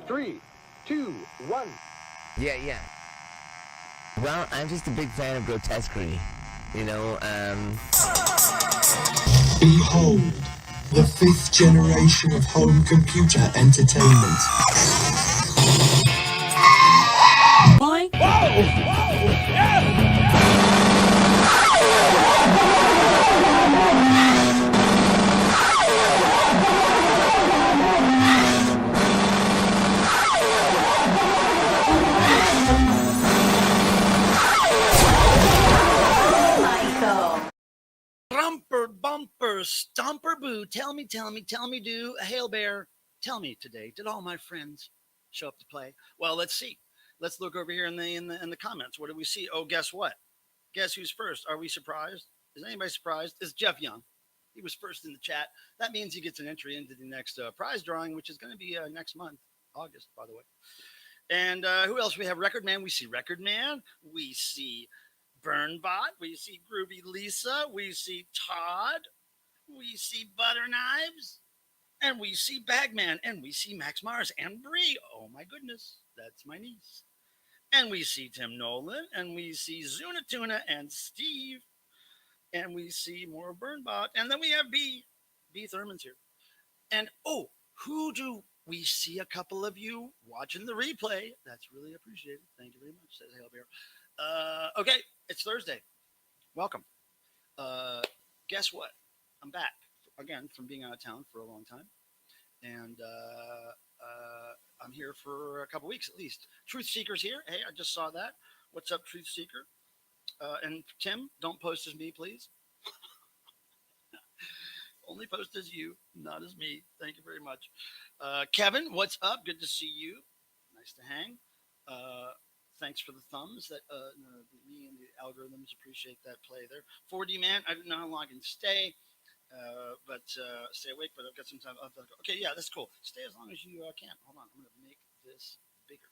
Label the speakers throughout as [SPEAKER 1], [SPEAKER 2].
[SPEAKER 1] 3, 2, 1.
[SPEAKER 2] Yeah. Well, I'm just a big fan of grotesquerie.
[SPEAKER 3] Behold, the 5th generation of home computer entertainment.
[SPEAKER 4] Boing. Whoa!
[SPEAKER 5] Rumper, bumper, stomper, boo. Tell me, do. Hail Bear, tell me today, did all my friends show up to play? Well, let's see. Let's look over here in the comments. What do we see? Oh, guess what? Guess who's first? Are we surprised? Is anybody surprised? It's Jeff Young. He was first in the chat. That means he gets an entry into the next prize drawing, which is going to be next month, August, by the way. And who else? We have Record Man. We see Record Man. We see Burnbot. We see Groovy Lisa. We see Todd. We see Butter Knives. And we see Bagman. And we see Max Mars and Bree. Oh my goodness. That's my niece. And we see Tim Nolan. And we see Zuna Tuna and Steve. And we see more Burnbot. And then we have B. B Thurman's here. And oh, who do we see? A couple of you watching the replay. That's really appreciated. Thank you very much, says Hail Bear. Okay, it's Thursday. Welcome. Guess what? I'm back again from being out of town for a long time. And I'm here for a couple weeks at least. Truth Seeker's here. Hey, I just saw that. What's up, Truth Seeker? And Tim, don't post as me, please. Only post as you, not as me. Thank you very much. Kevin, what's up? Good to see you. Nice to hang. Thanks for the thumbs. That me and the algorithms appreciate that play there. 4D man, I don't know how long I can stay, but stay awake. But I've got some time. Okay, yeah, that's cool. Stay as long as you can. Hold on, I'm going to make this bigger.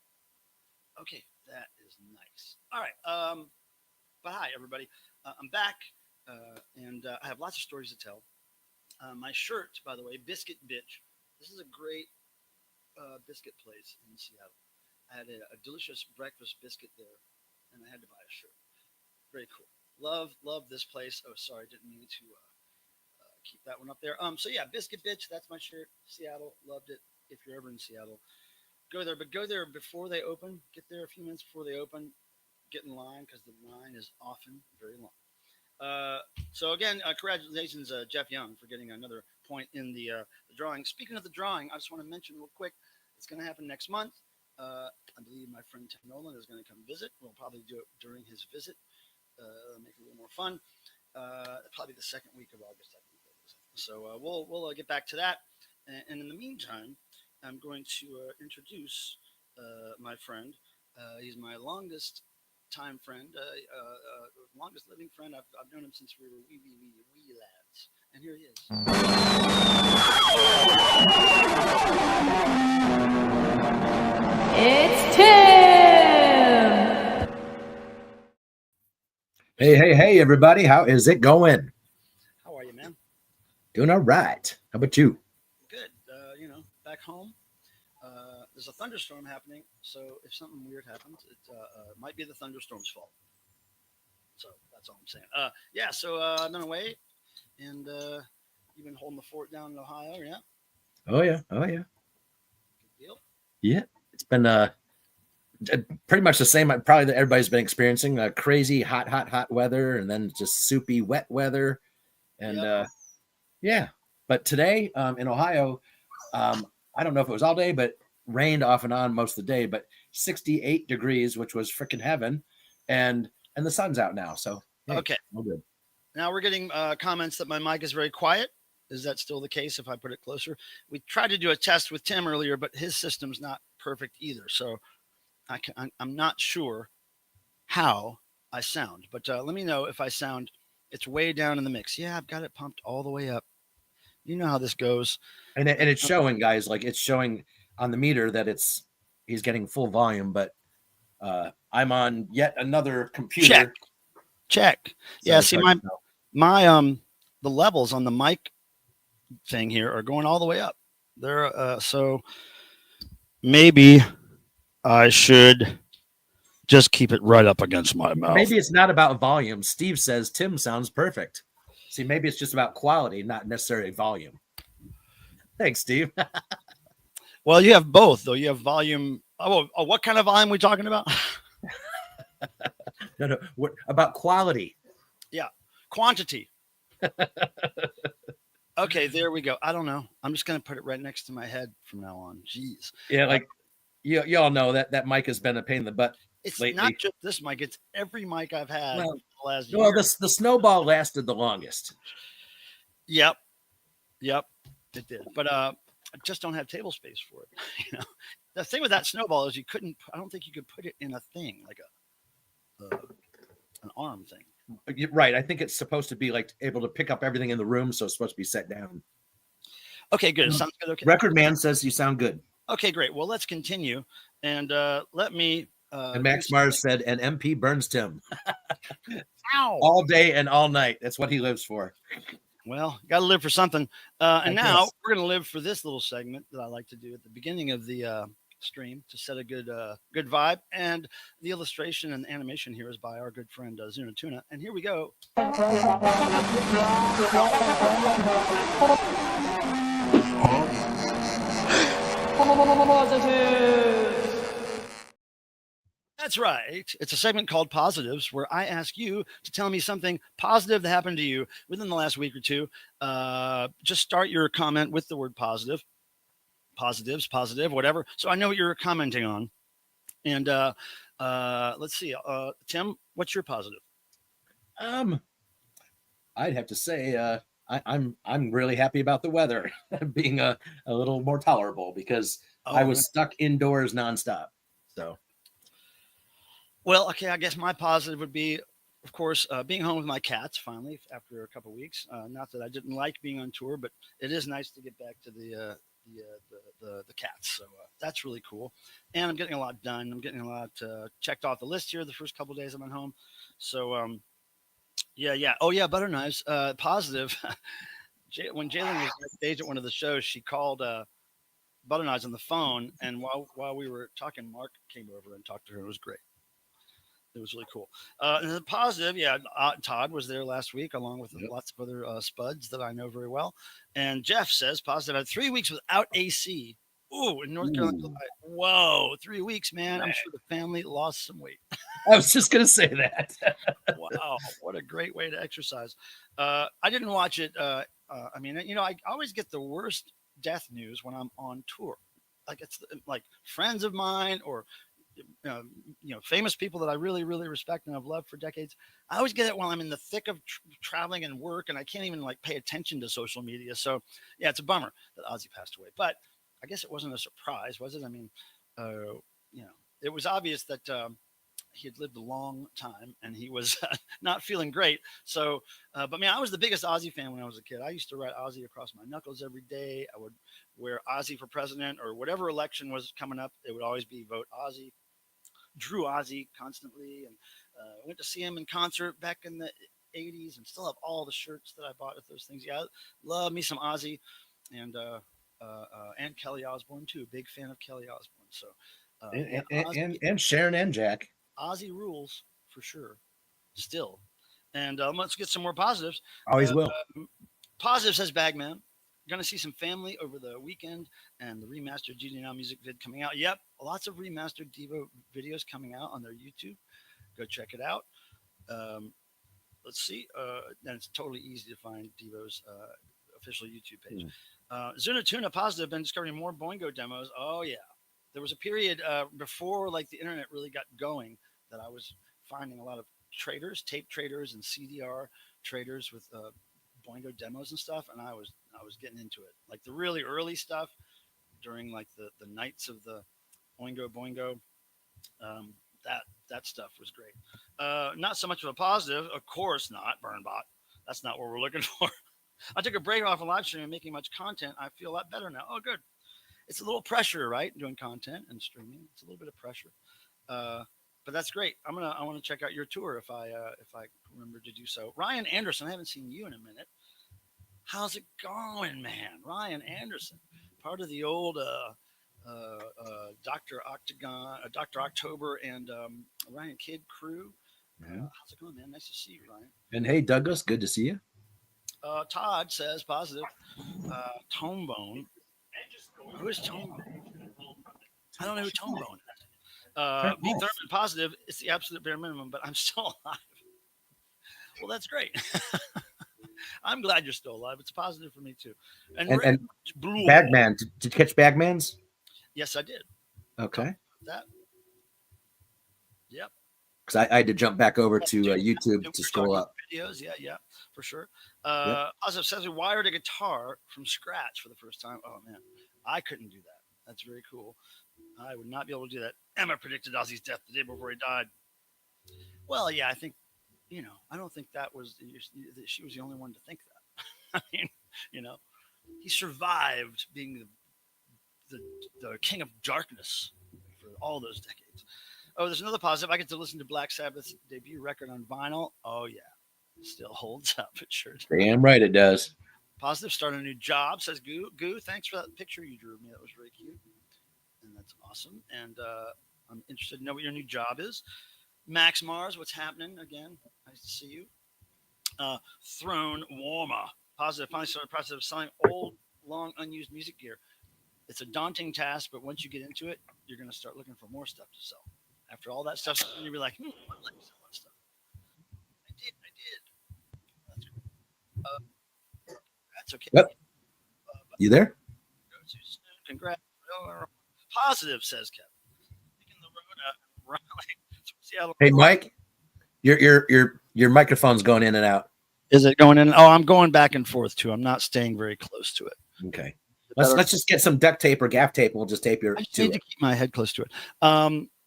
[SPEAKER 5] Okay, that is nice. All right. But hi, everybody. I'm back, and I have lots of stories to tell. My shirt, by the way, Biscuit Bitch. This is a great biscuit place in Seattle. I had a delicious breakfast biscuit there, and I had to buy a shirt. Very cool. Love this place. Oh, sorry, didn't mean to keep that one up there. So yeah, Biscuit Bitch. That's my shirt. Seattle, loved it. If you're ever in Seattle, go there. But go there before they open. Get there a few minutes before they open. Get in line because the line is often very long. So again, congratulations, Jeff Young, for getting another point in the drawing. Speaking of the drawing, I just want to mention real quick, it's going to happen next month. I believe my friend Tim Nolan is going to come visit. We'll probably do it during his visit, make it a little more fun. Probably the second week of August, I think that is. So we'll get back to that. And in the meantime, I'm going to introduce my friend. He's my longest time friend, longest living friend. I've known him since we were wee lads. And here he is.
[SPEAKER 4] It's Tim.
[SPEAKER 6] Hey, everybody. How is it going?
[SPEAKER 5] How are you, man?
[SPEAKER 6] Doing all right. How about you?
[SPEAKER 5] Good. Back home. There's a thunderstorm happening, so if something weird happens, it might be the thunderstorm's fault. So that's all I'm saying. So I've been away, and you've been holding the fort down in Ohio, yeah?
[SPEAKER 6] Oh, yeah.
[SPEAKER 5] Good deal.
[SPEAKER 6] Yeah. It's been pretty much the same, probably that everybody's been experiencing. Crazy hot weather, and then just soupy, wet weather. And yeah. But today in Ohio, I don't know if it was all day, but rained off and on most of the day, but 68 degrees, which was freaking heaven. And the sun's out now. So, hey,
[SPEAKER 5] okay.
[SPEAKER 6] All good.
[SPEAKER 5] Now we're getting comments that my mic is very quiet. Is that still the case if I put it closer? We tried to do a test with Tim earlier, but his system's not perfect either. So I'm not sure how I sound, but let me know if I sound, it's way down in the mix. Yeah, I've got it pumped all the way up. You know how this goes.
[SPEAKER 6] And it's showing, guys, like it's showing on the meter that he's getting full volume, but I'm on yet another computer.
[SPEAKER 5] Check. So yeah, see my the levels on the mic thing here are going all the way up. They're so maybe I should just keep it right up against my mouth.
[SPEAKER 6] Maybe it's not about volume. Steve says Tim sounds perfect. See, maybe it's just about quality, not necessarily volume. Thanks, Steve.
[SPEAKER 5] Well, you have both, though. You have volume. What kind of volume are we talking about?
[SPEAKER 6] No, what about quality?
[SPEAKER 5] Yeah, quantity. Okay, there we go. I don't know. I'm just gonna put it right next to my head from now on. Jeez.
[SPEAKER 6] Yeah, like you all know that mic has been a pain in the butt
[SPEAKER 5] It's
[SPEAKER 6] lately.
[SPEAKER 5] not just this mic; it's every mic I've had
[SPEAKER 6] Well,
[SPEAKER 5] for the last
[SPEAKER 6] well,
[SPEAKER 5] year.
[SPEAKER 6] the snowball lasted the longest.
[SPEAKER 5] Yep, it did. But I just don't have table space for it. You know, the thing with that snowball is you couldn't. I don't think you could put it in a thing like an arm thing.
[SPEAKER 6] Right. I think it's supposed to be like able to pick up everything in the room, so it's supposed to be set down.
[SPEAKER 5] Okay, good. It sounds good. Okay.
[SPEAKER 6] Record Man says you sound good.
[SPEAKER 5] Okay, great. Well, let's continue, and let me.
[SPEAKER 6] And Max Mars said, "An MP burns Tim
[SPEAKER 5] Ow!
[SPEAKER 6] all day and all night. That's what he lives for."
[SPEAKER 5] Well, got to live for something. And
[SPEAKER 6] I
[SPEAKER 5] now
[SPEAKER 6] guess.
[SPEAKER 5] we're going to live for this little segment that I like to do at the beginning of the stream to set a good vibe. And the illustration and animation here is by our good friend Zuna Tuna. And here we go. That's right. It's a segment called Positives where I ask you to tell me something positive that happened to you within the last week or two. Just start your comment with the word positive, positives, positive, whatever. So I know what you're commenting on. And let's see. Tim, what's your positive?
[SPEAKER 6] I'd have to say I'm really happy about the weather being a little more tolerable because I was stuck indoors nonstop. So.
[SPEAKER 5] Well, okay, I guess my positive would be, of course, being home with my cats finally after a couple of weeks. Not that I didn't like being on tour, but it is nice to get back to the cats. So that's really cool. And I'm getting a lot done. I'm getting a lot checked off the list here the first couple of days I'm at home. So yeah. Oh yeah, butter knives. Positive. When Jalen was on stage at one of the shows, she called butter knives on the phone, and while we were talking, Mark came over and talked to her. It was great. It was really cool. And the positive, yeah, Todd was there last week along with lots of other spuds that I know very well. And Jeff says positive. I had 3 weeks without AC. Ooh, in North Carolina. Whoa, 3 weeks, man. I'm sure the family lost some weight.
[SPEAKER 6] I was just going to say that.
[SPEAKER 5] Wow, what a great way to exercise. I didn't watch it. I mean, I always get the worst death news when I'm on tour. Like it's like friends of mine or famous people that I really, really respect and have loved for decades. I always get it while I'm in the thick of traveling and work, and I can't even like pay attention to social media. So yeah, it's a bummer that Ozzy passed away, but I guess it wasn't a surprise, was it? I mean, it was obvious that he had lived a long time and he was not feeling great. So, but man, I was the biggest Ozzy fan when I was a kid. I used to write Ozzy across my knuckles every day. I would wear Ozzy for president or whatever election was coming up. It would always be vote Ozzy. Drew Ozzy constantly, and went to see him in concert back in the 80s and still have all the shirts that I bought with those things. Yeah, I love me some Ozzy and Kelly Osbourne too. Big fan of Kelly Osbourne. So
[SPEAKER 6] and Sharon and Jack.
[SPEAKER 5] Ozzy rules for sure still. And let's get some more positives.
[SPEAKER 6] Always will.
[SPEAKER 5] Positive says Bagman. Going to see some family over the weekend and the remastered GD Now music vid coming out. Yep, lots of remastered DEVO videos coming out on their YouTube. Go check it out. Let's see. And it's totally easy to find DEVO's official YouTube page. Zuna Tuna positive, been discovering more Boingo demos. Oh yeah, there was a period before like the internet really got going that I was finding a lot of traders, tape traders, and CDR traders with Boingo demos and stuff, and I was getting into it, like the really early stuff during like the nights of the Boingo. That stuff was great. Not so much of a positive, of course not. Burnbot. That's not what we're looking for. I took a break off a live stream and making much content. I feel a lot better now. Oh, good. It's a little pressure, right? Doing content and streaming. It's a little bit of pressure. But that's great. I want to check out your tour if I remember to do so. Ryan Anderson, I haven't seen you in a minute. How's it going, man? Ryan Anderson, part of the old Dr. Octagon, Dr. October, and Ryan Kidd crew.
[SPEAKER 6] Yeah.
[SPEAKER 5] How's it going, man? Nice to see you, Ryan.
[SPEAKER 6] And hey, Douglas, good to see you.
[SPEAKER 5] Todd says positive. Tomebone. Who is Tomebone? I don't know who Tomebone is. Be Thurman positive. It's the absolute bare minimum, but I'm still alive. Well, that's great. I'm glad you're still alive. It's positive for me too. And
[SPEAKER 6] Bagman, did you catch Bagman's?
[SPEAKER 5] Yes, I did.
[SPEAKER 6] Okay.
[SPEAKER 5] That. Yep.
[SPEAKER 6] Because I had to jump back over to YouTube to scroll up.
[SPEAKER 5] Videos, yeah, for sure. Positive says we wired a guitar from scratch for the first time. Oh man, I couldn't do that. That's very cool. I would not be able to do that. Emma predicted Ozzy's death the day before he died. Well, yeah, I think, I don't think that she was the only one to think that. I mean, he survived being the king of darkness for all those decades. Oh, there's another positive. I get to listen to Black Sabbath's debut record on vinyl. Oh, yeah. It still holds up. It sure does.
[SPEAKER 6] Damn right it does.
[SPEAKER 5] Positive, starting a new job, says Goo. Goo, thanks for that picture you drew of me. That was very cute. And that's awesome. And I'm interested to know what your new job is. Max Mars, what's happening again? Nice to see you. Throne Warmer. Positive, finally started the process of selling old, long, unused music gear. It's a daunting task, but once you get into it, you're going to start looking for more stuff to sell. After all that stuff, you'll be like, I like selling stuff. I did. That's great. That's okay.
[SPEAKER 6] Yep. You there?
[SPEAKER 5] Congrats. Positive, says Kevin. Taking the road Seattle.
[SPEAKER 6] Hey, Mike, your microphone's going in and out.
[SPEAKER 5] Is it going in? Oh, I'm going back and forth too. I'm not staying very close to it.
[SPEAKER 6] Okay. Let's just get some duct tape or gaff tape, and we'll just tape your.
[SPEAKER 5] I just need to keep my head close to it.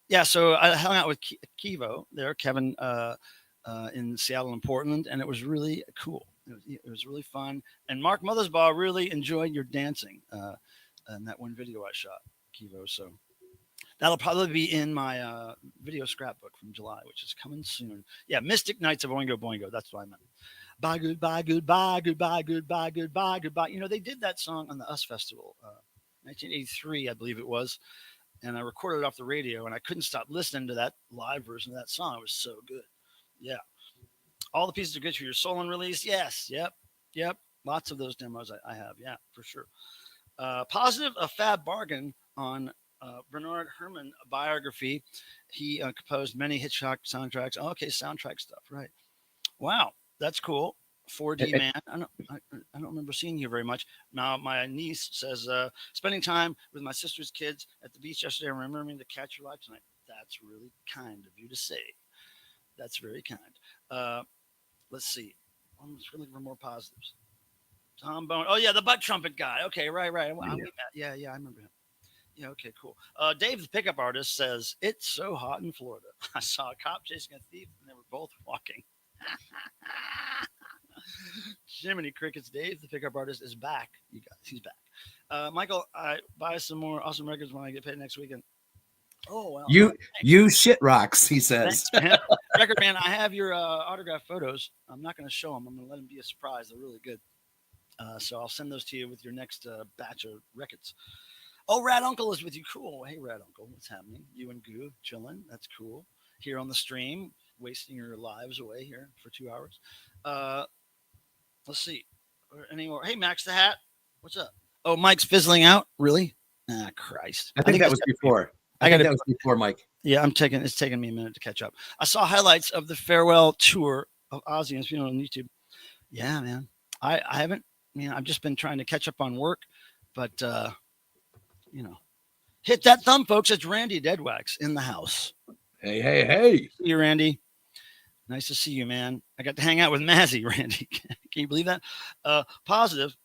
[SPEAKER 5] Yeah, so I hung out with Kevo there, Kevin, in Seattle and Portland, and it was really cool. It was really fun. And Mark Mothersbaugh really enjoyed your dancing in that one video I shot, Kevo. So that'll probably be in my video scrapbook from July, which is coming soon. Yeah, Mystic Nights of Oingo Boingo. That's what I meant. Bye, goodbye, goodbye, goodbye, goodbye, goodbye, goodbye. They did that song on the US Festival, 1983, I believe it was. And I recorded it off the radio, and I couldn't stop listening to that live version of that song. It was so good. Yeah. All the pieces are good for your Solon release. Yes. Yep. Lots of those demos I have. Yeah, for sure. Positive, a fab bargain on Bernard Herrmann biography. He composed many Hitchcock soundtracks. Oh, okay, soundtrack stuff. Right. Wow. That's cool. 4D man. I don't remember seeing you very much. Now my niece says, spending time with my sister's kids at the beach yesterday and remembering to catch your life tonight. That's really kind of you to say. That's very kind. Let's see. I'm just looking for more positives. Tom Bone. Oh yeah, the butt trumpet guy. Okay, right. Yeah, I remember him. Yeah, okay, cool. Dave, the pickup artist, says it's so hot in Florida. I saw a cop chasing a thief, and they were both walking. Jiminy Crickets. Dave, the pickup artist, is back. You guys, he's back. Michael, I buy some more awesome records when I get paid next weekend. Oh well.
[SPEAKER 6] You shit rocks, he says.
[SPEAKER 5] Thanks, Record man, I have your autograph photos. I'm not going to show them. I'm going to let them be a surprise. They're really good. So I'll send those to you with your next batch of records. Oh, Rad Uncle is with you. Cool. Hey, Rad Uncle, what's happening? You and Goo chilling. That's cool. Here on the stream, wasting your lives away here for 2 hours. Let's see. Any more? Hey, Max the Hat. What's up? Oh, Mike's fizzling out. Really? Ah, Christ.
[SPEAKER 6] I think that was before. That was before Mike.
[SPEAKER 5] Yeah, it's taking me a minute to catch up. I saw highlights of the farewell tour of Ozzy and on YouTube. Yeah, man. I haven't. I've just been trying to catch up on work, but hit that thumb, folks. It's Randy Deadwax in the house.
[SPEAKER 6] Hey.
[SPEAKER 5] See you, Randy. Nice to see you, man. I got to hang out with Mazy, Randy. Can you believe that? Positive.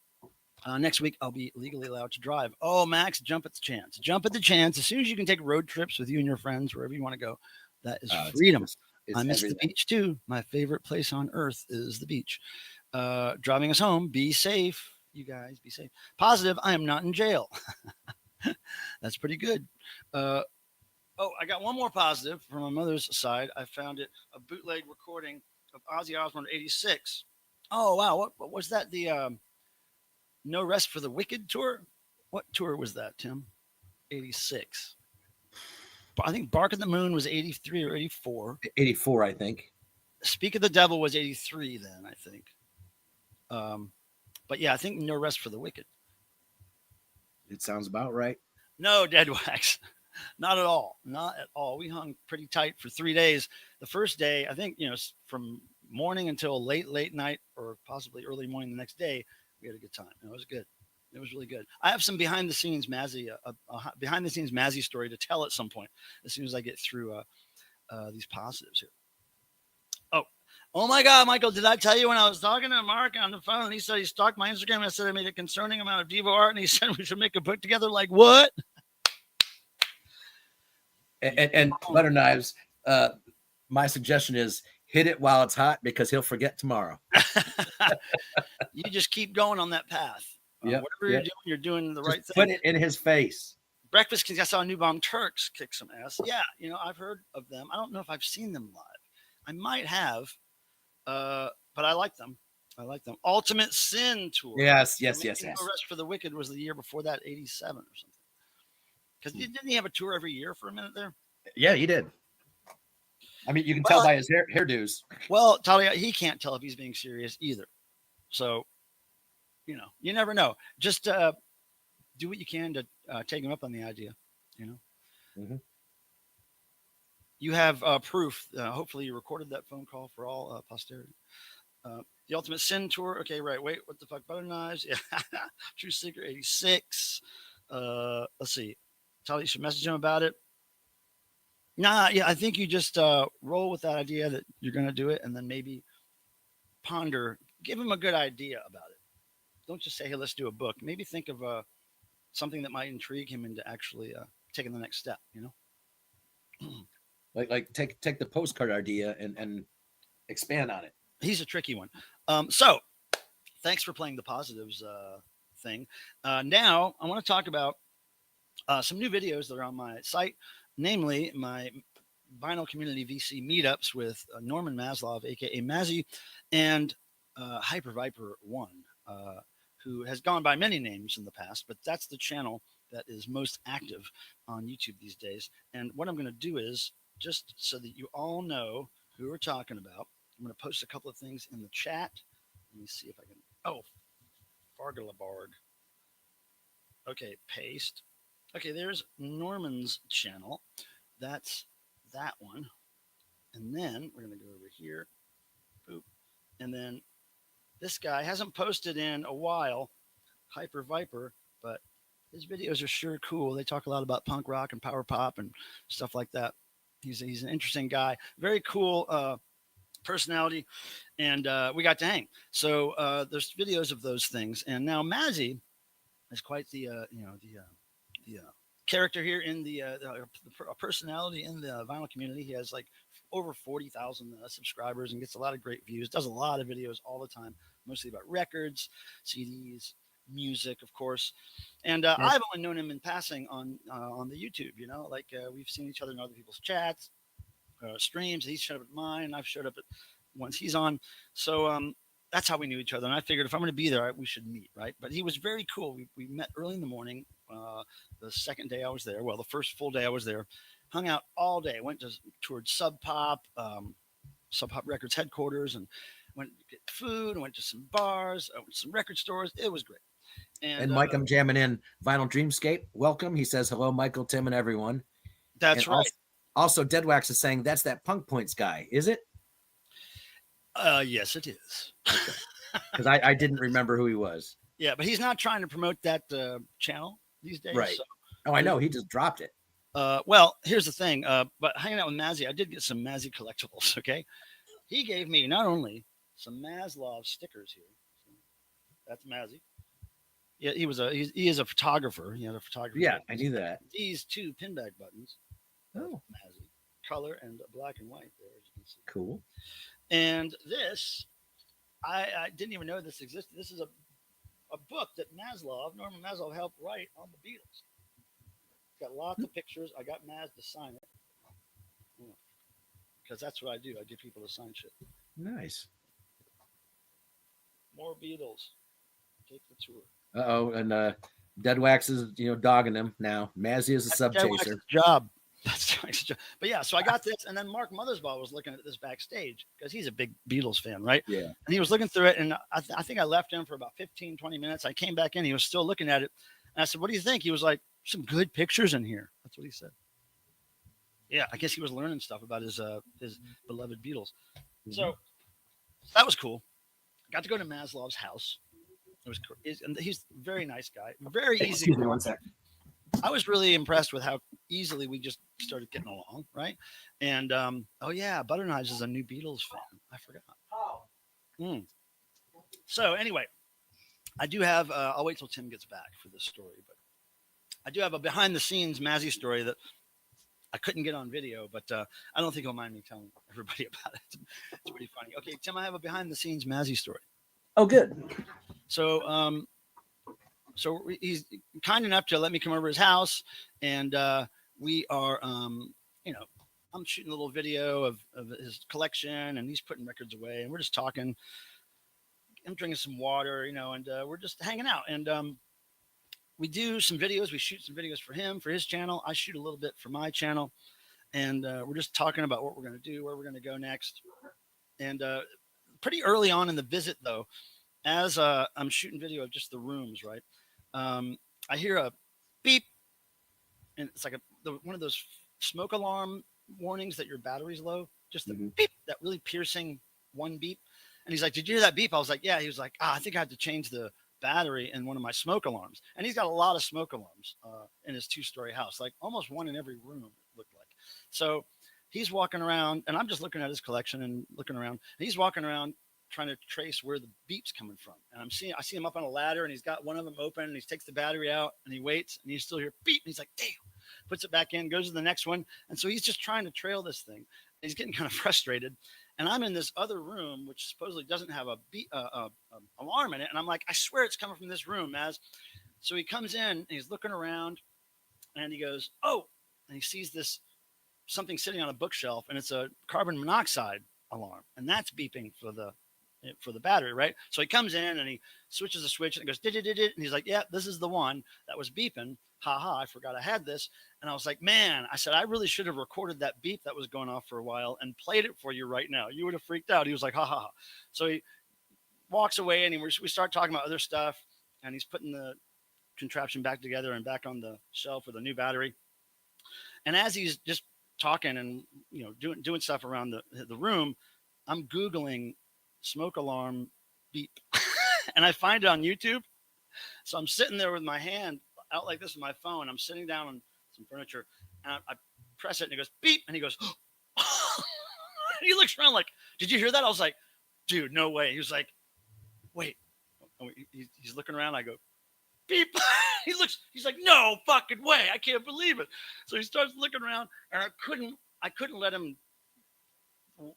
[SPEAKER 5] Next week, I'll be legally allowed to drive. Oh, Max, jump at the chance. Jump at the chance. As soon as you can take road trips with you and your friends, wherever you want to go, that is freedom. I miss the beach, too. My favorite place on earth is the beach. Driving us home. Be safe. You guys, be safe. Positive, I am not in jail. That's pretty good. I got one more positive from my mother's side. I found it, a bootleg recording of Ozzy Osbourne 86. Oh, wow. What was that? The No Rest for the Wicked tour? What tour was that, Tim? 86. I think Bark at the Moon was 83 or 84.
[SPEAKER 6] 84, I think.
[SPEAKER 5] Speak of the Devil was 83 then, I think. But yeah, I think No Rest for the Wicked.
[SPEAKER 6] It sounds about right.
[SPEAKER 5] No, Dead Wax. Not at all. Not at all. We hung pretty tight for 3 days. The first day, I think, from morning until late night or possibly early morning the next day, we had a good time. It was good. It was really good. I have some behind the scenes Mazy story to tell at some point as soon as I get through these positives here. Oh my God, Michael, did I tell you when I was talking to Mark on the phone and he said he stalked my Instagram and I said I made a concerning amount of DEVO art and he said we should make a book together? Like what?
[SPEAKER 6] And butter knives, my suggestion is hit it while it's hot because he'll forget tomorrow.
[SPEAKER 5] You just keep going on that path. Whatever you're doing the right thing.
[SPEAKER 6] Put it in his face.
[SPEAKER 5] Breakfast Kings, I saw New Bomb Turks kick some ass. Yeah, I've heard of them. I don't know if I've seen them live. I might have, but I like them. Ultimate Sin Tour.
[SPEAKER 6] Yes.
[SPEAKER 5] No Rest for the Wicked was the year before that, 87 or something. Because didn't he have a tour every year for a minute there?
[SPEAKER 6] Yeah, he did. I mean, you can tell by his hairdos.
[SPEAKER 5] Well, Talia, he can't tell if he's being serious either. So, you never know. Just do what you can to take him up on the idea,
[SPEAKER 6] Mm-hmm.
[SPEAKER 5] You have proof. Hopefully you recorded that phone call for all posterity. The Ultimate Sin Tour. Okay, right. Wait, what the fuck? Butter Knives. Yeah. True Seeker 86. Let's see. Talia, you should message him about it. Nah, yeah, I think you just roll with that idea that you're going to do it and then maybe ponder. Give him a good idea about it. Don't just say, hey, let's do a book. Maybe think of something that might intrigue him into actually taking the next step,
[SPEAKER 6] Like take the postcard idea and expand on it.
[SPEAKER 5] He's a tricky one. So thanks for playing the positives thing. Now I want to talk about some new videos that are on my site, namely my vinyl community VC meetups with Norman Maslov, aka Mazy, and Hyper Viper 1, who has gone by many names in the past, but that's the channel that is most active on YouTube these days. And what I'm going to do is, just so that you all know who we're talking about, I'm going to post a couple of things in the chat. Let me see if I can. Oh, Fargalabard. Okay, paste. Okay, there's Norman's channel. That's that one. And then we're going to go over here. Boop. And then this guy hasn't posted in a while, Hyper Viper, but his videos are sure cool. They talk a lot about punk rock and power pop and stuff like that. He's an interesting guy. Very cool personality. And we got to hang. So there's videos of those things. And now Mazy is quite the character here in the personality in the vinyl community. He has like over 40,000 subscribers and gets a lot of great views. Does a lot of videos all the time, mostly about records, CDs, music, of course. And I've only known him in passing on the YouTube. We've seen each other in other people's chats, streams. He's showed up at mine, and I've showed up at ones he's on. So that's how we knew each other. And I figured if I'm going to be there, we should meet, right? But he was very cool. We met early in the morning. The second day I was there, the first full day I was there, hung out all day. Went toured Sub Pop Records headquarters, and went to get food. And went to some bars, went to some record stores. It was great.
[SPEAKER 6] And Mike, I'm jamming in Vinyl Dreamscape. Welcome. He says hello, Michael, Tim, and everyone.
[SPEAKER 5] That's right.
[SPEAKER 6] Also, Dead Wax is saying that's that Punk Points guy. Is it?
[SPEAKER 5] Yes, it is.
[SPEAKER 6] Because I didn't remember who he was.
[SPEAKER 5] Yeah, but he's not trying to promote that channel these days.
[SPEAKER 6] Right.
[SPEAKER 5] So.
[SPEAKER 6] Oh, I know. He just dropped it.
[SPEAKER 5] Well, here's the thing. But hanging out with Mazy, I did get some Mazy collectibles. Okay. He gave me not only some Maslov stickers here. That's Mazy. Yeah, he is a photographer. He had a photography.
[SPEAKER 6] Yeah, I knew that.
[SPEAKER 5] These two pin bag buttons.
[SPEAKER 6] Oh,
[SPEAKER 5] Mazy, color and black and white. There, as you can see.
[SPEAKER 6] Cool.
[SPEAKER 5] And this, I didn't even know this existed. This is a book that Norman Maslov, helped write on the Beatles. It's got lots of pictures. I got Maz to sign it because that's what I do. I get people to sign shit.
[SPEAKER 6] Nice.
[SPEAKER 5] More Beatles. Take the tour.
[SPEAKER 6] And Dead Wax is dogging him now. Mazy is a sub chaser.
[SPEAKER 5] Job. That's But yeah, so I got this, and then Mark Mothersbaugh was looking at this backstage because he's a big Beatles fan, right?
[SPEAKER 6] Yeah.
[SPEAKER 5] And he was looking through it, and I think I left him for about 15, 20 minutes. I came back in, he was still looking at it, and I said, "What do you think?" He was like, "Some good pictures in here." That's what he said. Yeah, I guess he was learning stuff about his beloved Beatles. So that was cool. I got to go to Maslow's house. It was and he's a very nice guy, very easy.
[SPEAKER 7] Excuse me 1 sec.
[SPEAKER 5] I was really impressed with how easily we just started getting along, right? And oh yeah, Butter Knives is a new Beatles fan. I forgot. So anyway, I do have. I'll wait till Tim gets back for this story, but I do have a behind the scenes Mazy story that I couldn't get on video, but I don't think he'll mind me telling everybody about it. It's pretty funny. Okay, Tim, I have a behind the scenes Mazy story.
[SPEAKER 7] Oh, good.
[SPEAKER 5] So, so he's kind enough to let me come over his house, and we are, you know, I'm shooting a little video of his collection, and he's putting records away, and we're just talking. I'm drinking some water, you know, and we're just hanging out, and we do some videos. We shoot some videos for him, for his channel. I shoot a little bit for my channel. And we're just talking about what we're going to do, where we're going to go next. And pretty early on in the visit, though, as I'm shooting video of just the rooms, right? I hear a beep. And it's like one of those smoke alarm warnings that your battery's low. Just the beep, that really piercing one beep. And he's like, "Did you hear that beep?" I was like, "Yeah." He was like, "I think I had to change the battery in one of my smoke alarms." And he's got a lot of smoke alarms in his 2-story house, like almost one in every room, it looked like. So he's walking around, and I'm just looking at his collection and looking around, and he's walking around trying to trace where the beep's coming from. And I see him up on a ladder, and he's got one of them open, and he takes the battery out, and he waits, and he's still here, beep, and he's like, "Damn," puts it back in, goes to the next one. And so he's just trying to trail this thing. He's getting kind of frustrated. And I'm in this other room, which supposedly doesn't have a alarm in it. And I'm like, "I swear it's coming from this room, Maz." So he comes in, and he's looking around, and he goes, "Oh," and he sees something sitting on a bookshelf, and it's a carbon monoxide alarm. And that's beeping for the battery, right? So he comes in, and he switches the switch, and it goes, "Did," and he's like, "Yeah, this is the one that was beeping. Haha, I forgot I had this." And I was like, "Man," I said, "I really should have recorded that beep that was going off for a while and played it for you right now. You would have freaked out." He was like, "Ha ha ha." So he walks away, and we start talking about other stuff, and he's putting the contraption back together and back on the shelf with a new battery. And as he's just talking and, you know, doing stuff around the room, I'm Googling smoke alarm beep and I find it on YouTube. So I'm sitting there with my hand out like this with my phone. I'm sitting down on some furniture, and I press it, and it goes beep, and he goes, and he looks around like, "Did you hear that?" I was like, "Dude, no way." He was like, "Wait." He's looking around. I go, beep. He's like, "No fucking way. I can't believe it." So he starts looking around, and I couldn't let him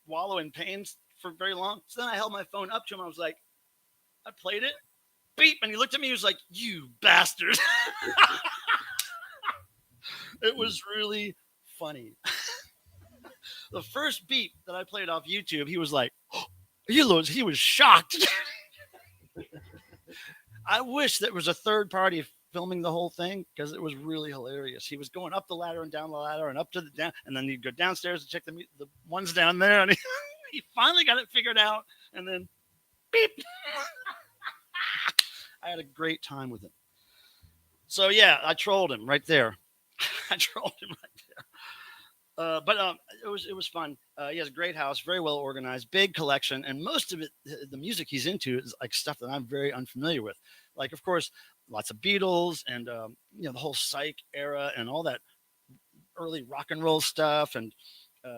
[SPEAKER 5] wallow in pain for very long. So then I held my phone up to him. I was like, I played it. Beep. And he looked at me. He was like, "You bastard." It was really funny. The first beep that I played off YouTube, he was like, "Oh," he was shocked. I wish there was a third party filming the whole thing, because it was really hilarious. He was going up the ladder and down the ladder and up to the down, and then he'd go downstairs and check the ones down there, and he finally got it figured out, and then beep. I had a great time with him. So yeah, I trolled him right there. But it was fun. He has a great house, very well organized, big collection, and most of it, the music he's into, is like stuff that I'm very unfamiliar with. Like, of course, lots of Beatles and you know, the whole Psych era and all that early rock and roll stuff, and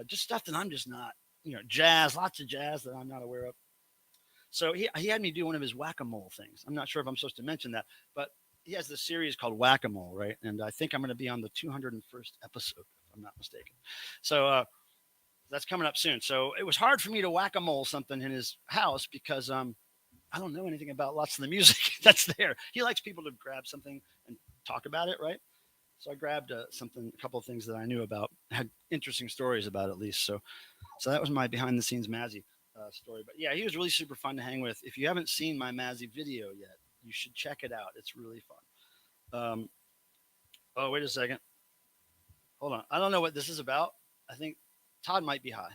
[SPEAKER 5] just stuff that I'm just not, you know, jazz, lots of jazz that I'm not aware of. So he had me do one of his whack-a-mole things. I'm not sure if I'm supposed to mention that, but he has this series called Whack-a-Mole, right? And I think I'm going to be on the 201st episode, if I'm not mistaken. So that's coming up soon. So it was hard for me to whack-a-mole something in his house, because I don't know anything about lots of the music that's there. He likes people to grab something and talk about it, right? So I grabbed a couple of things that I knew about, had interesting stories about at least. So that was my behind-the-scenes Mazy story. But yeah, he was really super fun to hang with. If you haven't seen my Mazy video yet, you should check it out. It's really fun. Oh, wait a second. Hold on. I don't know what this is about. I think Todd might be high.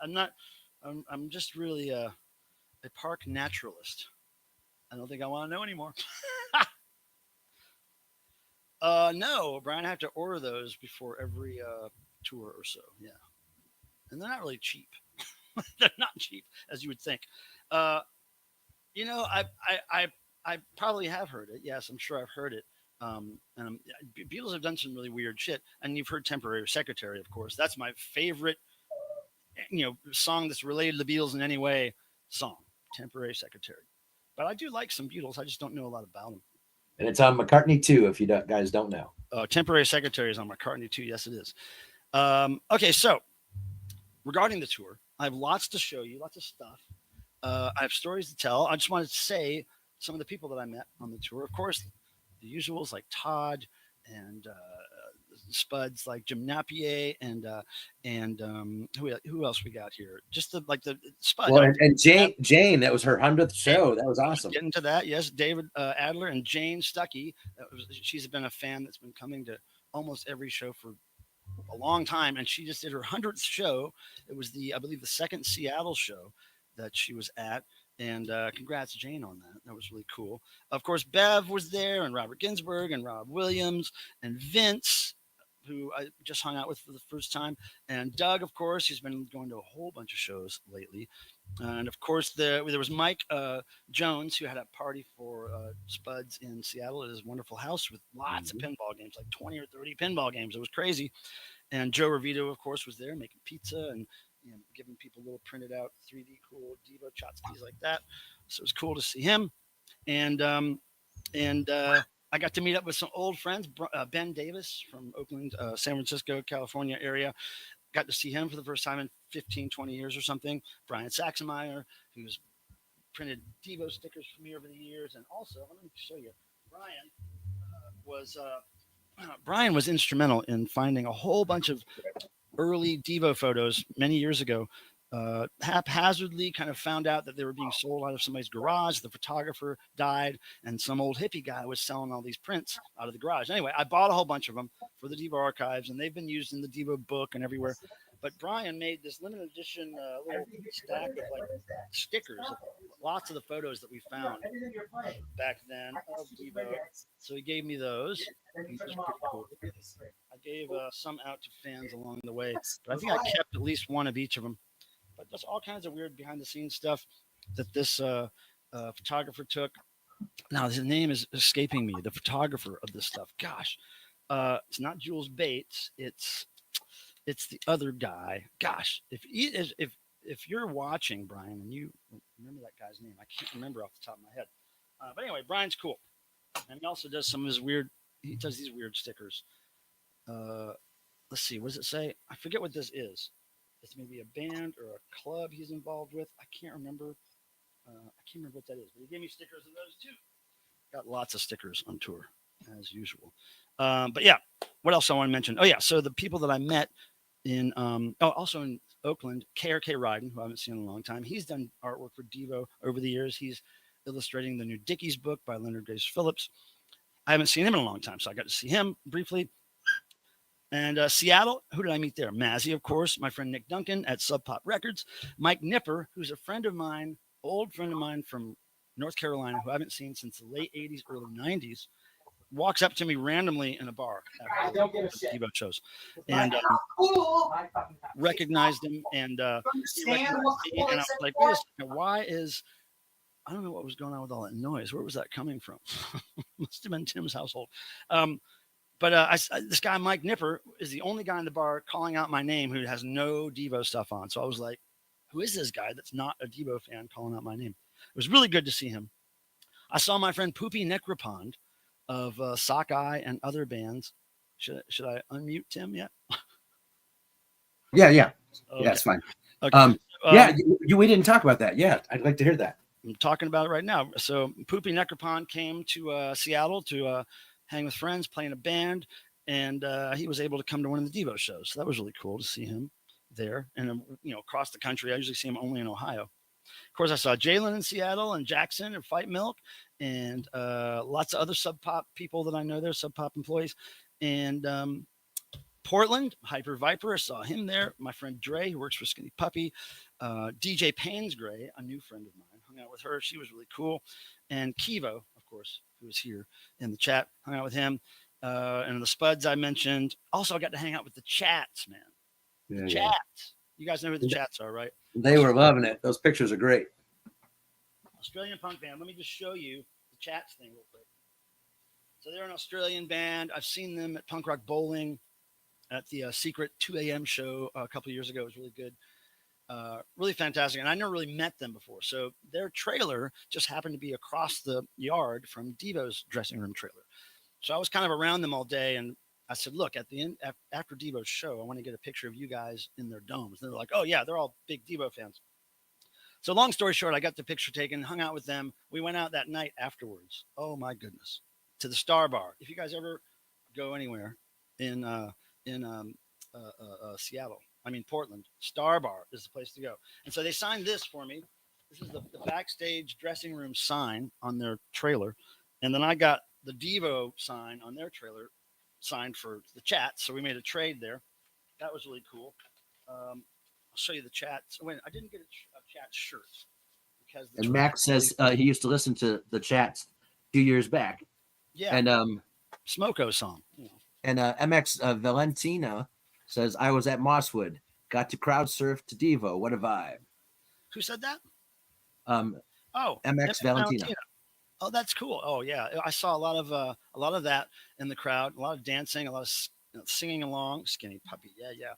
[SPEAKER 5] I'm not. I'm just really a park naturalist. I don't think I want to know anymore. No, Brian. I have to order those before every tour or so. Yeah, and they're not really cheap. They're not cheap as you would think. Uh, I probably have heard it. Yes, I'm sure I've heard it. Beatles have done some really weird shit, and you've heard "Temporary Secretary," of course. That's my favorite, song that's related to the Beatles in any way. Song, "Temporary Secretary." But I do like some Beatles. I just don't know a lot about them.
[SPEAKER 6] And it's on McCartney too, if you guys don't know.
[SPEAKER 5] "Temporary Secretary" is on McCartney too. Yes, it is. Okay, so regarding the tour, I have lots to show you, lots of stuff. I have stories to tell. I just wanted to say some of the people that I met on the tour. Of course, the usuals like Todd and spuds like Jim Napier and who else we got here? Just the spud.
[SPEAKER 6] Well, and Jane, that was her 100th show. That was awesome.
[SPEAKER 5] Getting to that, yes, David Adler and Jane Stuckey. She's been a fan that's been coming to almost every show for a long time, and she just did her 100th show. It was I believe the second Seattle show that she was at, and congrats Jane on that. That was really cool. Of course, Bev was there, and Robert Ginsburg and Rob Williams and Vince, who I just hung out with for the first time, and Doug, of course. He's been going to a whole bunch of shows lately. And of course, there was Mike Jones, who had a party for Spuds in Seattle at his wonderful house with lots of pinball games, like 20 or 30 pinball games. It was crazy. And Joe Revito, of course, was there making pizza and giving people little printed out 3D cool DEVO tchotchkes like that. So it was cool to see him. And I got to meet up with some old friends, Ben Davis from Oakland, San Francisco, California area. Got to see him for the first time in 15, 20 years or something. Brian Saxemeyer, who's printed DEVO stickers for me over the years. And also, let me show you, Brian was instrumental in finding a whole bunch of early DEVO photos many years ago. Haphazardly kind of found out that they were being sold out of somebody's garage. The photographer died, and some old hippie guy was selling all these prints out of the garage. Anyway, I bought a whole bunch of them for the DEVO archives, and they've been used in the DEVO book and everywhere. But Brian made this limited edition little stack of like stickers of lots of the photos that we found back then of DEVO. So he gave me those. Which was pretty cool. I gave some out to fans along the way, but I think I kept at least one of each of them. But that's all kinds of weird behind the scenes stuff that this photographer took. Now his name is escaping me. The photographer of this stuff. Gosh, it's not Jules Bates. It's the other guy. Gosh, if you're watching, Brian, and you remember that guy's name, I can't remember off the top of my head. But anyway, Brian's cool, and he also does some of his weird. He does these weird stickers. Let's see. What does it say? I forget what this is. It's maybe a band or a club he's involved with. I can't remember. What that is. But he gave me stickers of those too. Got lots of stickers on tour, as usual. But yeah, what else I want to mention? Oh yeah, so the people that I met in also in Oakland, KRK Ryden, who I haven't seen in a long time. He's done artwork for DEVO over the years. He's illustrating the new Dickies book by Leonard Grace Phillips. I haven't seen him in a long time, so I got to see him briefly. And Seattle, who did I meet there? Mazy, of course, my friend Nick Duncan at Sub Pop Records. Mike Nipper, who's a friend of mine, old friend of mine from North Carolina, who I haven't seen since the late 80s, early 90s, walks up to me randomly in a bar after the DEVO shows. And recognized him, and he recognized me, and I was like, wait a second, why is... I don't know what was going on with all that noise. Where was that coming from? Must have been Tim's household. But this guy, Mike Nipper, is the only guy in the bar calling out my name who has no DEVO stuff on. So I was like, who is this guy that's not a DEVO fan calling out my name? It was really good to see him. I saw my friend Poopy Necropond of Sockeye and other bands. Should I unmute Tim yet?
[SPEAKER 6] Yeah.
[SPEAKER 5] Okay.
[SPEAKER 6] Yeah, it's fine.
[SPEAKER 5] Okay.
[SPEAKER 6] We didn't talk about that. Yeah, I'd like to hear that.
[SPEAKER 5] I'm talking about it right now. So Poopy Necropond came to Seattle to hang with friends, play in a band, and he was able to come to one of the DEVO shows. So that was really cool to see him there. And across the country, I usually see him only in Ohio. Of course, I saw Jalen in Seattle and Jackson and Fight Milk and lots of other Sub Pop people that I know there, Sub Pop employees. And Portland, Hyper Viper, I saw him there. My friend Dre, who works for Skinny Puppy. DJ Paynes Gray, a new friend of mine, hung out with her. She was really cool. And Kivo, of course, who was here in the chat, hung out with him. And the Spuds I mentioned. Also, I got to hang out with the Chats, man. The Chats. You guys know who the Chats are, right?
[SPEAKER 6] They were loving it. Those pictures are great.
[SPEAKER 5] Australian punk band. Let me just show you the Chats thing real quick. So they're an Australian band. I've seen them at Punk Rock Bowling at the secret 2 a.m. show a couple of years ago. It was really good. Really fantastic. And I never really met them before. So their trailer just happened to be across the yard from DEVO's dressing room trailer. So I was kind of around them all day. And I said, look, at the end, after DEVO's show, I want to get a picture of you guys in their domes. And they're like, oh, yeah, they're all big DEVO fans. So long story short, I got the picture taken, hung out with them. We went out that night afterwards. Oh, my goodness. To the Star Bar. If you guys ever go anywhere in Seattle, Portland, Star Bar is the place to go. And so they signed this for me. This is the backstage dressing room sign on their trailer. And then I got the DEVO sign on their trailer signed for the chat. So we made a trade there. That was really cool. I'll show you the chat. So wait, I didn't get a chat shirt.
[SPEAKER 6] And Max says he used to listen to the chats a few years back.
[SPEAKER 5] Yeah.
[SPEAKER 6] And
[SPEAKER 5] Smoko song.
[SPEAKER 6] And MX Valentina says, I was at Mosswood, got to crowd surf to DEVO. What a vibe.
[SPEAKER 5] Who said that?
[SPEAKER 6] MX Valentina.
[SPEAKER 5] Oh, that's cool. Oh, yeah. I saw a lot of that in the crowd, a lot of dancing, a lot of singing along. Skinny Puppy. Yeah.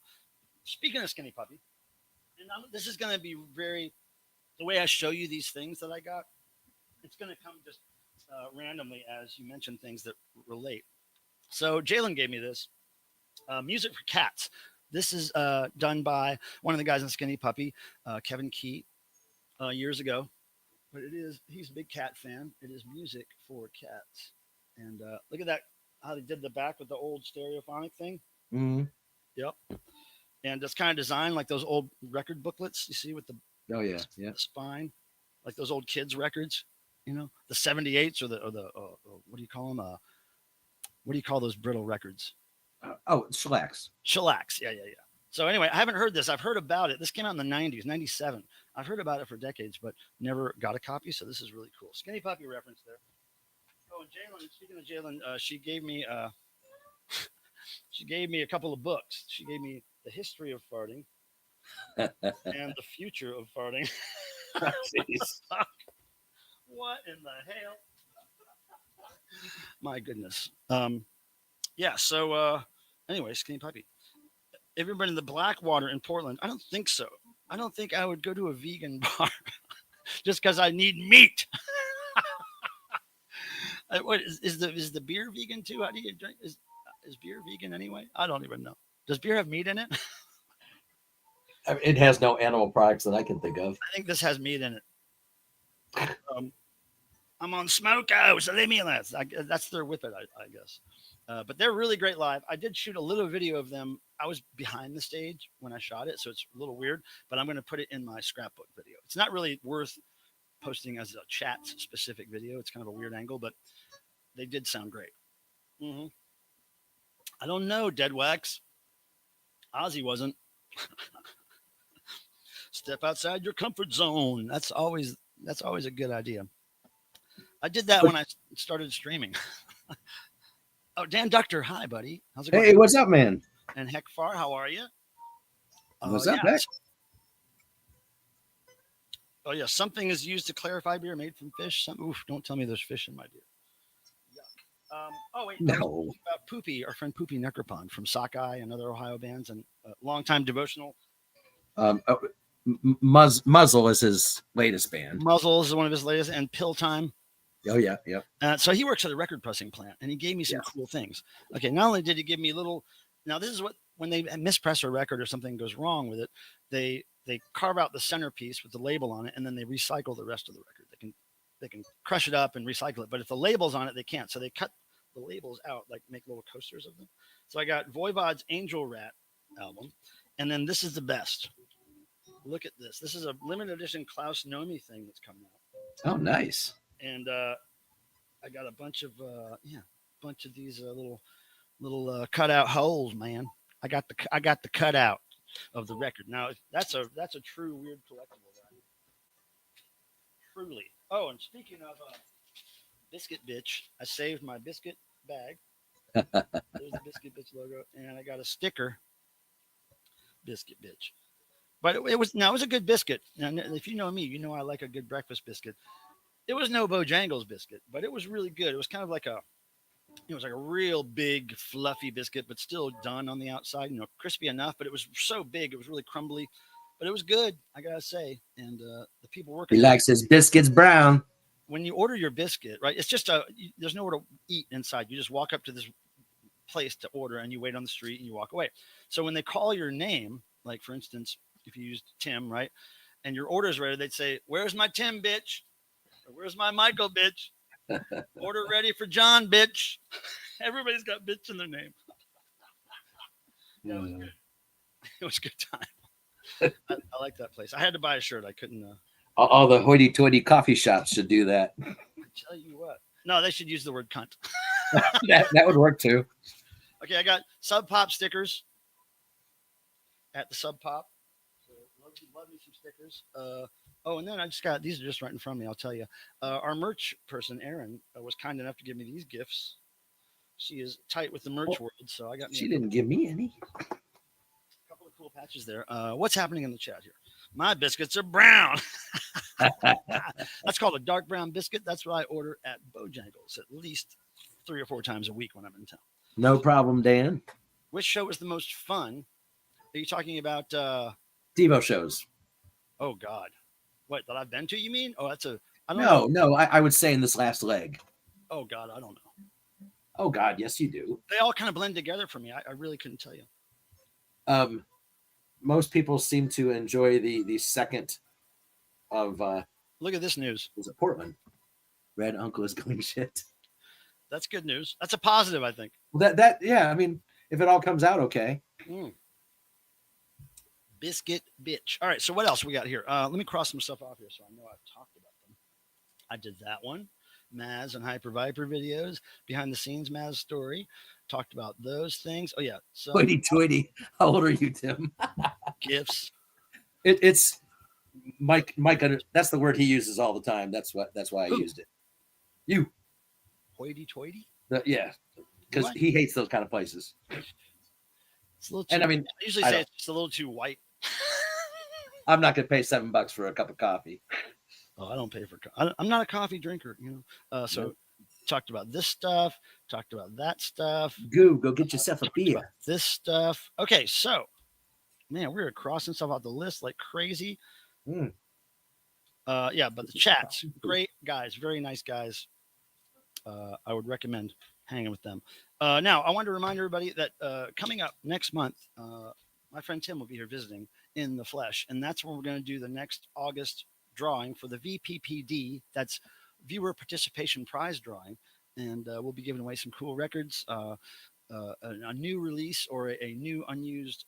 [SPEAKER 5] Speaking of Skinny Puppy, and this is going to be the way I show you these things that I got, it's going to come just randomly as you mention things that relate. So Jalen gave me this music for cats. This is done by one of the guys in Skinny Puppy, Kevin Key, years ago. But he's a big cat fan. It is music for cats. And look at that, how they did the back with the old stereophonic thing.
[SPEAKER 6] Mm-hmm.
[SPEAKER 5] Yep. And it's kind of designed like those old record booklets you see with the the spine, like those old kids records. The 78s or the what do you call them? What do you call those brittle records?
[SPEAKER 6] Shellacs.
[SPEAKER 5] Shellacs. Yeah. So anyway, I haven't heard this. I've heard about it. This came out in the 90s, 97. I've heard about it for decades, but never got a copy. So this is really cool. Skinny Puppy reference there. Oh, and Jalen, speaking of Jalen, she gave me a couple of books. She gave me The History of Farting and The Future of Farting.
[SPEAKER 6] Jeez.
[SPEAKER 5] What in the hell? My goodness. So anyway, Skinny Puppy. Have you ever been in the Blackwater in Portland? I don't think so. I don't think I would go to a vegan bar just because I need meat. What is the beer vegan too? How do you drink? Is beer vegan anyway? I don't even know. Does beer have meat in it?
[SPEAKER 6] It has no animal products that I can think of.
[SPEAKER 5] I think this has meat in it. I'm on Smoko, so leave me alone. That's their whippet, I guess. But they're really great live. I did shoot a little video of them. I was behind the stage when I shot it, so it's a little weird, but I'm going to put it in my scrapbook video. It's not really worth posting as a chat specific video. It's kind of a weird angle, but they did sound great. Mm-hmm. I don't know, Dead Wax. Ozzy wasn't. Step outside your comfort zone. That's always a good idea. I did that when I started streaming. Oh, Dan Ductor, hi, buddy. How's it going?
[SPEAKER 6] Hey, what's up, man?
[SPEAKER 5] And Heck Far, how are you?
[SPEAKER 6] What's up, Heck?
[SPEAKER 5] Oh, yeah. Something is used to clarify beer made from fish. Oof, don't tell me there's fish in my beer. Yuck. Wait.
[SPEAKER 6] No.
[SPEAKER 5] About Poopy, our friend Poopy Necropon from Sockeye and other Ohio bands and longtime devotional.
[SPEAKER 6] Muzzle is his latest band.
[SPEAKER 5] Muzzle is one of his latest, and Pill Time.
[SPEAKER 6] Oh, yeah.
[SPEAKER 5] So he works at a record pressing plant, and he gave me some cool things. Okay, not only did he give me now this is what, when they mispress a record or something goes wrong with it, they carve out the centerpiece with the label on it, and then they recycle the rest of the record. They can crush it up and recycle it, but if the label's on it, they can't. So they cut the labels out, like make little coasters of them. So I got Voivod's Angel Rat album, and then this is the best. Look at this. This is a limited edition Klaus Nomi thing that's coming out.
[SPEAKER 6] Oh, nice.
[SPEAKER 5] And I got a bunch of these little little cutout holes, man. I got the cutout of the record. Now that's a true weird collectible. Truly. Oh, and speaking of biscuit bitch, I saved my biscuit bag. There's the biscuit bitch logo, and I got a sticker. Biscuit bitch. But it was a good biscuit. And if you know me, you know I like a good breakfast biscuit. It was no Bojangles biscuit, but it was really good. It was kind of like it was like a real big fluffy biscuit, but still done on the outside. Crispy enough, but it was so big, it was really crumbly. But it was good, I gotta say. And the people working.
[SPEAKER 6] He likes his biscuits brown.
[SPEAKER 5] When you order your biscuit, right? It's just there's nowhere to eat inside. You just walk up to this place to order, and you wait on the street, and you walk away. So when they call your name, like for instance, if you used Tim, right, and your order's ready, they'd say, "Where's my Tim, bitch? Or where's my Michael, bitch? Order ready for John, bitch." Everybody's got bitch in their name. Yeah, it was good. It was a good time. I like that place. I had to buy a shirt. I couldn't.
[SPEAKER 6] All the hoity-toity coffee shops should do that.
[SPEAKER 5] I tell you what. No, they should use the word cunt.
[SPEAKER 6] that would work too.
[SPEAKER 5] Okay, I got Sub Pop stickers at the Sub Pop. So love me some stickers. And then I just got, these are just right in front of me, I'll tell you. Our merch person, Erin, was kind enough to give me these gifts. She is tight with the merch world, so I got.
[SPEAKER 6] She didn't give me any.
[SPEAKER 5] A couple of cool patches there. What's happening in the chat here? My biscuits are brown. That's called a dark brown biscuit. That's what I order at Bojangles at least 3 or 4 times a week when I'm in town.
[SPEAKER 6] No problem, Dan.
[SPEAKER 5] Which show was the most fun? Are you talking about
[SPEAKER 6] DEVO shows?
[SPEAKER 5] Oh God, what that I've been to? You mean? Oh, I don't
[SPEAKER 6] know.
[SPEAKER 5] No,
[SPEAKER 6] I would say in this last leg.
[SPEAKER 5] Oh God, I don't know.
[SPEAKER 6] Oh God, yes you do.
[SPEAKER 5] They all kind of blend together for me. I really couldn't tell you.
[SPEAKER 6] Most people seem to enjoy the second of.
[SPEAKER 5] Look at this news.
[SPEAKER 6] Was it Portland? Red Uncle is going shit.
[SPEAKER 5] That's good news. That's a positive, I think.
[SPEAKER 6] Well, yeah. I mean, if it all comes out okay.
[SPEAKER 5] Biscuit bitch. All right. So what else we got here? Let me cross some stuff off here so I know I've talked about them. I did that one. Maz and Hyper Viper videos, behind the scenes Maz story. Talked about those things. Oh yeah. So
[SPEAKER 6] Hoity-toity. How old are you, Tim?
[SPEAKER 5] Gifts.
[SPEAKER 6] It's Mike. That's the word he uses all the time. That's why I used it. You.
[SPEAKER 5] Hoity-toity.
[SPEAKER 6] Yeah, because he hates those kind of places.
[SPEAKER 5] It's a little too,
[SPEAKER 6] and I mean,
[SPEAKER 5] I usually say it's just a little too white.
[SPEAKER 6] I'm not going to pay $7 for a cup of coffee.
[SPEAKER 5] Oh, I don't pay for. I'm not a coffee drinker, So, talked about this stuff. Talked about that stuff.
[SPEAKER 6] Go get yourself a beer.
[SPEAKER 5] This stuff. Okay, so, man, we were crossing stuff out the list like crazy. Yeah, but the chats, great guys, very nice guys. I would recommend hanging with them. Now, I wanted to remind everybody that coming up next month, my friend Tim will be here visiting in the flesh, and that's when we're going to do the next August drawing for the VPPD. That's Viewer Participation Prize drawing, and we'll be giving away some cool records, a new release or a new unused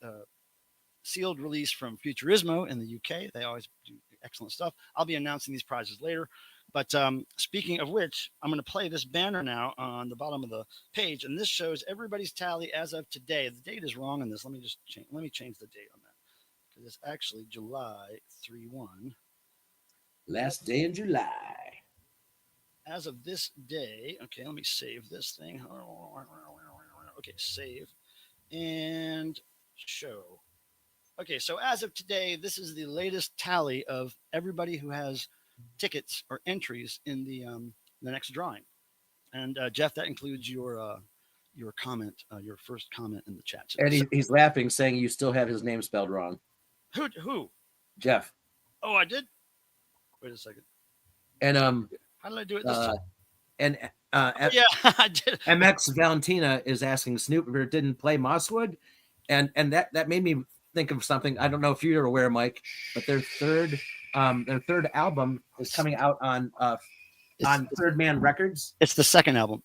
[SPEAKER 5] sealed release from Futurismo in the UK. They always do excellent stuff. I'll be announcing these prizes later. But speaking of which, I'm going to play this banner now on the bottom of the page, and this shows everybody's tally as of today. The date is wrong on this. Let me change the date on that, because it's actually July 3/1.
[SPEAKER 6] Last day in July.
[SPEAKER 5] As of this day, okay, let me save this thing. Okay, save and show. Okay, so as of today, this is the latest tally of everybody who has tickets or entries in the next drawing. And Jeff, that includes your comment, your first comment in the chat.
[SPEAKER 6] And he's laughing, saying you still have his name spelled wrong.
[SPEAKER 5] Who?
[SPEAKER 6] Jeff.
[SPEAKER 5] Oh, I did. Wait a second.
[SPEAKER 6] And
[SPEAKER 5] how did I do it this time?
[SPEAKER 6] And
[SPEAKER 5] yeah, I did.
[SPEAKER 6] MX Valentina is asking Snoop if it didn't play Mosswood, and that made me think of something. I don't know if you're aware, Mike, but their third album is coming out on Third Man Records.
[SPEAKER 5] It's the second album.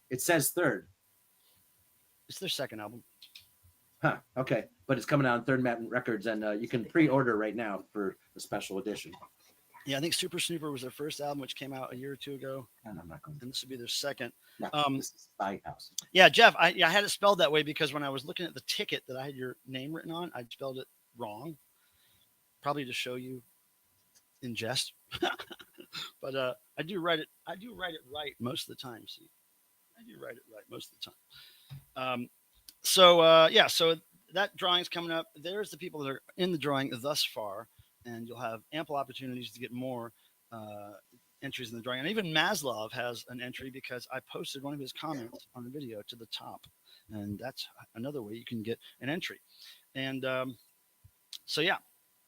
[SPEAKER 6] It says third.
[SPEAKER 5] It's their second album.
[SPEAKER 6] Huh. Okay, but it's coming out on Third Man Records, and you can pre-order right now for the special edition.
[SPEAKER 5] Yeah, I think Super Snooper was their first album, which came out a year or two ago,
[SPEAKER 6] And I'm not going to.
[SPEAKER 5] and this would be their second.
[SPEAKER 6] No, this is Spy House.
[SPEAKER 5] Yeah, Jeff, I had it spelled that way because when I was looking at the ticket that I had your name written on, I spelled it wrong, probably to show you in jest. But I do write it. I do write it right most of the time. See, I do write it right most of the time. Yeah, so that drawing's coming up. There's the people that are in the drawing thus far, and you'll have ample opportunities to get more uh, entries in the drawing. And even Maslov has an entry because I posted one of his comments on the video to the top, and that's another way you can get an entry. And so yeah,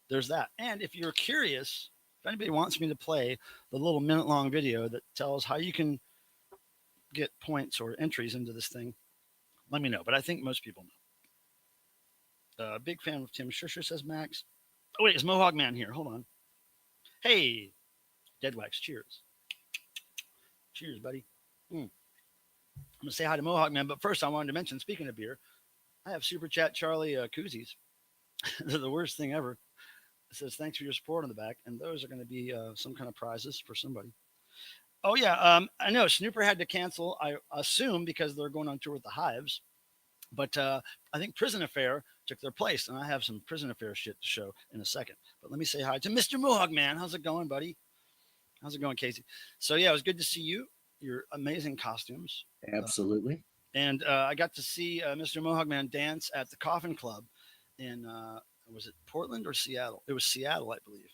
[SPEAKER 5] there's that. And if you're curious, if anybody wants me to play the little minute-long video that tells how you can get points or entries into this thing, let me know. But I think most people know. Big fan of Tim Schuster, says Max. Oh, wait, is Mohawk Man here? Hold on. Hey, Dead Wax, cheers. Cheers, buddy. I'm going to say hi to Mohawk Man, but first I wanted to mention, speaking of beer, I have Super Chat Charlie koozies. They're the worst thing ever. It says, thanks for your support on the back, and those are going to be some kind of prizes for somebody. Oh, yeah, I know. Snooper had to cancel, I assume, because they're going on tour with the Hives. But I think Prison Affair took their place, and I have some Prison Affair shit to show in a second. But let me say hi to Mr. Mohawk Man. How's it going, buddy? How's it going, Casey? So, yeah, it was good to see you. Your amazing costumes.
[SPEAKER 6] Absolutely.
[SPEAKER 5] And I got to see Mr. Mohawk Man dance at the Coffin Club in, was it Portland or Seattle? It was Seattle, I believe.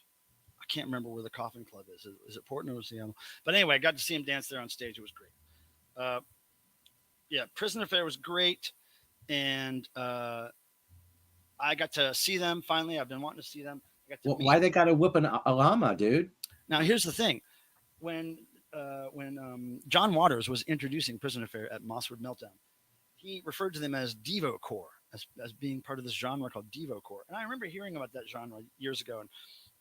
[SPEAKER 5] I can't remember where the Coffin Club is. Is it Portland or Seattle? But anyway, I got to see him dance there on stage. It was great. Yeah, Prison Affair was great. And I got to see them finally. I've been wanting to see them.
[SPEAKER 6] Why they got to whip an llama, dude?
[SPEAKER 5] Now, here's the thing. When John Waters was introducing Prison Affair at Mosswood Meltdown, he referred to them as DEVO core, as being part of this genre called DEVO core. And I remember hearing about that genre years ago.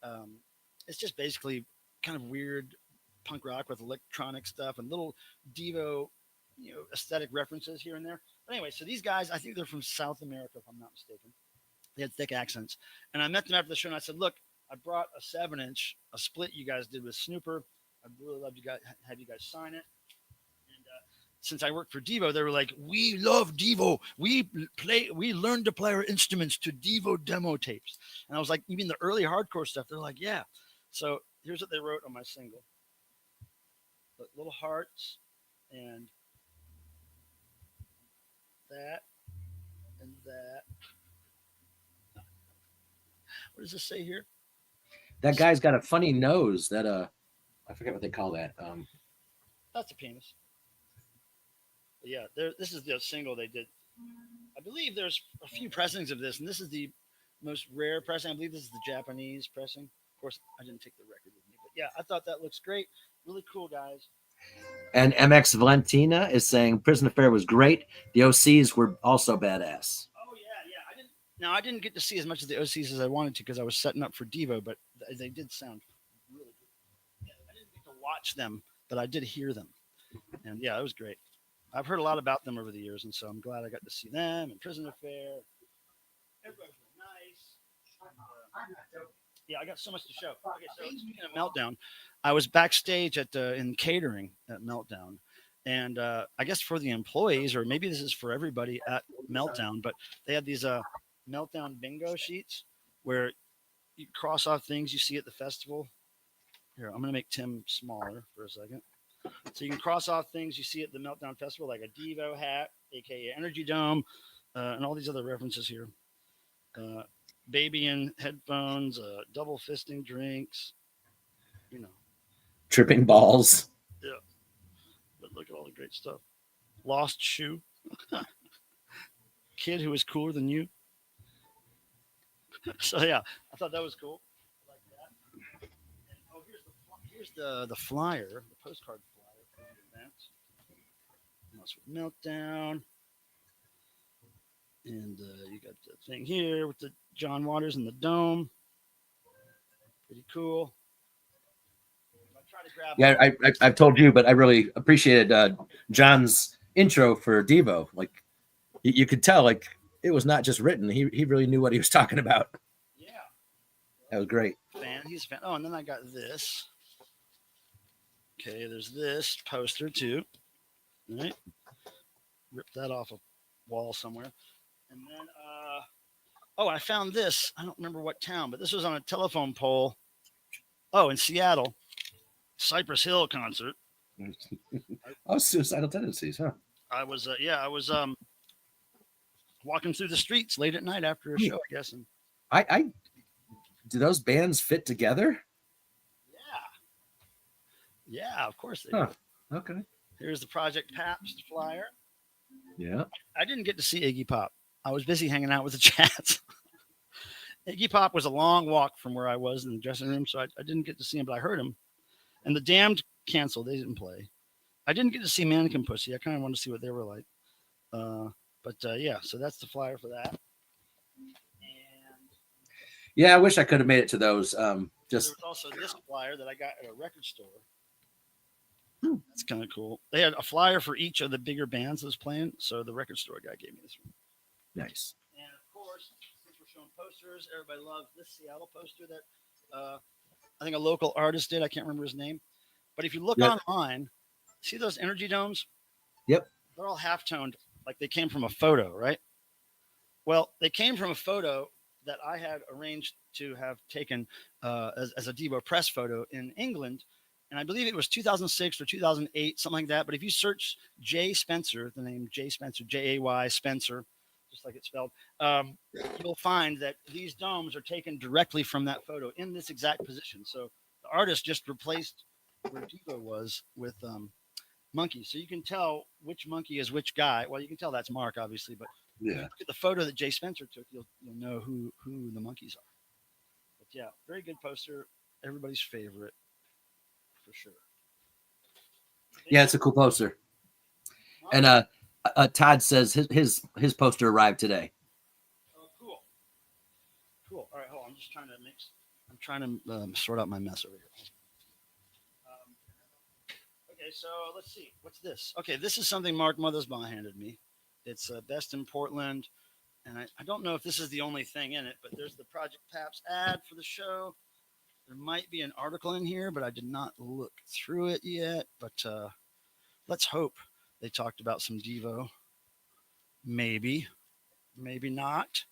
[SPEAKER 5] And it's just basically kind of weird punk rock with electronic stuff and little DEVO, aesthetic references here and there. But anyway, so these guys, I think they're from South America, if I'm not mistaken. They had thick accents. And I met them after the show and I said, look, I brought a 7-inch, a split you guys did with Snooper. I'd really love to have you guys sign it. And since I worked for DEVO, they were like, we love DEVO. We learned to play our instruments to DEVO demo tapes. And I was like, you mean the early hardcore stuff? They're like, yeah. So here's what they wrote on my single. Little hearts and that and that. What does this say here?
[SPEAKER 6] That guy's got a funny nose. That I forget what they call that.
[SPEAKER 5] That's a penis. But yeah, this is the single they did. I believe there's a few pressings of this, and this is the most rare pressing. I believe this is the Japanese pressing. Of course, I didn't take the record with me, but yeah, I thought that looks great. Really cool, guys.
[SPEAKER 6] And MX Valentina is saying Prison Affair was great. The OCs were also badass.
[SPEAKER 5] Oh yeah. I didn't get to see as much of the OCs as I wanted to because I was setting up for DEVO, but they did sound really good. Yeah, I didn't get to watch them, but I did hear them, and yeah, it was great. I've heard a lot about them over the years, and so I'm glad I got to see them and Prison Affair. Everybody's nice. Yeah, I got so much to show. Okay, so speaking of Meltdown, I was backstage in catering at Meltdown, and I guess for the employees, or maybe this is for everybody at Meltdown, but they had these Meltdown bingo sheets where you cross off things you see at the festival. Here, I'm going to make Tim smaller for a second. So you can cross off things you see at the Meltdown Festival, like a DEVO hat, aka Energy Dome, and all these other references here. Baby in headphones, double fisting drinks,
[SPEAKER 6] Tripping balls.
[SPEAKER 5] Yeah. But look at all the great stuff. Lost shoe. Kid who is cooler than you. So yeah, I thought that was cool. I like that. And, here's the flyer, the postcard flyer for the event. Meltdown. And you got the thing here with the John Waters and the dome. Pretty cool.
[SPEAKER 6] Yeah, I've told you, but I really appreciated John's intro for DEVO. Like, you could tell, like, it was not just written. He really knew what he was talking about.
[SPEAKER 5] Yeah.
[SPEAKER 6] That was great.
[SPEAKER 5] Fan. He's a fan. Oh, and then I got this. Okay, there's this poster too. All right. Rip that off a wall somewhere. And then, oh, I found this. I don't remember what town, but this was on a telephone pole. Oh, in Seattle, Cypress Hill concert.
[SPEAKER 6] Oh, suicidal tendencies, huh?
[SPEAKER 5] I was, I was walking through the streets late at night after a show, I guess. And
[SPEAKER 6] I do those bands fit together?
[SPEAKER 5] yeah, of course they
[SPEAKER 6] Huh.
[SPEAKER 5] do.
[SPEAKER 6] Okay.
[SPEAKER 5] Here's the Project Pabst flyer.
[SPEAKER 6] Yeah.
[SPEAKER 5] I didn't get to see Iggy Pop. I was busy hanging out with the chats. Iggy Pop was a long walk from where I was in the dressing room, so I didn't get to see him, but I heard him. And the Damned canceled. They didn't play. I didn't get to see Mannequin Pussy. I kind of wanted to see what they were like. Yeah, so that's the flyer for that. And
[SPEAKER 6] Yeah, I wish I could have made it to those.
[SPEAKER 5] there
[SPEAKER 6] Just
[SPEAKER 5] was also this flyer that I got at a record store. That's kind of cool. They had a flyer for each of the bigger bands that was playing, so the record store guy gave me this one.
[SPEAKER 6] nice.
[SPEAKER 5] And of course, since we're showing posters, everybody loves this Seattle poster that I think a local artist did. I can't remember his name. But if you look online, see those energy domes?
[SPEAKER 6] Yep.
[SPEAKER 5] They're all half-toned, like they came from a photo, right? Well, they came from a photo that I had arranged to have taken as a DEVO press photo in England. And I believe it was 2006 or 2008, something like that. But if you search Jay Spencer, the name Jay Spencer, Jay Spencer, just like it's spelled, you'll find that these domes are taken directly from that photo in this exact position. So the artist just replaced where DEVO was with monkeys. So you can tell which monkey is which guy. Well, you can tell that's Mark, obviously, but if you look at the photo that Jay Spencer took, you'll know who the monkeys are. But yeah, very good poster. Everybody's favorite. For sure.
[SPEAKER 6] Yeah, it's a cool poster. And Todd says his poster arrived today.
[SPEAKER 5] Oh, cool. All right, hold on. I'm trying to sort out my mess over here. Okay, so let's see. What's this? Okay, this is something Mark Mothersbaugh handed me. It's Best in Portland. And I don't know if this is the only thing in it, but there's the Project Pabst ad for the show. There might be an article in here, but I did not look through it yet. But let's hope they talked about some DEVO. Maybe not.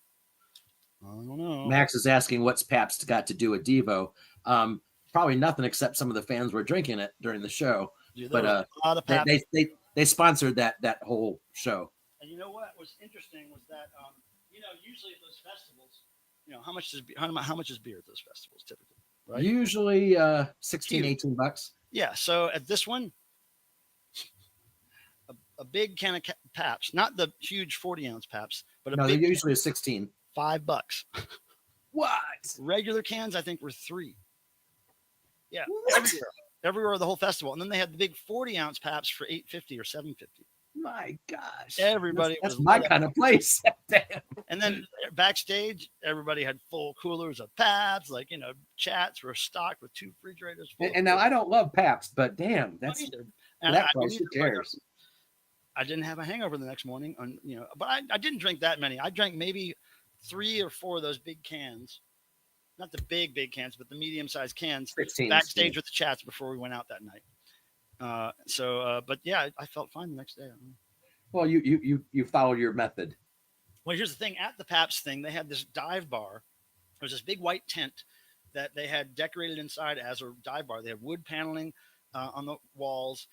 [SPEAKER 5] I don't know.
[SPEAKER 6] Max is asking what's Pabst got to do with DEVO. Probably nothing except some of the fans were drinking it during the show.
[SPEAKER 5] Dude,
[SPEAKER 6] but
[SPEAKER 5] a lot of Pabst.
[SPEAKER 6] they sponsored that whole show.
[SPEAKER 5] And you know what was interesting was that usually at those festivals, how much is beer at those festivals typically? Right?
[SPEAKER 6] Usually 16, 18 bucks.
[SPEAKER 5] Yeah. So at this one, a big can of Pabst, not the huge 40-ounce Pabst, but
[SPEAKER 6] they're
[SPEAKER 5] big
[SPEAKER 6] usually $16.
[SPEAKER 5] $5.
[SPEAKER 6] What?
[SPEAKER 5] Regular cans, I think, were $3. Yeah. Everywhere the whole festival. And then they had the big 40-ounce Pabst for $8.50 or $7.50.
[SPEAKER 6] My gosh.
[SPEAKER 5] Everybody
[SPEAKER 6] that's my kind of place. Damn.
[SPEAKER 5] And then backstage, everybody had full coolers of Pabst. Chats were stocked with 2 refrigerators full.
[SPEAKER 6] And now I don't love Pabst, but damn, that's
[SPEAKER 5] and
[SPEAKER 6] that price. Who cares?
[SPEAKER 5] I didn't have a hangover the next morning, but I didn't drink that many. I drank maybe 3 or 4 of those big cans, not the big cans, but the medium-sized cans
[SPEAKER 6] 16,
[SPEAKER 5] backstage with the chats before we went out that night. But yeah, I felt fine the next day.
[SPEAKER 6] Well, you follow your method.
[SPEAKER 5] Well, here's the thing. At the Pabst thing, they had this dive bar. There's this big white tent that they had decorated inside as a dive bar. They had wood paneling on the walls.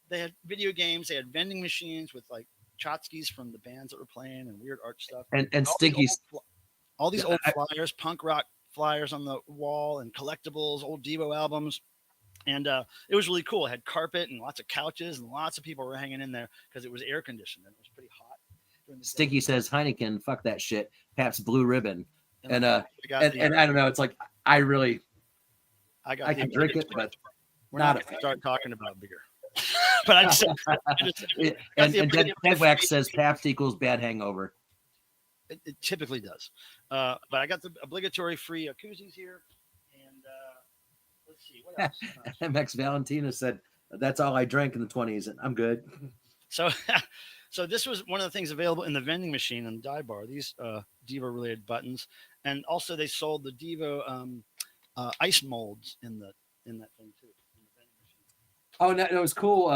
[SPEAKER 5] They had video games. They had vending machines with like tchotchkes from the bands that were playing and weird art stuff.
[SPEAKER 6] And Stinky's.
[SPEAKER 5] All these old flyers, punk rock flyers on the wall and collectibles, old DEVO albums. And it was really cool. It had carpet and lots of couches and lots of people were hanging in there because it was air conditioned and it was pretty hot.
[SPEAKER 6] Stinky says Heineken, fuck that shit. Pabst Blue Ribbon. And I don't know. It's like I can drink it, but
[SPEAKER 5] we're not going to start talking about beer. But
[SPEAKER 6] and Dead Wax says Pabst equals bad hangover.
[SPEAKER 5] It typically does. But I got the obligatory free koozies here. And let's see, what else?
[SPEAKER 6] MX Valentina said, that's all I drank in the 20s, and I'm good.
[SPEAKER 5] So this was one of the things available in the vending machine and dive bar, these DEVO related buttons. And also they sold the DEVO ice molds in that thing too. In the vending machine.
[SPEAKER 6] Oh, no, it was cool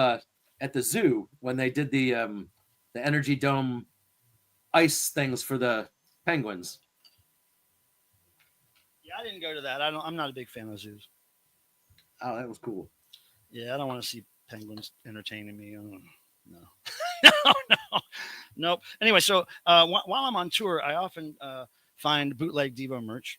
[SPEAKER 6] at the zoo when they did the energy dome ice things for the penguins.
[SPEAKER 5] Yeah, I didn't go to that. I'm not a big fan of zoos.
[SPEAKER 6] Oh, that was cool.
[SPEAKER 5] Yeah, I don't want to see penguins entertaining me. No. No, no, nope. Anyway, so while I'm on tour, I often find bootleg Devo merch.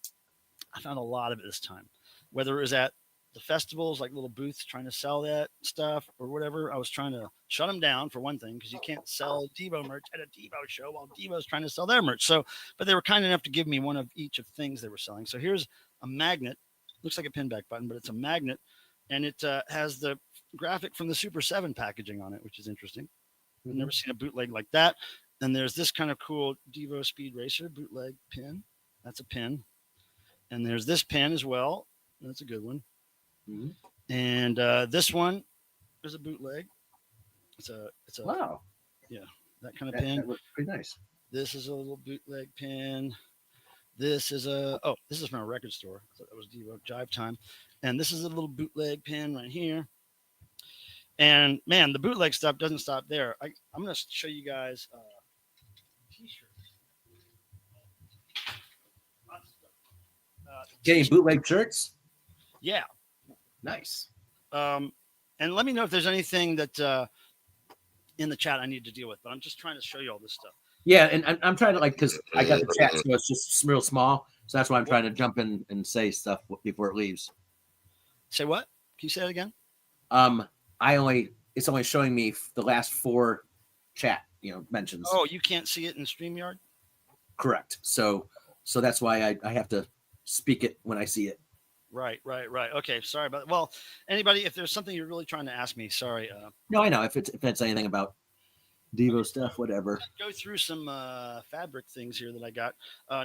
[SPEAKER 5] I found a lot of it this time, whether it was at the festivals, like little booths trying to sell that stuff or whatever. I was trying to shut them down for one thing, because you can't sell Devo merch at a Devo show while Devo's trying to sell their merch. So, but they were kind enough to give me one of each of things they were selling. So here's a magnet. Looks like a pinback button, but it's a magnet, and it has the graphic from the Super 7 packaging on it, which is interesting. I've never seen a bootleg like that. And there's this kind of cool Devo Speed Racer bootleg pin. That's a pin. And there's this pin as well. That's a good one.
[SPEAKER 6] Mm-hmm.
[SPEAKER 5] And this one is a bootleg. It's a
[SPEAKER 6] wow.
[SPEAKER 5] Yeah, that kind of pin.
[SPEAKER 6] That looks pretty nice.
[SPEAKER 5] This is a little bootleg pin. This is this is from a record store. I thought that was Devo Jive Time. And this is a little bootleg pin right here. And man, the bootleg stuff doesn't stop there. I'm going to show you guys t-shirts.
[SPEAKER 6] Getting bootleg shirts?
[SPEAKER 5] Yeah.
[SPEAKER 6] Nice.
[SPEAKER 5] And let me know if there's anything that in the chat I need to deal with. But I'm just trying to show you all this stuff.
[SPEAKER 6] Yeah, and I'm trying to, like, because I got the chat, so it's just real small. So that's why I'm trying to jump in and say stuff before it leaves.
[SPEAKER 5] Say what? Can you say that again?
[SPEAKER 6] It's only showing me the last 4 chat, mentions.
[SPEAKER 5] Oh, you can't see it in StreamYard?
[SPEAKER 6] Correct. So that's why I have to speak it when I see it.
[SPEAKER 5] Right. Okay, sorry about that. Well, anybody, if there's something you're really trying to ask me, sorry.
[SPEAKER 6] No, I know. If it's anything about Devo stuff, whatever.
[SPEAKER 5] Go through some fabric things here that I got.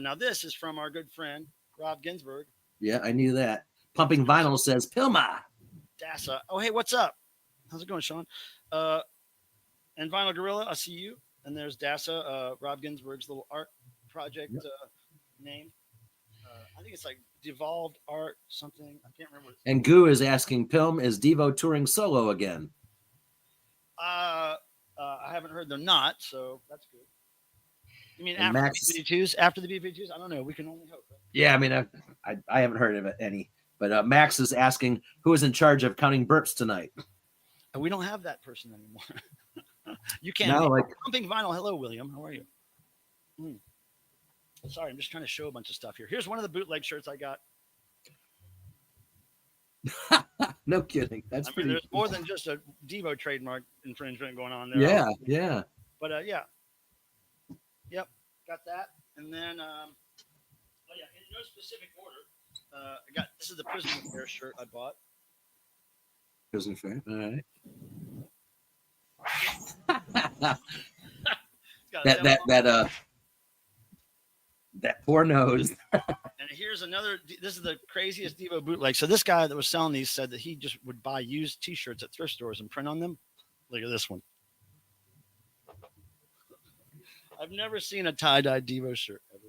[SPEAKER 5] Now, this is from our good friend, Rob Ginsburg.
[SPEAKER 6] Yeah, I knew that. Pumping Vinyl says, Pilma.
[SPEAKER 5] Dassa. Oh, hey, what's up? How's it going, Sean? And Vinyl Gorilla, I see you. And there's Dassa, Rob Ginsburg's little art project name. I think it's like Devolved Art something. I can't remember.
[SPEAKER 6] And Goo is asking, Pilm, is Devo touring solo again?
[SPEAKER 5] I haven't heard they're not, so that's good. You mean
[SPEAKER 6] and
[SPEAKER 5] after
[SPEAKER 6] Max,
[SPEAKER 5] the BB2s? After the BB2s? I don't know. We can only hope. Right?
[SPEAKER 6] Yeah, I mean, I haven't heard of it any. But Max is asking, who is in charge of counting burps tonight?
[SPEAKER 5] We don't have that person anymore. You can't.
[SPEAKER 6] No, like
[SPEAKER 5] Pumping Vinyl. Hello, William. How are you? Sorry, I'm just trying to show a bunch of stuff here. Here's one of the bootleg shirts I got.
[SPEAKER 6] no kidding. That's pretty.
[SPEAKER 5] There's more than just a Devo trademark infringement going on there.
[SPEAKER 6] Yeah.
[SPEAKER 5] But yeah. Yep, got that. And then, in no specific order, this is the Prison Affair shirt I bought.
[SPEAKER 6] Prison Affair. All right. that poor nose.
[SPEAKER 5] And here's another. This is the craziest Devo bootleg. So this guy that was selling these said that he just would buy used T-shirts at thrift stores and print on them. Look at this one. I've never seen a tie-dye Devo shirt ever.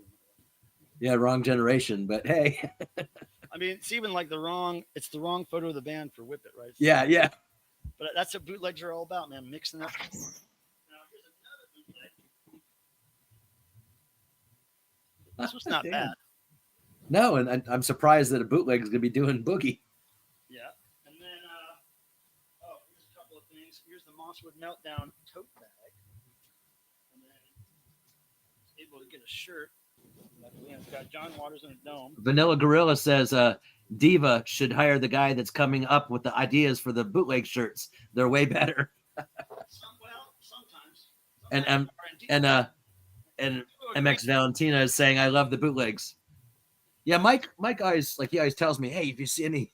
[SPEAKER 6] Yeah, wrong generation, but hey.
[SPEAKER 5] I mean, it's even like the wrong photo of the band for Whip It, right?
[SPEAKER 6] Yeah.
[SPEAKER 5] But that's what bootlegs are all about, man. Mixing up. Now, here's another bootleg. This was not bad.
[SPEAKER 6] No, and I'm surprised that a bootleg is going to be doing boogie.
[SPEAKER 5] Yeah. And then, here's a couple of things. Here's the Mosswood Meltdown tote bag. And then able to get a shirt. It's got John Waters in a dome.
[SPEAKER 6] Vanilla Gorilla says Diva should hire the guy that's coming up with the ideas for the bootleg shirts. They're way better.
[SPEAKER 5] Sometimes.
[SPEAKER 6] And MX Valentina is saying, I love the bootlegs. Yeah, Mike always he always tells me, hey, if you see any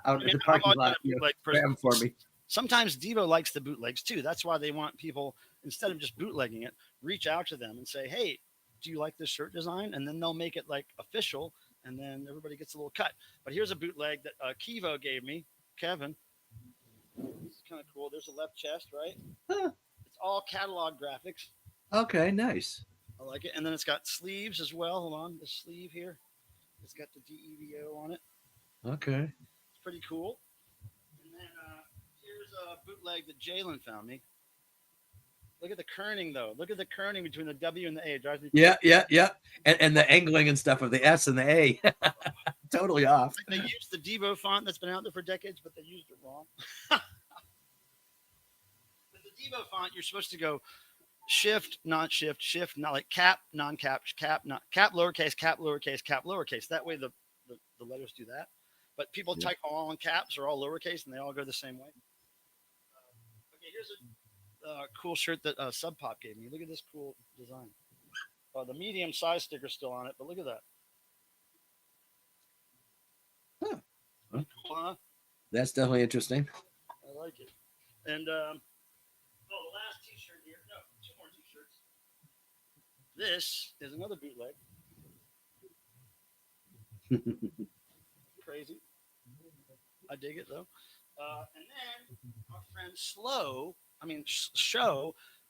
[SPEAKER 6] out in the parking lot, grab them for me.
[SPEAKER 5] Sometimes Devo likes the bootlegs too. That's why they want people, instead of just bootlegging it, reach out to them and say, hey, do you like this shirt design? And then they'll make it like official, and then everybody gets a little cut. But here's a bootleg that Kivo gave me, Kevin. This is kind of cool. There's a left chest, right?
[SPEAKER 6] Huh.
[SPEAKER 5] It's all catalog graphics.
[SPEAKER 6] Okay, nice.
[SPEAKER 5] I like it. And then it's got sleeves as well. Hold on, the sleeve here. It's got the DEVO on it.
[SPEAKER 6] Okay.
[SPEAKER 5] It's pretty cool. And then here's a bootleg that Jalen found me. Look at the kerning, though. Look at the kerning between the W and the A. It drives me
[SPEAKER 6] Yeah. And the angling and stuff of the S and the A. Totally off.
[SPEAKER 5] Like they used the DEVO font that's been out there for decades, but they used it wrong. With the DEVO font, you're supposed to go shift, not shift, shift, not like cap, non-cap, cap, not cap, lowercase, cap, lowercase, cap, lowercase. That way the letters do that. But people type all in caps or all lowercase, and they all go the same way. Okay, here's a cool shirt that Sub Pop gave me. Look at this cool design. The medium size sticker's still on it, but look at that.
[SPEAKER 6] Huh.
[SPEAKER 5] Cool, huh?
[SPEAKER 6] That's definitely interesting.
[SPEAKER 5] I like it. And the last T-shirt here. No, 2 more T-shirts. This is another bootleg. Crazy. I dig it though. And then our friend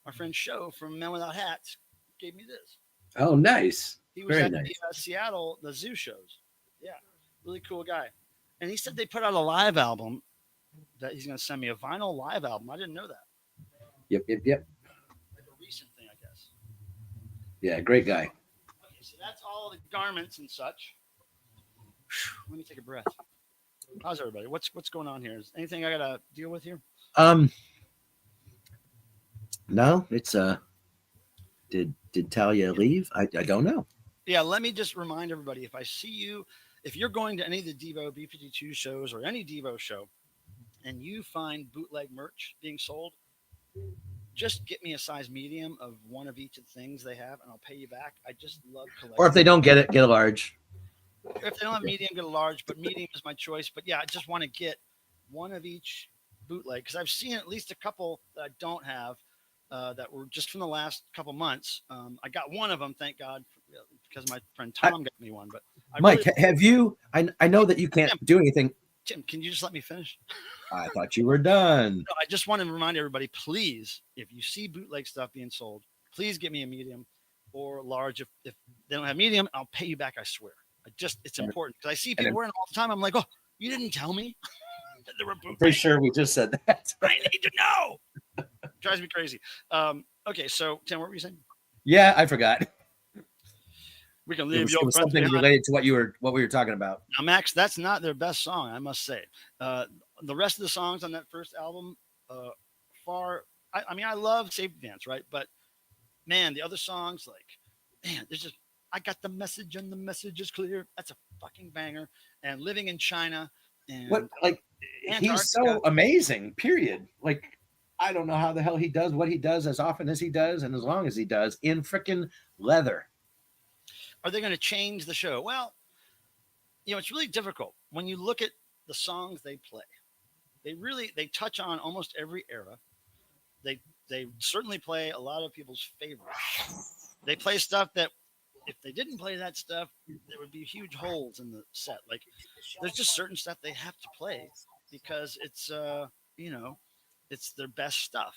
[SPEAKER 5] our friend Show from Men Without Hats gave me this.
[SPEAKER 6] Oh, nice.
[SPEAKER 5] He was
[SPEAKER 6] Very
[SPEAKER 5] at
[SPEAKER 6] nice.
[SPEAKER 5] the Seattle, the zoo shows. Yeah, really cool guy. And he said they put out a live album that he's going to send me a vinyl live album. I didn't know that.
[SPEAKER 6] Yep.
[SPEAKER 5] Like a recent thing, I guess.
[SPEAKER 6] Yeah, great guy.
[SPEAKER 5] Okay, so that's all the garments and such. Let me take a breath. How's everybody? What's going on here? Is anything I gotta deal with here?
[SPEAKER 6] No, it's did Talia leave? I don't know.
[SPEAKER 5] Yeah, let me just remind everybody, if you're going to any of the DEVO B52 shows or any DEVO show and you find bootleg merch being sold, just get me a size medium of one of each of the things they have and I'll pay you back. I just love collecting.
[SPEAKER 6] Or if they don't get it, get a large.
[SPEAKER 5] If they don't have medium, get a large, but medium is my choice. But yeah, I just want to get one of each bootleg because I've seen at least a couple that I don't have that were just from the last couple months. I got one of them, thank God, because my friend Tom got me one. But
[SPEAKER 6] Mike, have you? I know that you can't do anything.
[SPEAKER 5] Tim, can you just let me finish?
[SPEAKER 6] I thought you were done.
[SPEAKER 5] No, I just want to remind everybody, please, if you see bootleg stuff being sold, please get me a medium or large. If they don't have medium, I'll pay you back, I swear. It's important because I see people wearing it all the time. I'm like, oh, you didn't tell me that there were bootlegs.
[SPEAKER 6] Pretty sure we just said that.
[SPEAKER 5] I need to know. Drives me crazy. Okay, so Tim, what were you saying?
[SPEAKER 6] Yeah, I forgot.
[SPEAKER 5] We can leave
[SPEAKER 6] it was something related to what we were talking about.
[SPEAKER 5] Now, Max, that's not their best song, I must say. The rest of the songs on that first album, I love Safety Dance, right? But man, the other songs, there's just. I got the message and the message is clear. That's a fucking banger. And Living in China. And
[SPEAKER 6] he's so amazing, period. I don't know how the hell he does what he does as often as he does and as long as he does in freaking leather.
[SPEAKER 5] Are they going to change the show? Well, it's really difficult. When you look at the songs they play, they touch on almost every era. They certainly play a lot of people's favorites. They play stuff that if they didn't play that stuff, there would be huge holes in the set. There's just certain stuff they have to play because it's it's their best stuff.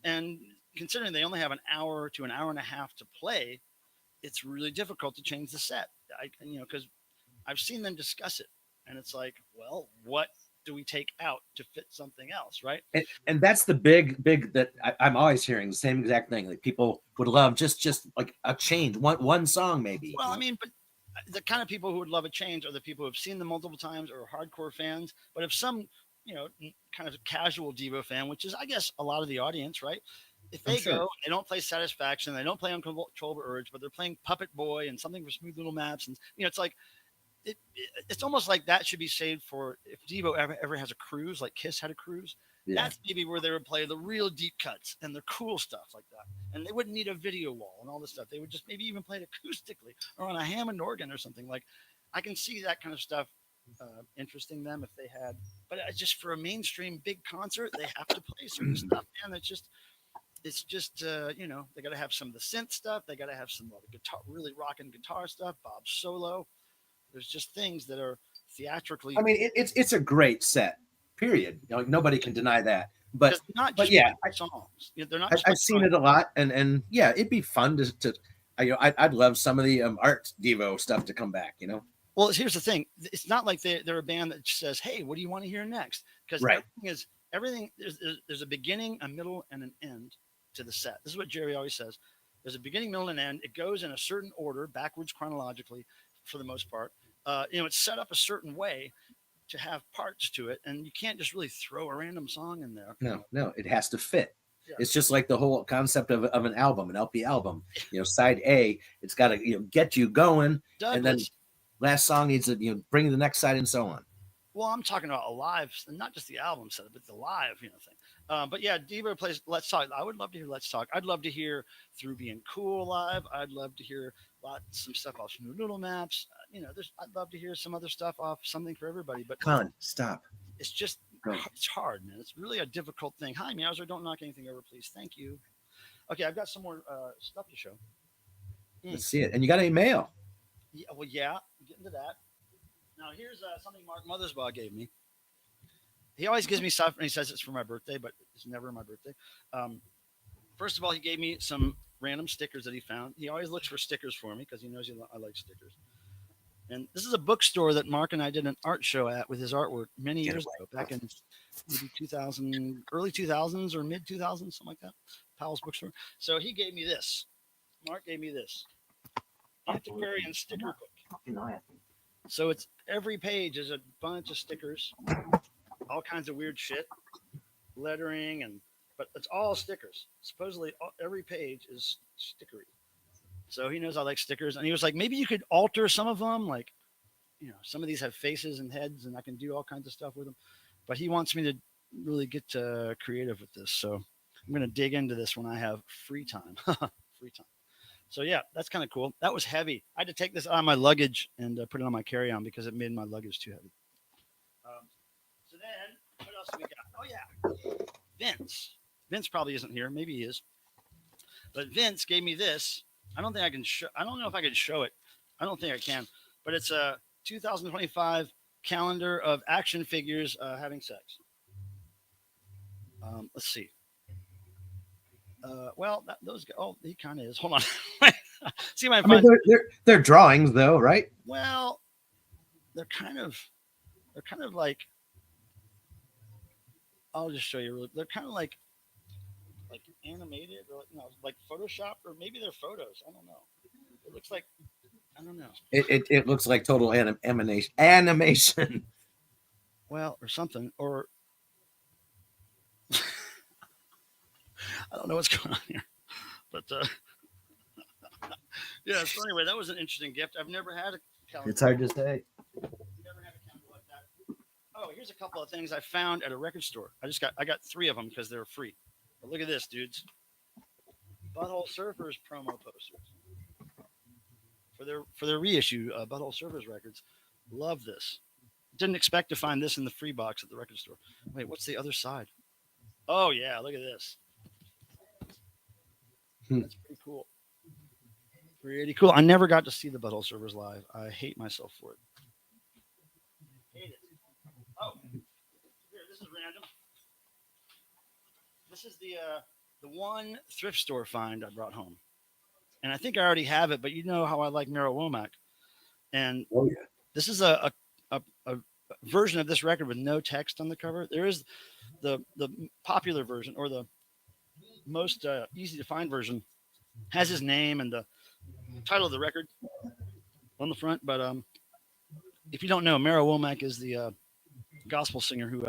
[SPEAKER 5] And considering they only have an hour to an hour and a half to play, it's really difficult to change the set. Because I've seen them discuss it, and it's like, well, what do we take out to fit something else, right?
[SPEAKER 6] And that's the big that I'm always hearing the same exact thing. People would love just like a change, one song maybe.
[SPEAKER 5] Well, but the kind of people who would love a change are the people who have seen them multiple times or are hardcore fans. But if some, kind of casual DEVO fan, which is, I guess, a lot of the audience, right? If they go, they don't play Satisfaction, they don't play Uncontrollable Urge, but they're playing Puppet Boy and something for Smooth Little Maps, and it's like. It's almost like that should be saved for if DEVO ever has a cruise, like Kiss had a cruise. Yeah. That's maybe where they would play the real deep cuts and the cool stuff like that. And they wouldn't need a video wall and all this stuff. They would just maybe even play it acoustically or on a Hammond organ or something. I can see that kind of stuff interesting them if they had. But just for a mainstream big concert, they have to play certain stuff. Man, it's just they got to have some of the synth stuff. They got to have some of the guitar, really rocking guitar stuff. Bob's solo. There's just things that are theatrically.
[SPEAKER 6] It's a great set. Period. Nobody can deny that. But
[SPEAKER 5] songs. They're not.
[SPEAKER 6] I've seen it a lot, and yeah, it'd be fun to. I'd love some of the art DEVO stuff to come back.
[SPEAKER 5] Well, here's the thing. It's not like they're a band that says, "Hey, what do you want to hear next?" Because
[SPEAKER 6] Right.
[SPEAKER 5] everything. There's a beginning, a middle, and an end to the set. This is what Jerry always says. There's a beginning, middle, and end. It goes in a certain order, backwards chronologically, for the most part. It's set up a certain way to have parts to it, and you can't just really throw a random song in there.
[SPEAKER 6] No, it has to fit.
[SPEAKER 5] Yeah.
[SPEAKER 6] It's just like the whole concept of an album, an LP album. Side A, it's got to get you going,
[SPEAKER 5] Douglas,
[SPEAKER 6] and then last song needs to bring the next side and so on.
[SPEAKER 5] Well, I'm talking about a live, not just the album set, but the live, thing. But yeah, Devo plays Let's Talk. I would love to hear Let's Talk. I'd love to hear Through Being Cool live. I'd love to hear some stuff off New Little Maps. I'd love to hear some other stuff off Something for Everybody. But
[SPEAKER 6] come on, stop.
[SPEAKER 5] It's just, it's hard, man. It's really a difficult thing. Hi, Meowser. Don't knock anything over, please. Thank you. Okay, I've got some more stuff to show.
[SPEAKER 6] Let's see it. And you got any mail?
[SPEAKER 5] Yeah, well, yeah, I'm getting to that. Now, here's something Mark Mothersbaugh gave me. He always gives me stuff, and he says it's for my birthday, but it's never my birthday. First of all, he gave me some random stickers that he found. He always looks for stickers for me because he knows I like stickers. And this is a bookstore that Mark and I did an art show at with his artwork many years ago, back in maybe 2000, early 2000s or mid 2000s, something like that. Powell's Bookstore. So he gave me this. Mark gave me this antiquarian sticker book. So it's every page is a bunch of stickers, all kinds of weird shit, lettering, but it's all stickers. Supposedly every page is stickery. So he knows I like stickers, and he was like, maybe you could alter some of them, like, some of these have faces and heads, and I can do all kinds of stuff with them. But he wants me to really get creative with this, so I'm going to dig into this when I have free time. Free time. So yeah, that's kind of cool. That was heavy. I had to take this out of my luggage and put it on my carry-on because it made my luggage too heavy. So then, what else do we got? Oh yeah, Vince. Vince probably isn't here. Maybe he is. But Vince gave me this. I don't think I can show. I don't know if I can show it. I don't think I can. But it's a 2025 calendar of action figures having sex. Let's see. He kind of is. Hold on. See if I can find.
[SPEAKER 6] They're drawings though, right?
[SPEAKER 5] Well, they're kind of like. I'll just show you. They're kind of like animated or like Photoshop, or maybe they're photos. I don't know. It looks like, I don't know.
[SPEAKER 6] It looks like total animation.
[SPEAKER 5] Well, or something, or I don't know what's going on here, but yeah. So anyway, that was an interesting gift. I've never had a calendar.
[SPEAKER 6] It's hard to say.
[SPEAKER 5] Never had a calendar like that. Oh, here's a couple of things I found at a record store. I got 3 of them because they were free. But look at this, dudes. Butthole Surfers promo posters for their reissue. Butthole Surfers records. Love this. Didn't expect to find this in the free box at the record store. Wait, what's the other side? Oh yeah, look at this. That's pretty cool. Pretty cool. I never got to see the Butthole Surfers live. I hate myself for it. Hate it. Oh, here, this is random. This is the one thrift store find I brought home, and I think I already have it. But you know how I like Mara Womack, and this is a version of this record with no text on the cover. There is the popular version, or the most easy to find version, has his name and the title of the record on the front. But if you don't know, Mara Womack is the gospel singer who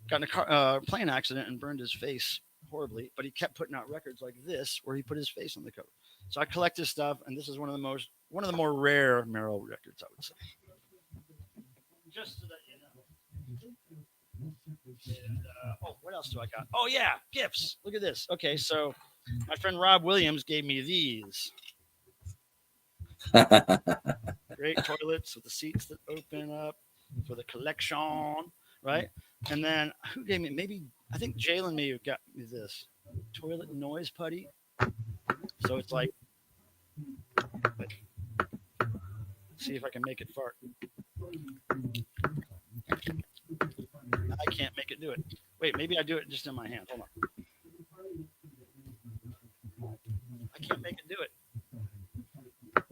[SPEAKER 5] got in a plane accident and burned his face horribly, but he kept putting out records like this where he put his face on the cover. So I collect his stuff, and this is one of the more rare Merrill records, I would say. Just so that you know. And, what else do I got? Oh yeah, gifts. Look at this. Okay, so my friend Rob Williams gave me these. Great toilets with the seats that open up for the collection, right? And then who gave me? I think Jalen may have got me this toilet noise putty. So it's like, see if I can make it fart. I can't make it do it. Wait, maybe I do it just in my hand. Hold on. I can't make it do it. I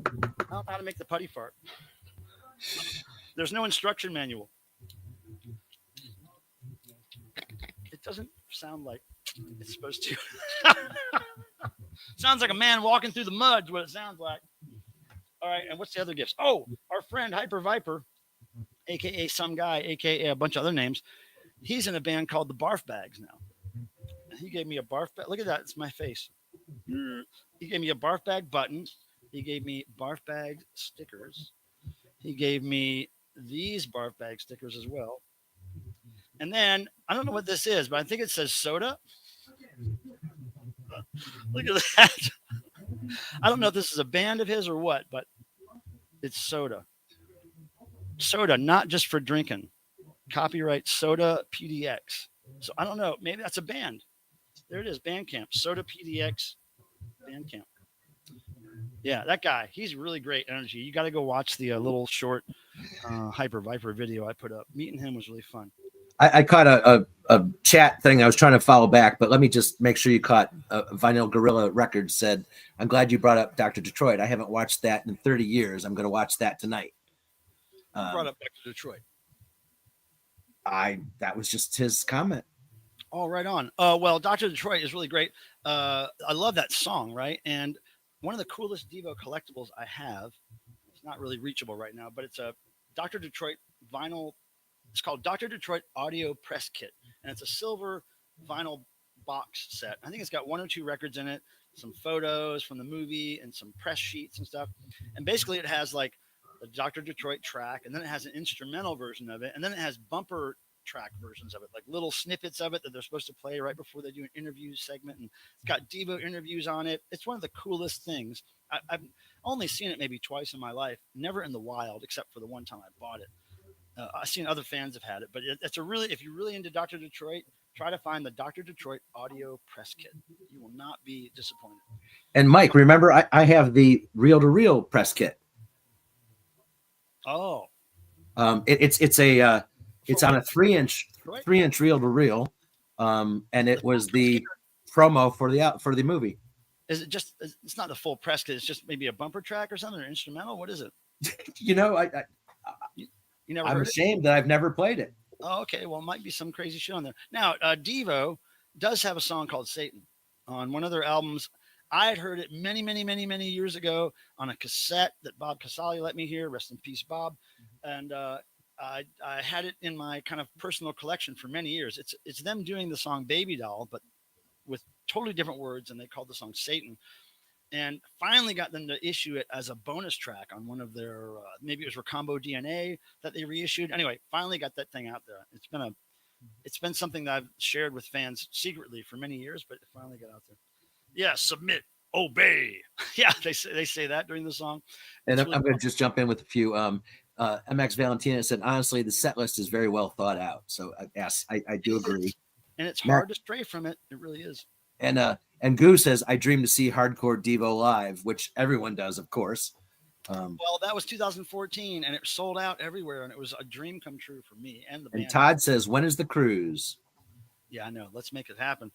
[SPEAKER 5] don't know how to make the putty fart. There's no instruction manual. It doesn't sound like it's supposed to. Sounds like a man walking through the mud is what it sounds like. All right, and what's the other gifts? Oh, our friend Hyper Viper, aka some guy, aka a bunch of other names. He's in a band called the Barf Bags now. He gave me a barf bag. Look at that, it's my face. He gave me a barf bag button. He gave me barf bag stickers. He gave me these barf bag stickers as well. And then I don't know what this is, but I think it says soda. Look at that. I don't know if this is a band of his or what, but it's soda. Soda, not just for drinking. Copyright Soda PDX. So I don't know. Maybe that's a band. There it is. Bandcamp. Soda PDX Bandcamp. Yeah, that guy. He's really great energy. You got to go watch the little short Hyper Viper video I put up. Meeting him was really fun.
[SPEAKER 6] I caught a chat thing. I was trying to follow back, but let me just make sure you caught Vinyl Gorilla Records said, I'm glad you brought up Dr. Detroit. I haven't watched that in 30 years. I'm going to watch that tonight.
[SPEAKER 5] Brought up Dr. Detroit.
[SPEAKER 6] That was just his comment.
[SPEAKER 5] Oh, right on. Well, Dr. Detroit is really great. I love that song, right? And one of the coolest Devo collectibles I have, it's not really reachable right now, but it's a Dr. Detroit vinyl. It's called Dr. Detroit Audio Press Kit. And it's a silver vinyl box set. I think it's got 1 or 2 records in it, some photos from the movie and some press sheets and stuff. And basically it has like the Dr. Detroit track, and then it has an instrumental version of it, and then it has bumper track versions of it, like little snippets of it that they're supposed to play right before they do an interview segment. And it's got Devo interviews on it. It's one of the coolest things. I've only seen it maybe twice in my life, never in the wild, except for the one time I bought it. I've seen other fans have had it, but it's a really, if you're really into Dr. Detroit, try to find the Dr. Detroit Audio Press Kit. You will not be disappointed.
[SPEAKER 6] And Mike, remember, I have the reel-to-reel press kit.
[SPEAKER 5] Oh,
[SPEAKER 6] it's on a 3-inch reel-to-reel, and it was the promo for the movie.
[SPEAKER 5] Is it just? It's not the full press kit. It's just maybe a bumper track or something, or instrumental. What is it?
[SPEAKER 6] You know,
[SPEAKER 5] You never.
[SPEAKER 6] I'm ashamed that I've never played it.
[SPEAKER 5] Oh, okay. Well, it might be some crazy shit on there. Now, Devo does have a song called Satan on one of their albums. I had heard it many, many, many, many years ago on a cassette that Bob Casali let me hear. Rest in peace, Bob. And I had it in my kind of personal collection for many years. It's them doing the song Baby Doll, but with totally different words, and they called the song Satan. And finally got them to issue it as a bonus track on one of their, maybe it was Recombo DNA that they reissued. Anyway, finally got that thing out there. It's been something that I've shared with fans secretly for many years, but it finally got out there. Yeah, submit, obey. Yeah, they say that during the song.
[SPEAKER 6] And I'm going to just jump in with a few. MX Valentina said, honestly, the set list is very well thought out. So yes, I do agree.
[SPEAKER 5] And it's hard to stray from it. It really is.
[SPEAKER 6] And Goo says, I dream to see hardcore Devo live, which everyone does, of course.
[SPEAKER 5] Well, that was 2014, and it sold out everywhere, and it was a dream come true for me and the band.
[SPEAKER 6] And Todd says, when is the cruise?
[SPEAKER 5] Yeah, I know. Let's make it happen.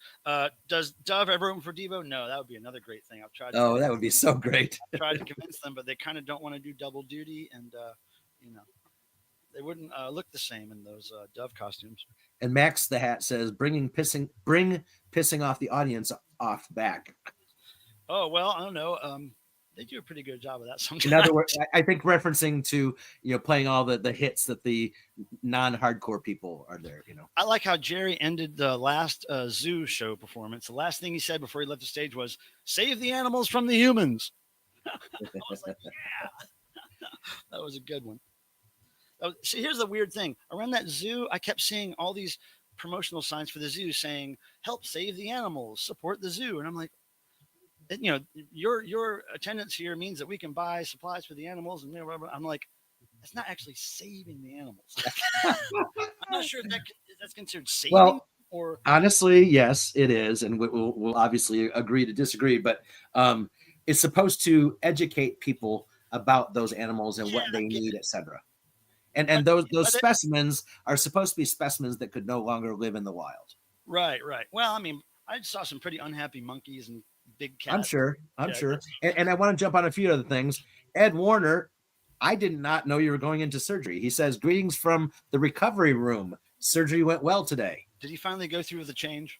[SPEAKER 5] Does Dove ever open for Devo? No, that would be another great thing. I've tried.
[SPEAKER 6] That would be so great.
[SPEAKER 5] I tried to convince them, but they kind of don't want to do double duty, and they wouldn't look the same in those Dove costumes.
[SPEAKER 6] And Max the Hat says, bring pissing off the audience off back.
[SPEAKER 5] Oh well, I don't know. They do a pretty good job of that sometimes.
[SPEAKER 6] In other words, I think referencing to playing all the hits that the non-hardcore people are there.
[SPEAKER 5] I like how Jerry ended the last Zoo show performance. The last thing he said before he left the stage was, "Save the animals from the humans." I was like, yeah, that was a good one. See, here's the weird thing. Around that zoo, I kept seeing all these promotional signs for the zoo saying, help save the animals, support the zoo. And I'm like, your attendance here means that we can buy supplies for the animals. And I'm like, that's not actually saving the animals. I'm not sure if that's considered saving.
[SPEAKER 6] Well,
[SPEAKER 5] or
[SPEAKER 6] honestly, yes, it is. And we'll obviously agree to disagree. But it's supposed to educate people about those animals and what they need, etc. And those specimens are supposed to be specimens that could no longer live in the wild.
[SPEAKER 5] Right. Well, I mean, I saw some pretty unhappy monkeys and big cats.
[SPEAKER 6] I'm sure. And I want to jump on a few other things. Ed Warner, I did not know you were going into surgery. He says, greetings from the recovery room. Surgery went well today.
[SPEAKER 5] Did he finally go through the change?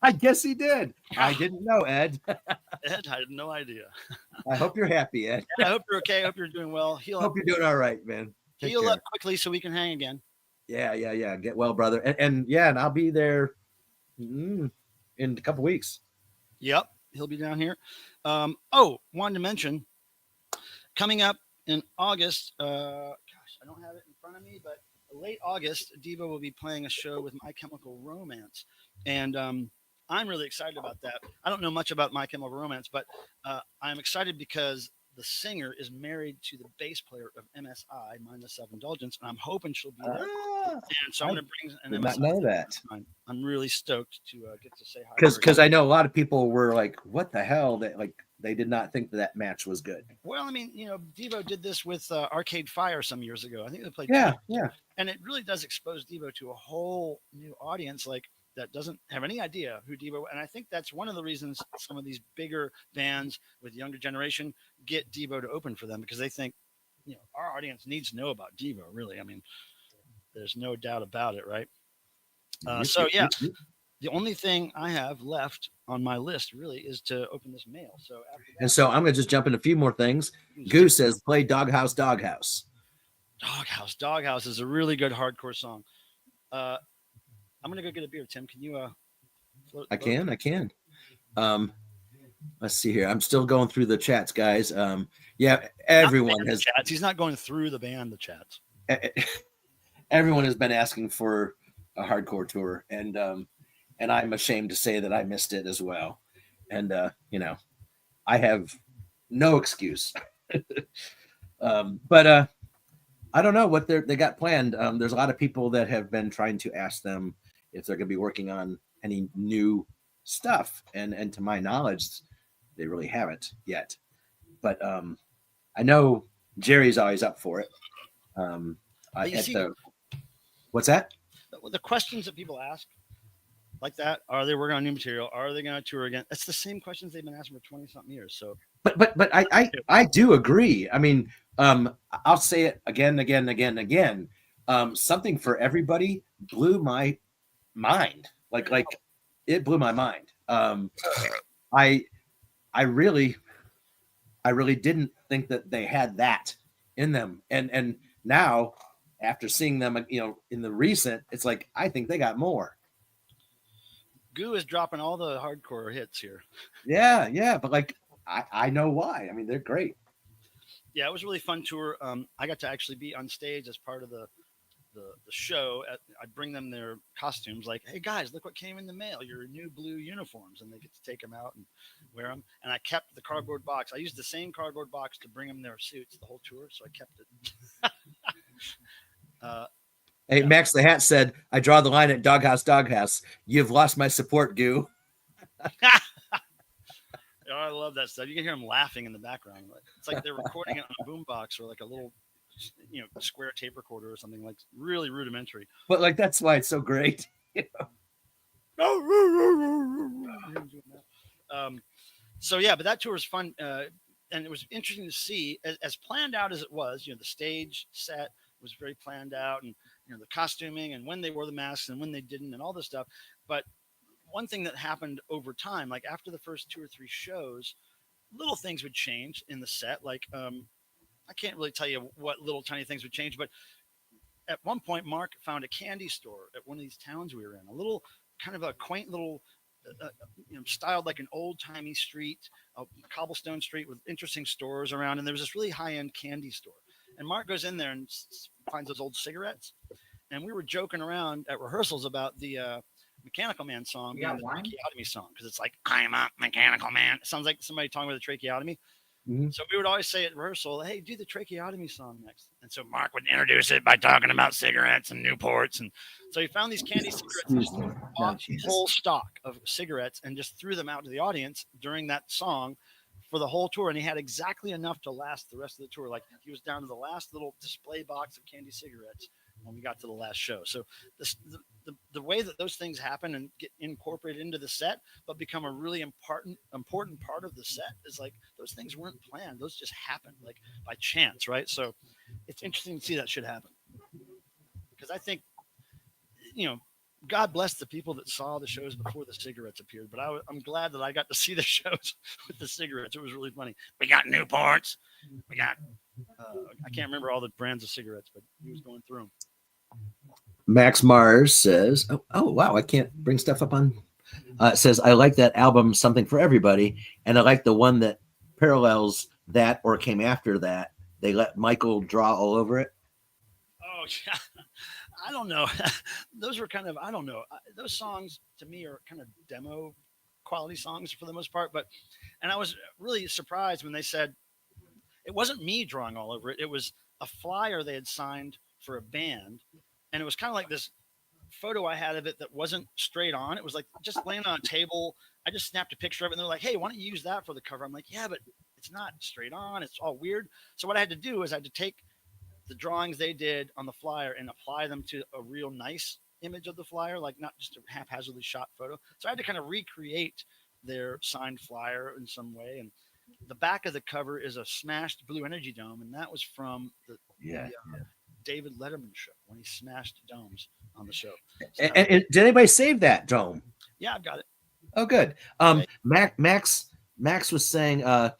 [SPEAKER 6] I guess he did. I didn't know, Ed.
[SPEAKER 5] Ed, I had no idea.
[SPEAKER 6] I hope you're happy, Ed.
[SPEAKER 5] Yeah, I hope you're okay. I hope you're doing well. Heal
[SPEAKER 6] Hope
[SPEAKER 5] up,
[SPEAKER 6] you're doing all right, man. Take
[SPEAKER 5] heal
[SPEAKER 6] care.
[SPEAKER 5] up quickly so we can hang again.
[SPEAKER 6] Yeah. Get well, brother. And I'll be there in a couple weeks.
[SPEAKER 5] Yep, he'll be down here. Wanted to mention, coming up in August, I don't have it in front of me, but late August, DEVO will be playing a show with My Chemical Romance. And I'm really excited about that. I don't know much about My Chemical Romance, but I'm excited because the singer is married to the bass player of MSI, Mindless Self-Indulgence, and I'm hoping she'll be there. And so I'm going to bring an
[SPEAKER 6] did
[SPEAKER 5] MSI.
[SPEAKER 6] not know that.
[SPEAKER 5] I'm really stoked to get to say hi.
[SPEAKER 6] Because I know a lot of people were like, what the hell? That they did not think that match was good.
[SPEAKER 5] Well, I mean, DEVO did this with Arcade Fire some years ago. I think they played.
[SPEAKER 6] Yeah.
[SPEAKER 5] And it really does expose DEVO to a whole new audience, like that doesn't have any idea who DEVO. And I think that's one of the reasons some of these bigger bands with younger generation get DEVO to open for them, because they think, our audience needs to know about DEVO. Really, I mean, there's no doubt about it, right? The only thing I have left on my list really is to open this mail. So after that,
[SPEAKER 6] and so I'm gonna just jump in a few more things. Goose says, play Doghouse.
[SPEAKER 5] Doghouse is a really good hardcore song. I'm gonna go get a beer. Tim, can you float?
[SPEAKER 6] I can. Let's see here. I'm still going through the chats, guys. Everyone has
[SPEAKER 5] chats. He's not going through the band, the chats.
[SPEAKER 6] Everyone has been asking for a hardcore tour, and I'm ashamed to say that I missed it as well. And I have no excuse. But I don't know what they got planned. There's a lot of people that have been trying to ask them if they're going to be working on any new stuff, and to my knowledge, they really haven't yet. But I know Jerry's always up for it. What's that?
[SPEAKER 5] The questions that people ask like that, are they working on new material? Are they going to tour again? That's the same questions they've been asking for 20 something years. So,
[SPEAKER 6] but I do agree. I mean, I'll say it again. Something for Everybody blew my mind. Like it blew my mind. I really didn't think that they had that in them. And now, after seeing them, in the recent, it's like, I think they got more.
[SPEAKER 5] Goo is dropping all the hardcore hits here.
[SPEAKER 6] Yeah. But I know why. I mean, they're great.
[SPEAKER 5] Yeah, it was a really fun tour. I got to actually be on stage as part of the show. I'd bring them their costumes, like, hey guys, look what came in the mail, your new blue uniforms, and they get to take them out and wear them. And I kept the cardboard box. I used the same cardboard box to bring them their suits the whole tour, so I kept it.
[SPEAKER 6] Hey, yeah. Max the Hat said, I draw the line at Doghouse. You've lost my support, Goo.
[SPEAKER 5] I love that stuff. You can hear them laughing in the background. It's like they're recording it on a boombox or like a little, square tape recorder or something, like really rudimentary.
[SPEAKER 6] But that's why it's so great.
[SPEAKER 5] But that tour was fun. And it was interesting to see, as planned out as it was, the stage set was very planned out, and the costuming and when they wore the masks and when they didn't and all this stuff. But one thing that happened over time, like after the first 2 or 3 shows, little things would change in the set. Like I can't really tell you what little tiny things would change, but at one point Mark found a candy store at one of these towns we were in, a little kind of a quaint little styled like an old-timey street, a cobblestone street with interesting stores around, and there was this really high-end candy store. And Mark goes in there and finds those old cigarettes. And we were joking around at rehearsals about the Mechanical Man song, being the tracheotomy song, because it's like, I'm a mechanical man. It sounds like somebody talking about a tracheotomy. Mm-hmm. So we would always say at rehearsal, hey, do the tracheotomy song next. And so Mark would introduce it by talking about cigarettes and Newports. And so he found these candy cigarettes and bought a whole stock of cigarettes and just threw them out to the audience during that song for the whole tour. And he had exactly enough to last the rest of the tour. Like he was down to the last little display box of candy cigarettes when we got to the last show. So the way that those things happen and get incorporated into the set, but become a really important part of the set is like those things weren't planned; those just happened like by chance, right? So it's interesting to see that shit happen because I think God bless the people that saw the shows before the cigarettes appeared, but I'm glad that I got to see the shows with the cigarettes. It was really funny. We got Newports. We got, I can't remember all the brands of cigarettes, but he was going through them.
[SPEAKER 6] Max Mars says, oh wow, I can't bring stuff up on. Says, I like that album, Something for Everybody, and I like the one that parallels that or came after that. They let Michael draw all over it.
[SPEAKER 5] Oh, yeah. I don't know. Those were kind of, I don't know. Those songs to me are kind of demo quality songs for the most part. And I was really surprised when they said it wasn't me drawing all over it. It was a flyer they had signed for a band. And it was kind of like this photo I had of it that wasn't straight on. It was like just laying on a table. I just snapped a picture of it and they're like, hey, why don't you use that for the cover? I'm like, yeah, but it's not straight on. It's all weird. So what I had to do is I had to take the drawings they did on the flyer and apply them to a real nice image of the flyer, like not just a haphazardly shot photo. So I had to kind of recreate their signed flyer in some way. And the back of the cover is a smashed Blue Energy Dome. And that was from the David Letterman show when he smashed domes on the show. So,
[SPEAKER 6] and did anybody save that dome?
[SPEAKER 5] Yeah, I've got it.
[SPEAKER 6] Oh, good. Max was saying that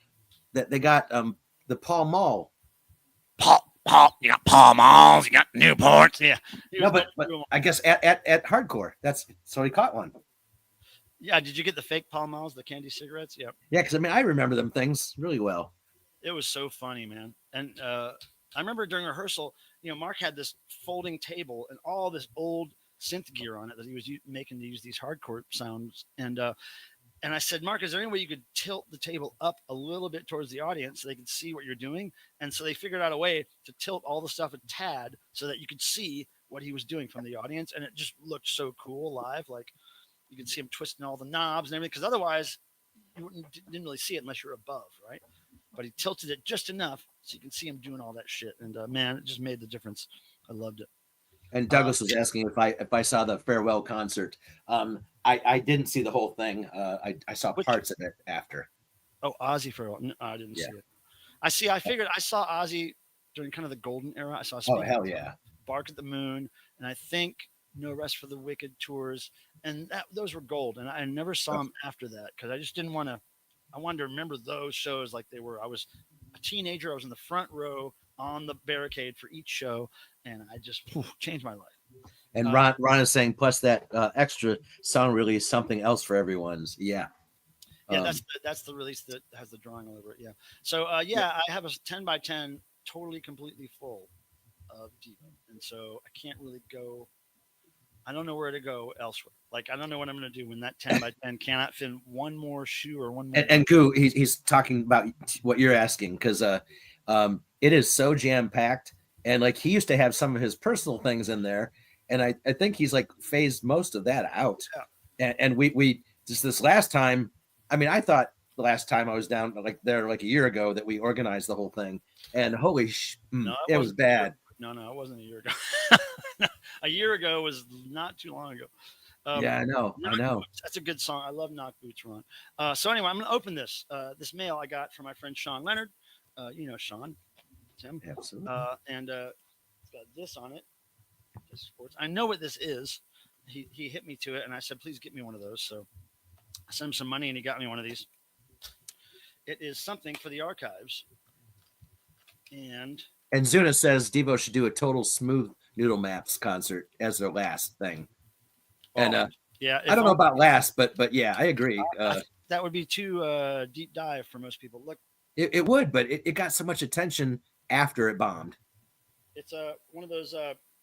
[SPEAKER 6] they got the Paul Mall.
[SPEAKER 5] Paul, you got Paul Malls, you got Newports. Yeah.
[SPEAKER 6] No, but I guess at Hardcore, so he caught one.
[SPEAKER 5] Yeah, did you get the fake Paul Malls, the candy cigarettes? Yep.
[SPEAKER 6] Yeah, because I remember them things really well.
[SPEAKER 5] It was so funny, man. And I remember during rehearsal, Mark had this folding table and all this old synth gear on it that he was making to use these hardcore sounds. And I said, Mark, is there any way you could tilt the table up a little bit towards the audience so they could see what you're doing? And so they figured out a way to tilt all the stuff a tad so that you could see what he was doing from the audience. And it just looked so cool live. Like you could see him twisting all the knobs and everything, because otherwise you didn't really see it unless you're above, right? But he tilted it just enough so you can see him doing all that shit. And man, it just made the difference. I loved it.
[SPEAKER 6] And Douglas was asking if I saw the farewell concert. I didn't see the whole thing. I saw parts of it after.
[SPEAKER 5] Oh, Ozzy farewell. No, I didn't see it. I figured I saw Ozzy during kind of the golden era. I saw
[SPEAKER 6] hell yeah,
[SPEAKER 5] Bark at the Moon, and I think No Rest for the Wicked tours, and those were gold. And I never saw him after that because I just didn't want to. I wanted to remember those shows like they were. I was a teenager. I was in the front row on the barricade for each show, and I just changed my life.
[SPEAKER 6] And Ron is saying, plus that extra song release, Something Else for Everyone's. Yeah.
[SPEAKER 5] Yeah, that's the release that has the drawing all over it. Yeah. So I have a 10 by 10 totally completely full of DEVO. And so I can't really go. I don't know where to go elsewhere. Like, I don't know what I'm going to do when that 10 by 10 cannot fit one more shoe or one more.
[SPEAKER 6] And Goo, he's talking about what you're asking because it is so jam packed. And like he used to have some of his personal things in there. And I think he's like phased most of that out. Yeah. And we just this last time, I thought the last time I was down like there like a year ago that we organized the whole thing. And holy it was bad.
[SPEAKER 5] No, it wasn't a year ago. A year ago was not too long ago.
[SPEAKER 6] Yeah, I know.
[SPEAKER 5] Boots, that's a good song. I love Knock Boots Run. So anyway, I'm going to open this mail I got from my friend Sean Leonard. Sean, Tim.
[SPEAKER 6] Absolutely.
[SPEAKER 5] And it's got this on it. Sports. I know what this is. He hit me to it, and I said, please get me one of those. So I sent him some money, and he got me one of these. It is something for the archives. And
[SPEAKER 6] Zuna says DEVO should do a total Smooth Noodle Maps concert as their last thing. And I don't know about last, but yeah, I agree.
[SPEAKER 5] That would be too deep dive for most people. Look,
[SPEAKER 6] it would, but it got so much attention after it bombed.
[SPEAKER 5] It's one of those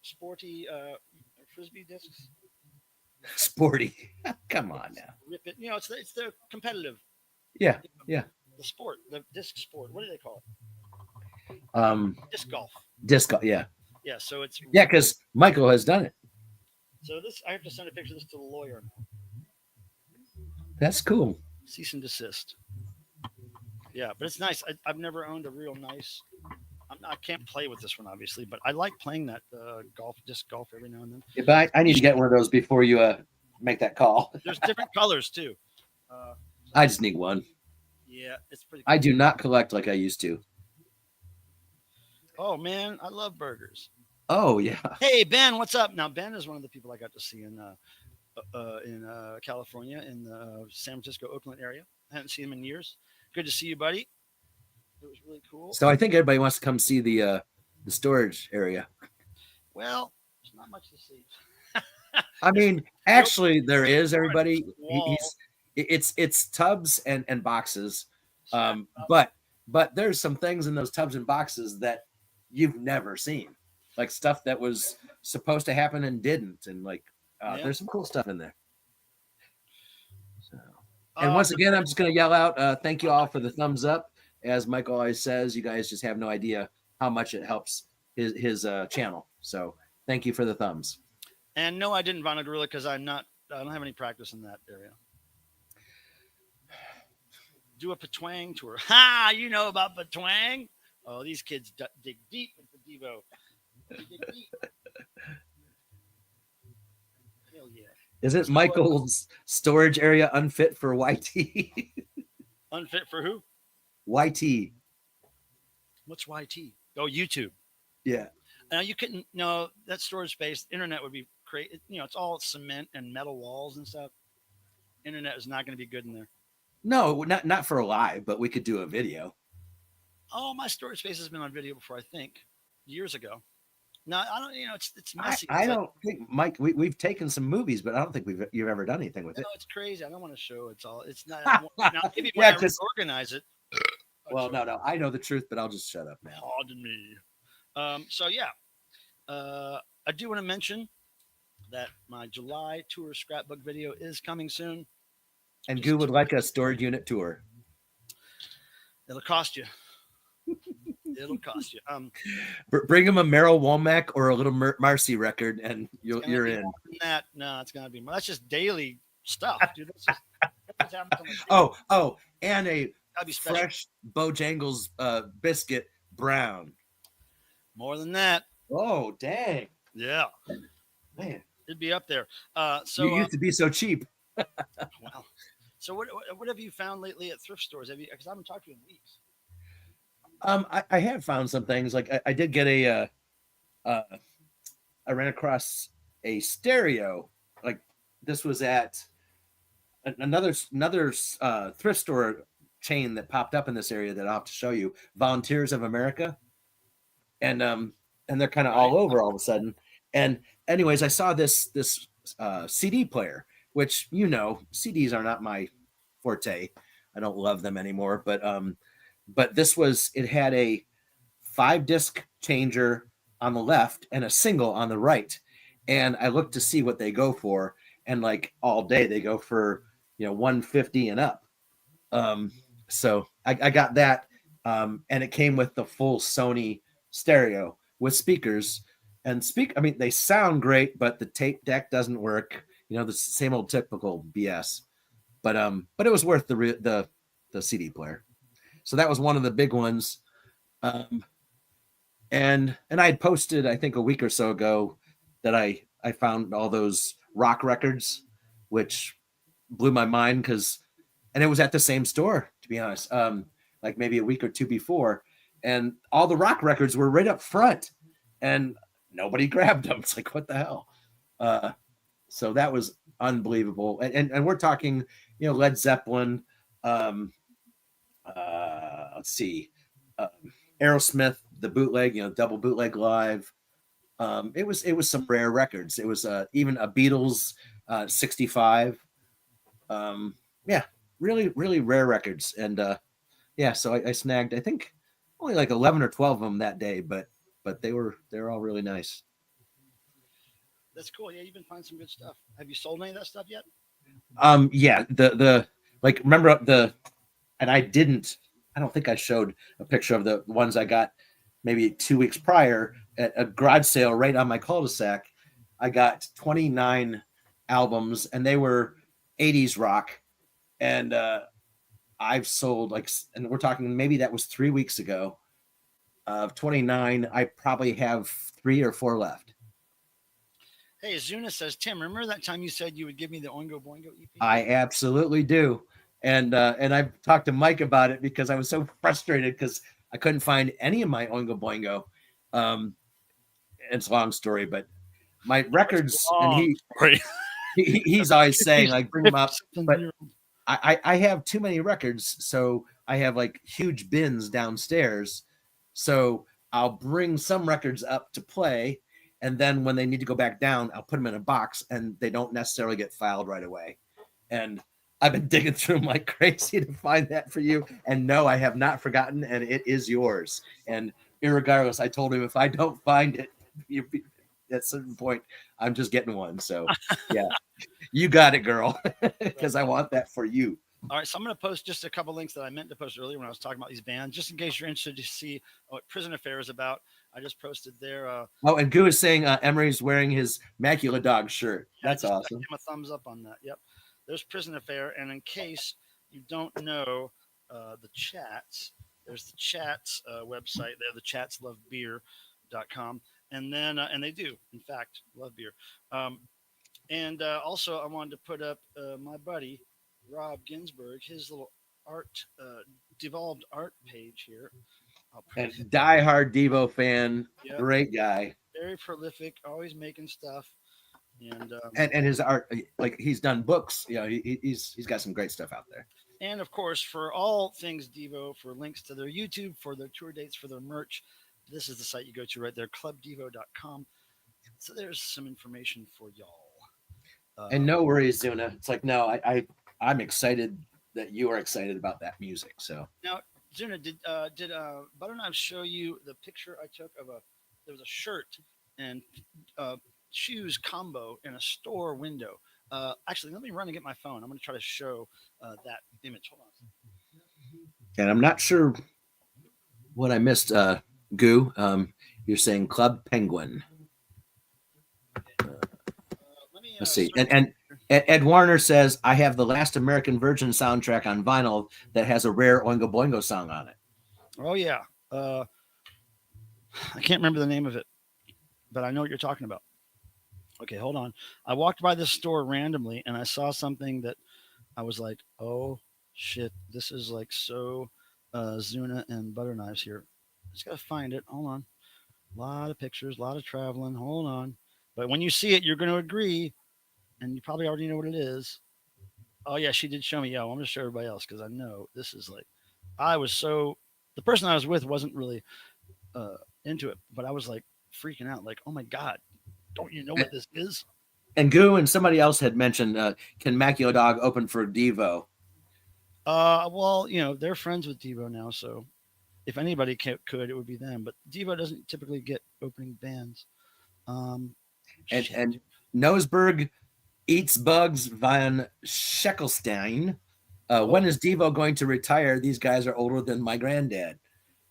[SPEAKER 5] sporty frisbee discs.
[SPEAKER 6] Sporty, come on now.
[SPEAKER 5] Rip it. It's the competitive.
[SPEAKER 6] Yeah.
[SPEAKER 5] The sport, the disc sport. What do they call
[SPEAKER 6] it?
[SPEAKER 5] Disc golf.
[SPEAKER 6] Disc golf. Yeah.
[SPEAKER 5] Yeah. So it's
[SPEAKER 6] because Michael has done it.
[SPEAKER 5] So I have to send a picture of this to the lawyer now.
[SPEAKER 6] That's cool.
[SPEAKER 5] Cease and desist. Yeah, but it's nice. I've never owned a real nice. I can't play with this one obviously, but I like playing that disc golf every now and then.
[SPEAKER 6] Yeah, but I need to get one of those before you make that call.
[SPEAKER 5] There's different colors too.
[SPEAKER 6] I just need one.
[SPEAKER 5] Yeah, it's pretty cool.
[SPEAKER 6] I do not collect like I used to.
[SPEAKER 5] Oh man, I love burgers.
[SPEAKER 6] Oh yeah.
[SPEAKER 5] Hey Ben, what's up? Now Ben is one of the people I got to see in California, in the San Francisco, Oakland area. I haven't seen him in years. Good to see you, buddy. It was really cool.
[SPEAKER 6] So I think everybody wants to come see the storage area.
[SPEAKER 5] Well, there's not much to see.
[SPEAKER 6] I mean, actually, there is, everybody. It's tubs and boxes, but there's some things in those tubs and boxes that you've never seen, like stuff that was supposed to happen and didn't, and like there's some cool stuff in there. So, and once again, I'm just gonna yell out, thank you all for the thumbs up. As Michael always says, you guys just have no idea how much it helps his channel. So thank you for the thumbs.
[SPEAKER 5] And no, I didn't run a gorilla because I don't have any practice in that area. Do a Patwang tour. Ha! You know about Patwang? Oh, these kids dig deep into DEVO. They dig deep. Hell yeah.
[SPEAKER 6] Isn't Michael's storage area unfit for YT?
[SPEAKER 5] Unfit for who?
[SPEAKER 6] YT.
[SPEAKER 5] What's YT? Oh, YouTube.
[SPEAKER 6] Yeah.
[SPEAKER 5] Now you couldn't. No, that storage space. Internet would be crazy. You know, it's all cement and metal walls and stuff. Internet is not going to be good in there.
[SPEAKER 6] No, not for a live, but we could do a video.
[SPEAKER 5] Oh, my storage space has been on video before, I think, years ago. No, I don't. You know, it's messy.
[SPEAKER 6] I don't think, Mike. We've taken some movies, but I don't think you've ever done anything with it.
[SPEAKER 5] No, it's crazy. I don't want to show. It's not. Now, maybe when I organize it.
[SPEAKER 6] Well, no. I know the truth, but I'll just shut up now.
[SPEAKER 5] Pardon me. So yeah, I do want to mention that my July tour scrapbook video is coming soon.
[SPEAKER 6] And Goo would like a storage unit tour.
[SPEAKER 5] It'll cost you. It'll cost you.
[SPEAKER 6] Bring him a Merrill Womack or a little Marcy record, and you're in.
[SPEAKER 5] No, it's gonna be more. That's just daily stuff, dude.
[SPEAKER 6] And a fresh Bojangles biscuit brown.
[SPEAKER 5] More than that.
[SPEAKER 6] Oh, dang.
[SPEAKER 5] Yeah.
[SPEAKER 6] Man.
[SPEAKER 5] It'd be up there. So
[SPEAKER 6] you used to be so cheap.
[SPEAKER 5] Wow. So what have you found lately at thrift stores? Have you? Because I haven't talked to you in weeks.
[SPEAKER 6] I have found some things. Like I did get I ran across a stereo. Like this was at another thrift store chain that popped up in this area that I'll have to show you. Volunteers of America, and they're kind of all over all of a sudden. And anyways, I saw this CD player, which CDs are not my forte. I don't love them anymore, but this it had a 5-disc changer on the left and a single on the right. And I looked to see what they go for. And like all day they go for, 150 and up. So I got that. And it came with the full Sony stereo with speakers and they sound great, but the tape deck doesn't work, the same old typical BS, but it was worth the CD player. So that was one of the big ones. And I had posted, I think a week or so ago, that I found all those rock records, which blew my mind and it was at the same store, to be honest, like maybe a week or two before. And all the rock records were right up front and nobody grabbed them. It's like, what the hell? So that was unbelievable. And we're talking, Led Zeppelin, let's see, Aerosmith, the bootleg, double bootleg live. It was some rare records. It was even a Beatles 65. Yeah, really, really rare records. And so I snagged, I think only like 11 or 12 of them that day, but they're all really nice.
[SPEAKER 5] That's cool. Yeah, you've been finding some good stuff. Have you sold any of that stuff yet?
[SPEAKER 6] Yeah, the remember and I don't think I showed a picture of the ones I got maybe 2 weeks prior at a garage sale right on my cul-de-sac. I got 29 albums and they were 80s rock. And I've sold and we're talking, maybe that was 3 weeks ago. of 29. I probably have 3 or 4 left.
[SPEAKER 5] Hey, Zuna says, Tim, remember that time you said you would give me the Oingo Boingo EP?
[SPEAKER 6] I absolutely do. And I've talked to Mike about it because I was so frustrated because I couldn't find any of my Oingo Boingo. It's a long story, but my records, and he's always saying, like, bring them up. But I have too many records, so I have like huge bins downstairs. So I'll bring some records up to play, and then when they need to go back down, I'll put them in a box, and they don't necessarily get filed right away. And I've been digging through them like crazy to find that for you. And no, I have not forgotten, and it is yours. And irregardless, I told him if I don't find it, at a certain point, I'm just getting one. So yeah, you got it, girl, because I want that for you.
[SPEAKER 5] All right, so I'm going to post just a couple links that I meant to post earlier when I was talking about these bands, just in case you're interested to see what Prison Affair is about. I just posted there.
[SPEAKER 6] Oh, and Goo is saying Emery's wearing his Macula Dog shirt. That's awesome.
[SPEAKER 5] Give him a thumbs up on that. Yep. There's Prison Affair. And in case you don't know the chats, there's the chats website there, the chatslovebeer.com. And then, and they do, in fact, love beer. And also, I wanted to put up my buddy, Rob Ginsburg, his little art, devolved art page here.
[SPEAKER 6] And diehard Devo fan, yep. Great guy.
[SPEAKER 5] Very prolific, always making stuff.
[SPEAKER 6] And his art, like he's done books. You know, he's got some great stuff out there.
[SPEAKER 5] And of course, for all things Devo, for links to their YouTube, for their tour dates, for their merch, this is the site you go to right there, clubdevo.com. So there's some information for y'all.
[SPEAKER 6] And no worries, Zuna. It's like, no, I'm excited that you are excited about that music. So
[SPEAKER 5] now, Zuna, did Butterknife show you the picture I took of there was a shirt and shoes combo in a store window? Actually, let me run and get my phone. I'm going to try to show that image. Hold on.
[SPEAKER 6] And I'm not sure what I missed, Goo. You're saying Club Penguin. Let's see. And Ed Warner says, I have the Last American Virgin soundtrack on vinyl that has a rare Oingo Boingo song on it.
[SPEAKER 5] Oh, yeah. I can't remember the name of it, but I know what you're talking about. Okay, hold on. I walked by this store randomly, and I saw something that I was like, oh, shit. This is like so Zuna and Butterknives here. Just got to find it. Hold on. A lot of pictures, a lot of traveling. Hold on. But when you see it, you're going to agree. And you probably already know what it is. Oh, yeah, she did show me. Yeah, I'm going to show everybody else because I know this is like, the person I was with wasn't really into it, but I was like freaking out. Like, oh my God, don't you know what this is?
[SPEAKER 6] And Goo and somebody else had mentioned, can Macula Dog open for Devo?
[SPEAKER 5] Well, you know, they're friends with Devo now. So if anybody could, it would be them. But Devo doesn't typically get opening bands.
[SPEAKER 6] And Noseberg Eats Bugs Van Scheckelstein. When is Devo going to retire? These guys are older than my granddad.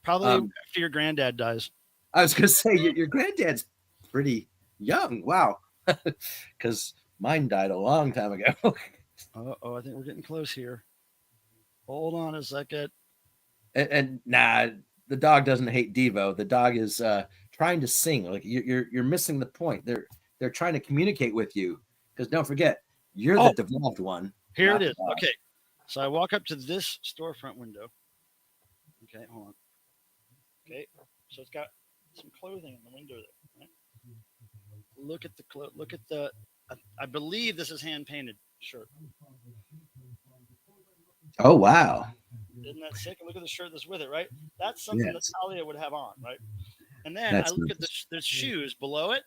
[SPEAKER 5] Probably after your granddad dies.
[SPEAKER 6] I was going to say, your granddad's pretty young. Wow. Because mine died a long time ago.
[SPEAKER 5] I think we're getting close here. Hold on a second.
[SPEAKER 6] And nah, the dog doesn't hate Devo. The dog is trying to sing. Like you're missing the point. They're trying to communicate with you. Because don't forget, you're the devolved one.
[SPEAKER 5] Here it is. Okay. So I walk up to this storefront window. Okay, hold on. Okay. So it's got some clothing in the window there. Right? Look at the I believe this is hand painted shirt.
[SPEAKER 6] Oh wow.
[SPEAKER 5] Isn't that sick? Look at the shirt that's with it, right? That's something that Talia would have on, right? And then I look at the shoes below it.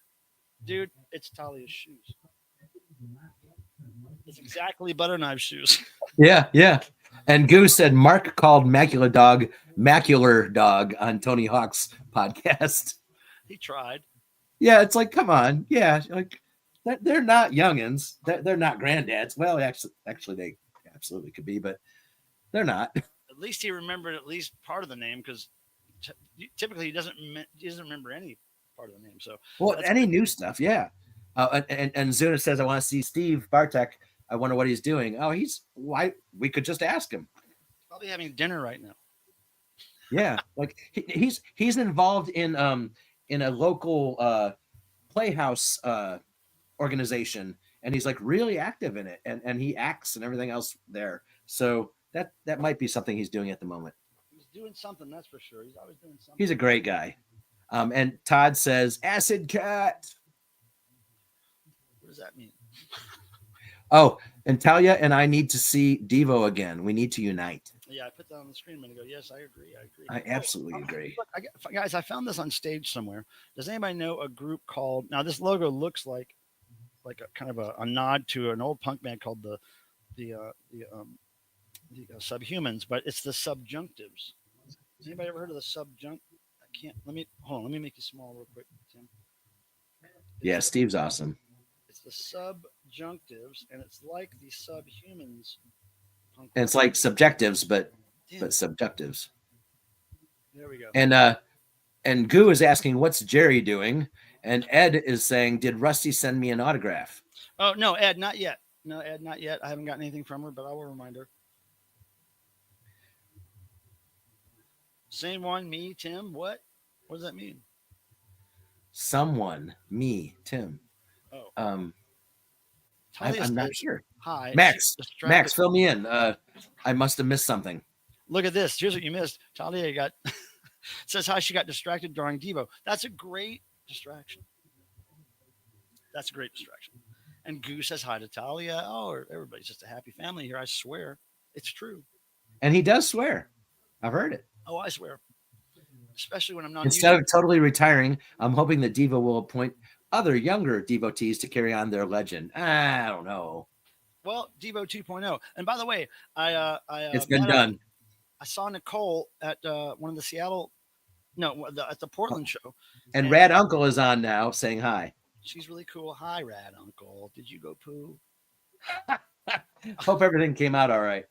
[SPEAKER 5] Dude, it's Talia's shoes. It's exactly Butterknife shoes.
[SPEAKER 6] Yeah. And Goose said Mark called Macula Dog Macular Dog on Tony Hawk's podcast.
[SPEAKER 5] He tried.
[SPEAKER 6] Yeah, it's like, come on. Yeah, like they're not youngins. They're not granddads. Well, actually, they absolutely could be, but they're not.
[SPEAKER 5] At least he remembered at least part of the name because typically he doesn't remember any part of the name. So
[SPEAKER 6] any new stuff, yeah. And Zuna says, I want to see Steve Bartek. I wonder what he's doing. Oh, we could just ask him.
[SPEAKER 5] Probably having dinner right now.
[SPEAKER 6] Yeah, like he's involved in a local playhouse organization, and he's like really active in it, and he acts and everything else there. So that might be something he's doing at the moment.
[SPEAKER 5] He's doing something, that's for sure. He's always doing something.
[SPEAKER 6] He's a great guy. And Todd says acid cat.
[SPEAKER 5] What does that mean?
[SPEAKER 6] Oh, and Talia and I need to see Devo again. We need to unite.
[SPEAKER 5] Yeah, I put that on the screen a minute ago. Yes, I agree.
[SPEAKER 6] I absolutely agree.
[SPEAKER 5] Look, guys, I found this on stage somewhere. Does anybody know a group called? Now, this logo looks like a kind of a nod to an old punk band called the Subhumans, but it's the Subjunctives. Has anybody ever heard of the Subjunct? I can't. Let me hold on. Let me make you small real quick, Tim.
[SPEAKER 6] Yeah, Steve's awesome.
[SPEAKER 5] It's the Subjunctives, and it's like the Subhumans.
[SPEAKER 6] And it's like subjectives, but subjectives.
[SPEAKER 5] There we go.
[SPEAKER 6] And Goo is asking, what's Jerry doing? And Ed is saying, did Rusty send me an autograph?
[SPEAKER 5] Oh, no, Ed, not yet. No, Ed, not yet. I haven't gotten anything from her, but I will remind her. Same one, me, Tim. What? What does that mean?
[SPEAKER 6] Someone, me, Tim.
[SPEAKER 5] Oh.
[SPEAKER 6] I'm not sure.
[SPEAKER 5] Hi.
[SPEAKER 6] Max, fill me in. I must have missed something.
[SPEAKER 5] Look at this. Here's what you missed. Talia got says hi. She got distracted during Devo. That's a great distraction. That's a great distraction. And Goo says hi to Talia. Oh, everybody's just a happy family here. I swear. It's true.
[SPEAKER 6] And he does swear. I've heard it.
[SPEAKER 5] Oh, I swear. Especially when I'm not.
[SPEAKER 6] Instead of totally retiring, I'm hoping that Devo will appoint other younger devotees to carry on their legend. I don't know.
[SPEAKER 5] Well, Devo 2.0. And by the way,
[SPEAKER 6] it's been done.
[SPEAKER 5] I saw Nicole at one of the Seattle, at the Portland show.
[SPEAKER 6] And Rad Uncle is on now saying hi.
[SPEAKER 5] She's really cool. Hi, Rad Uncle. Did you go poo?
[SPEAKER 6] Hope everything came out all right.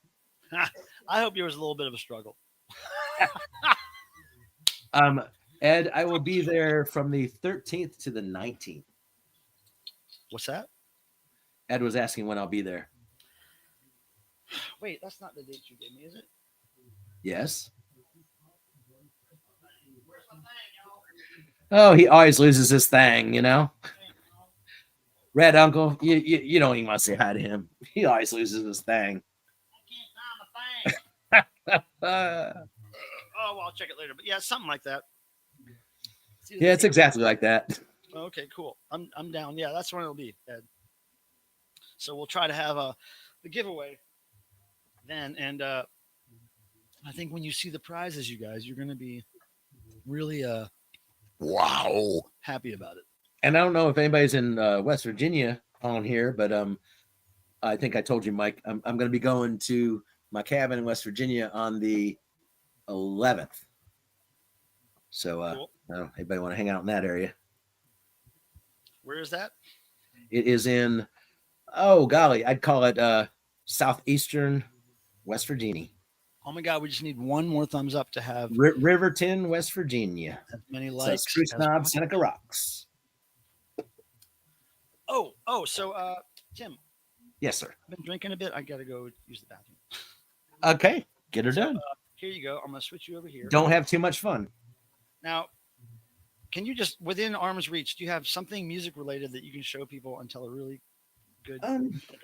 [SPEAKER 5] I hope yours was a little bit of a struggle.
[SPEAKER 6] Ed, I will be there from the 13th to the 19th.
[SPEAKER 5] What's that?
[SPEAKER 6] Ed was asking when I'll be there.
[SPEAKER 5] Wait, that's not the date you gave me, is it?
[SPEAKER 6] Yes. Oh, he always loses his thing, you know? Red Uncle, you don't even want to say hi to him. He always loses his thing.
[SPEAKER 5] I can't find my thing. Oh, well, I'll check it later. But yeah, something like that.
[SPEAKER 6] Yeah, it's exactly like that.
[SPEAKER 5] Okay, cool. I'm down. Yeah, that's when it'll be, Ed. So we'll try to have the giveaway then. And I think when you see the prizes, you guys, you're going to be really happy about it.
[SPEAKER 6] And I don't know if anybody's in West Virginia on here, but I think I told you, Mike, I'm going to be going to my cabin in West Virginia on the 11th. So
[SPEAKER 5] Cool.
[SPEAKER 6] anybody want to hang out in that area?
[SPEAKER 5] Where is that?
[SPEAKER 6] It is in, oh golly, I'd call it southeastern West Virginia.
[SPEAKER 5] Oh my God, we just need one more thumbs up to have
[SPEAKER 6] Riverton, West Virginia.
[SPEAKER 5] as many likes.
[SPEAKER 6] Spruce Knob, Seneca Rocks.
[SPEAKER 5] So Tim.
[SPEAKER 6] Yes, sir.
[SPEAKER 5] I've been drinking a bit. I got to go use the bathroom.
[SPEAKER 6] Okay, get her done.
[SPEAKER 5] Here you go. I'm going to switch you over here.
[SPEAKER 6] Don't have too much fun.
[SPEAKER 5] Now, can you just, within arm's reach, do you have something music related that you can show people and tell a really good,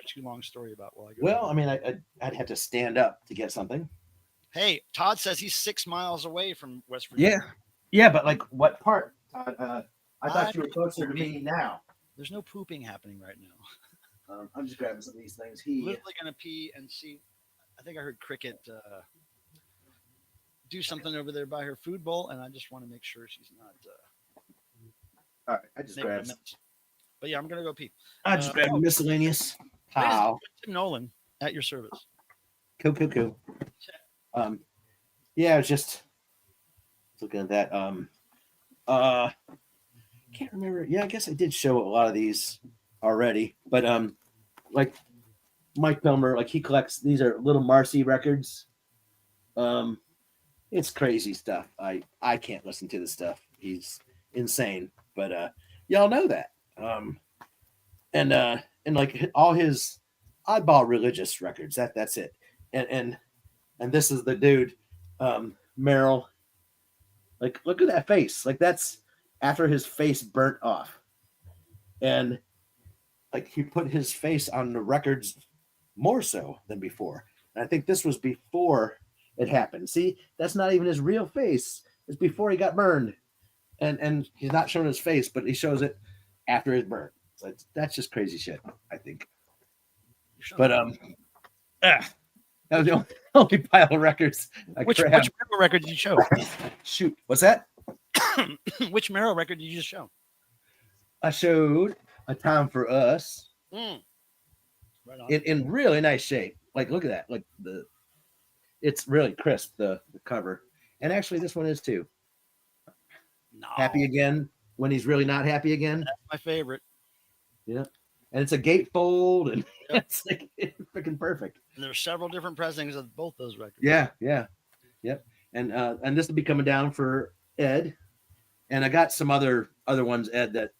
[SPEAKER 5] too long story about while I go?
[SPEAKER 6] Well, I mean, I'd have to stand up to get something.
[SPEAKER 5] Hey, Todd says he's 6 miles away from West Virginia.
[SPEAKER 6] Yeah, but like what part? I thought you were closer to me now.
[SPEAKER 5] There's no pooping happening right now.
[SPEAKER 6] I'm just grabbing some of these things.
[SPEAKER 5] Literally gonna pee and see. I think I heard Cricket do something over there by her food bowl, and I just want to make sure she's not.
[SPEAKER 6] All right, I just grabbed.
[SPEAKER 5] But yeah, I'm gonna go pee.
[SPEAKER 6] I just grabbed miscellaneous.
[SPEAKER 5] Tim Nolan at your service.
[SPEAKER 6] Cool. Yeah, I was just looking at that. Can't remember. Yeah, I guess I did show a lot of these already, but like Mike Pilmer, like he collects. These are Little Marcy records. It's crazy stuff. I can't listen to this stuff. He's insane, but y'all know that. And like all his oddball religious records. That's it. And this is the dude, Merrill. Like, look at that face. Like, that's after his face burnt off. And like he put his face on the records more so than before. And I think this was before it happened. See, that's not even his real face. It's before he got burned. And he's not showing his face, but he shows it after his burn. So that's just crazy shit, I think. But that was the only pile of records.
[SPEAKER 5] Which Mero record did you show?
[SPEAKER 6] Shoot, what's that?
[SPEAKER 5] Which Mero record did you just show?
[SPEAKER 6] I showed A Time for Us.
[SPEAKER 5] Right on.
[SPEAKER 6] In really nice shape. Like, look at that. Like it's really crisp, the cover. And actually this one is too.
[SPEAKER 5] No.
[SPEAKER 6] Happy again when he's really not happy again.
[SPEAKER 5] That's my favorite.
[SPEAKER 6] Yeah. And it's a gatefold, and it's like it's freaking perfect.
[SPEAKER 5] And there's several different pressings of both those records.
[SPEAKER 6] Yeah. Yep. And this will be coming down for Ed. And I got some other ones, Ed, that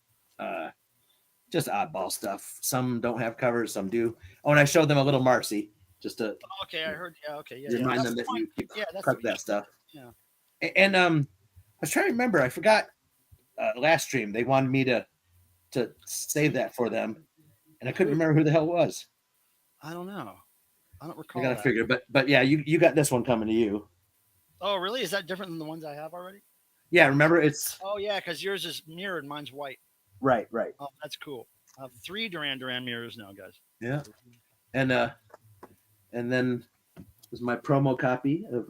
[SPEAKER 6] just oddball stuff. Some don't have covers, some do. Oh, and I showed them a little Marcy just to
[SPEAKER 5] okay, I heard. Yeah, okay,
[SPEAKER 6] remind them that you cut that stuff.
[SPEAKER 5] Yeah.
[SPEAKER 6] And I was trying to remember. I forgot last stream they wanted me to save that for them, and I couldn't remember who the hell it was.
[SPEAKER 5] I don't know. I don't recall.
[SPEAKER 6] I gotta figure, but yeah, you got this one coming to you.
[SPEAKER 5] Oh, really? Is that different than the ones I have already?
[SPEAKER 6] Yeah, remember it's.
[SPEAKER 5] Oh yeah, because yours is mirrored, mine's white.
[SPEAKER 6] Right.
[SPEAKER 5] Oh, that's cool. I have 3 Duran Duran mirrors now, guys.
[SPEAKER 6] Yeah, and then is my promo copy of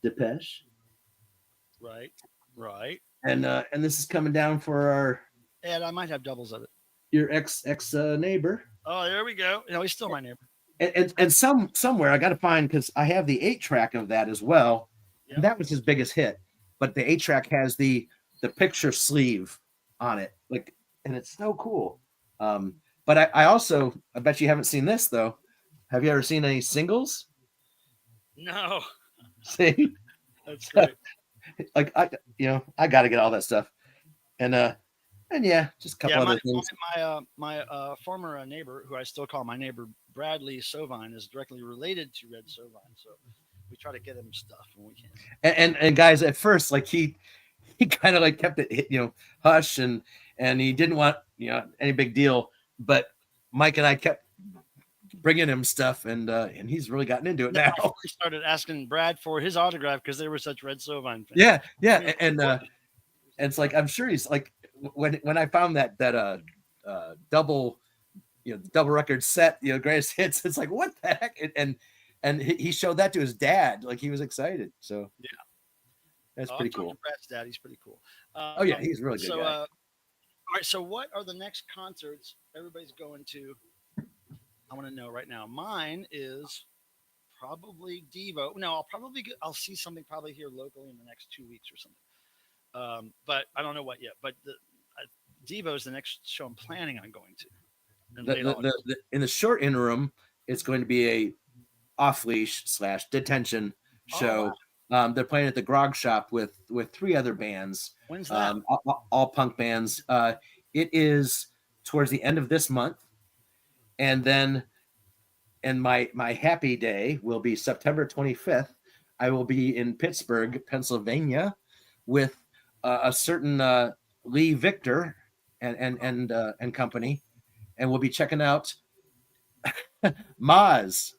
[SPEAKER 6] Depeche.
[SPEAKER 5] Right.
[SPEAKER 6] And this is coming down for our.
[SPEAKER 5] Ed, I might have doubles of it.
[SPEAKER 6] Your ex neighbor.
[SPEAKER 5] Oh, there we go. No, he's still my neighbor.
[SPEAKER 6] And somewhere I got to find, because I have the 8-track of that as well.
[SPEAKER 5] Yep.
[SPEAKER 6] And that was his biggest hit. But the 8-track has the picture sleeve on it, like, and it's so cool. But I also, I bet you haven't seen this though. Have you ever seen any singles?
[SPEAKER 5] No.
[SPEAKER 6] See,
[SPEAKER 5] That's great.
[SPEAKER 6] Like I got to get all that stuff, and yeah, just a couple other things.
[SPEAKER 5] My former neighbor, who I still call my neighbor Bradley Sovine, is directly related to Red Sovine, so we try to get him stuff when we can.
[SPEAKER 6] And guys, at first, like he kind of like kept it, hush, and he didn't want any big deal, but Mike and I kept bringing him stuff, and he's really gotten into it now.
[SPEAKER 5] We started asking Brad for his autograph because they were such Red Sovine fans.
[SPEAKER 6] Yeah, and it's like, I'm sure he's like, when I found that double record set, greatest hits, it's like, what the heck? And he showed that to his dad, like he was excited. So
[SPEAKER 5] yeah,
[SPEAKER 6] that's pretty cool.
[SPEAKER 5] Brad's dad, he's pretty cool.
[SPEAKER 6] Oh yeah, he's a really good guy.
[SPEAKER 5] All right, so what are the next concerts everybody's going to? I want to know right now. Mine is probably DEVO. No, I'll see something probably here locally in the next 2 weeks or something. But I don't know what yet. But DEVO is the next show I'm planning on going to.
[SPEAKER 6] In the short interim, it's going to be a off-leash / detention show.
[SPEAKER 5] Oh, wow.
[SPEAKER 6] They're playing at the Grog Shop with 3 other bands.
[SPEAKER 5] When's that?
[SPEAKER 6] All punk bands. It is towards the end of this month, and then, and my happy day will be September 25th. I will be in Pittsburgh, Pennsylvania, with a certain Lee Victor and company, and we'll be checking out Maz.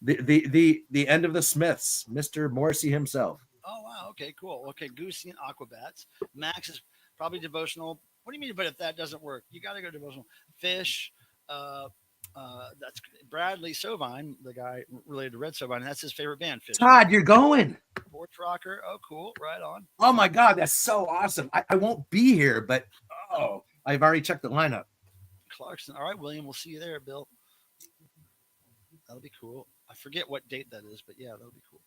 [SPEAKER 6] The end of the Smiths, Mr. Morrissey himself.
[SPEAKER 5] Oh wow, okay, cool. Okay, Goosey and Aquabats. Max is probably devotional. What do you mean? But if that doesn't work, you got to go devotional. Fish. That's Bradley Sovine, the guy related to Red Sovine. That's his favorite band. Fish.
[SPEAKER 6] Todd, you're going.
[SPEAKER 5] Porch Rocker. Oh, cool. Right on.
[SPEAKER 6] Oh my God, that's so awesome. I won't be here, but I've already checked the lineup.
[SPEAKER 5] Clarkson. All right, William. We'll see you there, Bill. That'll be cool. I forget what date that is, but yeah, that'll be cool.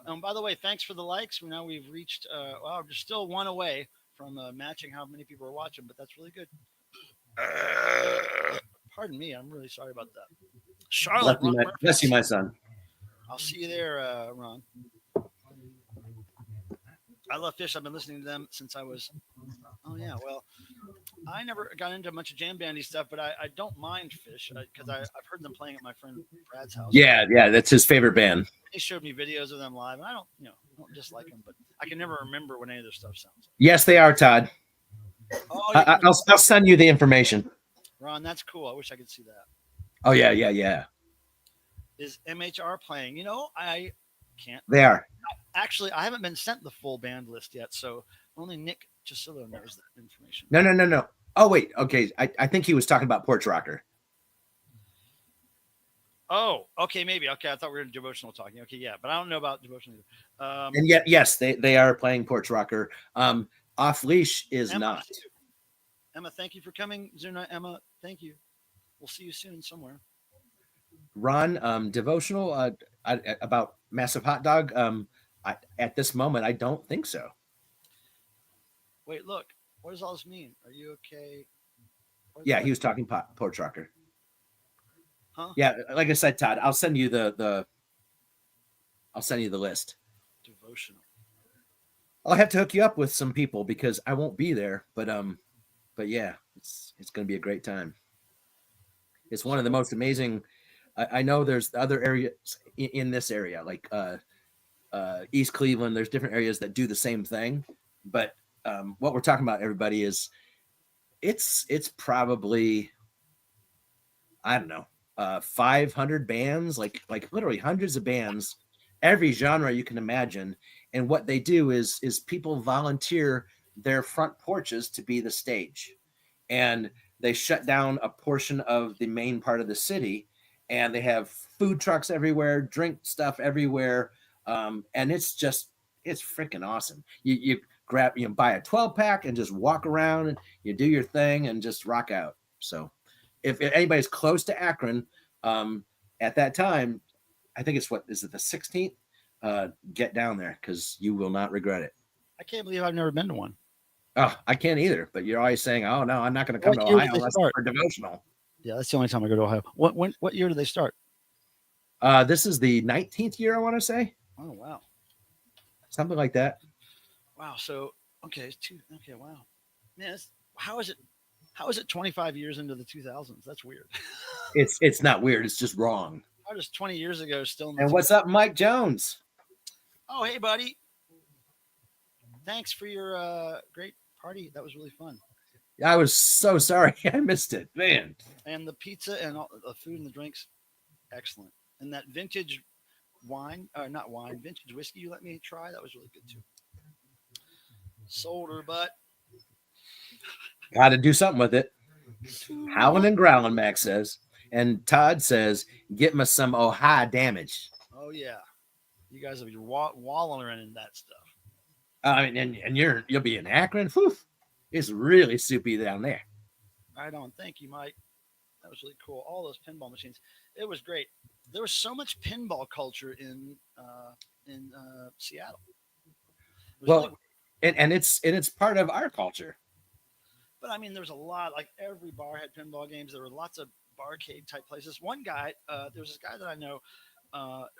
[SPEAKER 5] And by the way, thanks for the likes. Now we've reached, we're still one away from matching how many people are watching, but that's really good. Pardon me. I'm really sorry about that. Charlotte.
[SPEAKER 6] Bless you, my son.
[SPEAKER 5] I'll see you there, Ron. I love Fish. I've been listening to them since I was. Oh yeah, well, I never got into much of jam bandy stuff, but I don't mind Fish because I've heard them playing at my friend Brad's house.
[SPEAKER 6] Yeah, that's his favorite band.
[SPEAKER 5] He showed me videos of them live, and I don't, just like them, but I can never remember what any of their stuff sounds
[SPEAKER 6] Yes, they are, Todd.
[SPEAKER 5] like. Oh,
[SPEAKER 6] I'll send you the information.
[SPEAKER 5] Ron, that's cool. I wish I could see that.
[SPEAKER 6] Oh yeah.
[SPEAKER 5] Is MHR playing? You know, I can't.
[SPEAKER 6] They are.
[SPEAKER 5] Actually, I haven't been sent the full band list yet, so only Nick Gisillo knows that information.
[SPEAKER 6] No. Oh wait, okay. I think he was talking about Porch Rocker.
[SPEAKER 5] Oh, okay, maybe. Okay, I thought we were devotional talking. Okay, yeah, but I don't know about devotional either.
[SPEAKER 6] And yet, yes, they are playing Porch Rocker. Off Leash is
[SPEAKER 5] Emma,
[SPEAKER 6] not.
[SPEAKER 5] Emma, thank you for coming. Zuna, Emma, thank you. We'll see you soon somewhere.
[SPEAKER 6] Ron, devotional about Massive Hot Dog. At this moment, I don't think so.
[SPEAKER 5] Wait, look. What does all this mean? Are you okay?
[SPEAKER 6] Yeah, he was talking Porch Rocker.
[SPEAKER 5] Huh?
[SPEAKER 6] Yeah, like I said, Todd, I'll send you the list.
[SPEAKER 5] Devotional.
[SPEAKER 6] I'll have to hook you up with some people because I won't be there, but yeah, it's going to be a great time. It's one of the most amazing. I know there's other areas in this area, like East Cleveland. There's different areas that do the same thing, but what we're talking about, everybody, is it's probably, I don't know, 500 bands, like literally hundreds of bands, every genre you can imagine. And what they do is people volunteer their front porches to be the stage, and they shut down a portion of the main part of the city, and they have food trucks everywhere, drink stuff everywhere, and it's freaking awesome. You grab, buy a 12-pack and just walk around and you do your thing and just rock out. So if anybody's close to Akron at that time, I think it's the 16th, get down there because you will not regret it.
[SPEAKER 5] I can't believe I've never been to one.
[SPEAKER 6] Oh, I can't either, but you're always saying, oh no, I'm not going to come to Ohio unless it's for devotional.
[SPEAKER 5] Yeah, that's the only time I go to Ohio. What year do they start?
[SPEAKER 6] This is the 19th year, I want to say.
[SPEAKER 5] Oh, wow.
[SPEAKER 6] Something like that.
[SPEAKER 5] Wow. So, okay. Okay. Wow. Man, how is it 25 years into the 2000s? That's weird.
[SPEAKER 6] It's not weird. It's just wrong.
[SPEAKER 5] How does 20 years ago still in
[SPEAKER 6] the And what's up, Mike Jones?
[SPEAKER 5] Oh, hey, buddy. Thanks for your great party. That was really fun.
[SPEAKER 6] I was so sorry. I missed it, man.
[SPEAKER 5] And the pizza and all the food and the drinks, excellent. And that vintage vintage whiskey you let me try, that was really good too. Sold her butt.
[SPEAKER 6] Got to do something with it. Howling and growling, Max says. And Todd says, get me some Ohio damage.
[SPEAKER 5] Oh, yeah. You guys will be wallowing in that stuff.
[SPEAKER 6] I mean, and you'll be in Akron. Whew. It's really soupy down there.
[SPEAKER 5] Right on. Thank you, Mike. That was really cool. All those pinball machines. It was great. There was so much pinball culture in Seattle.
[SPEAKER 6] Well, really, and it's part of our culture.
[SPEAKER 5] But I mean, there was a lot. Like every bar had pinball games. There were lots of barcade type places. One guy, there was this guy that I know,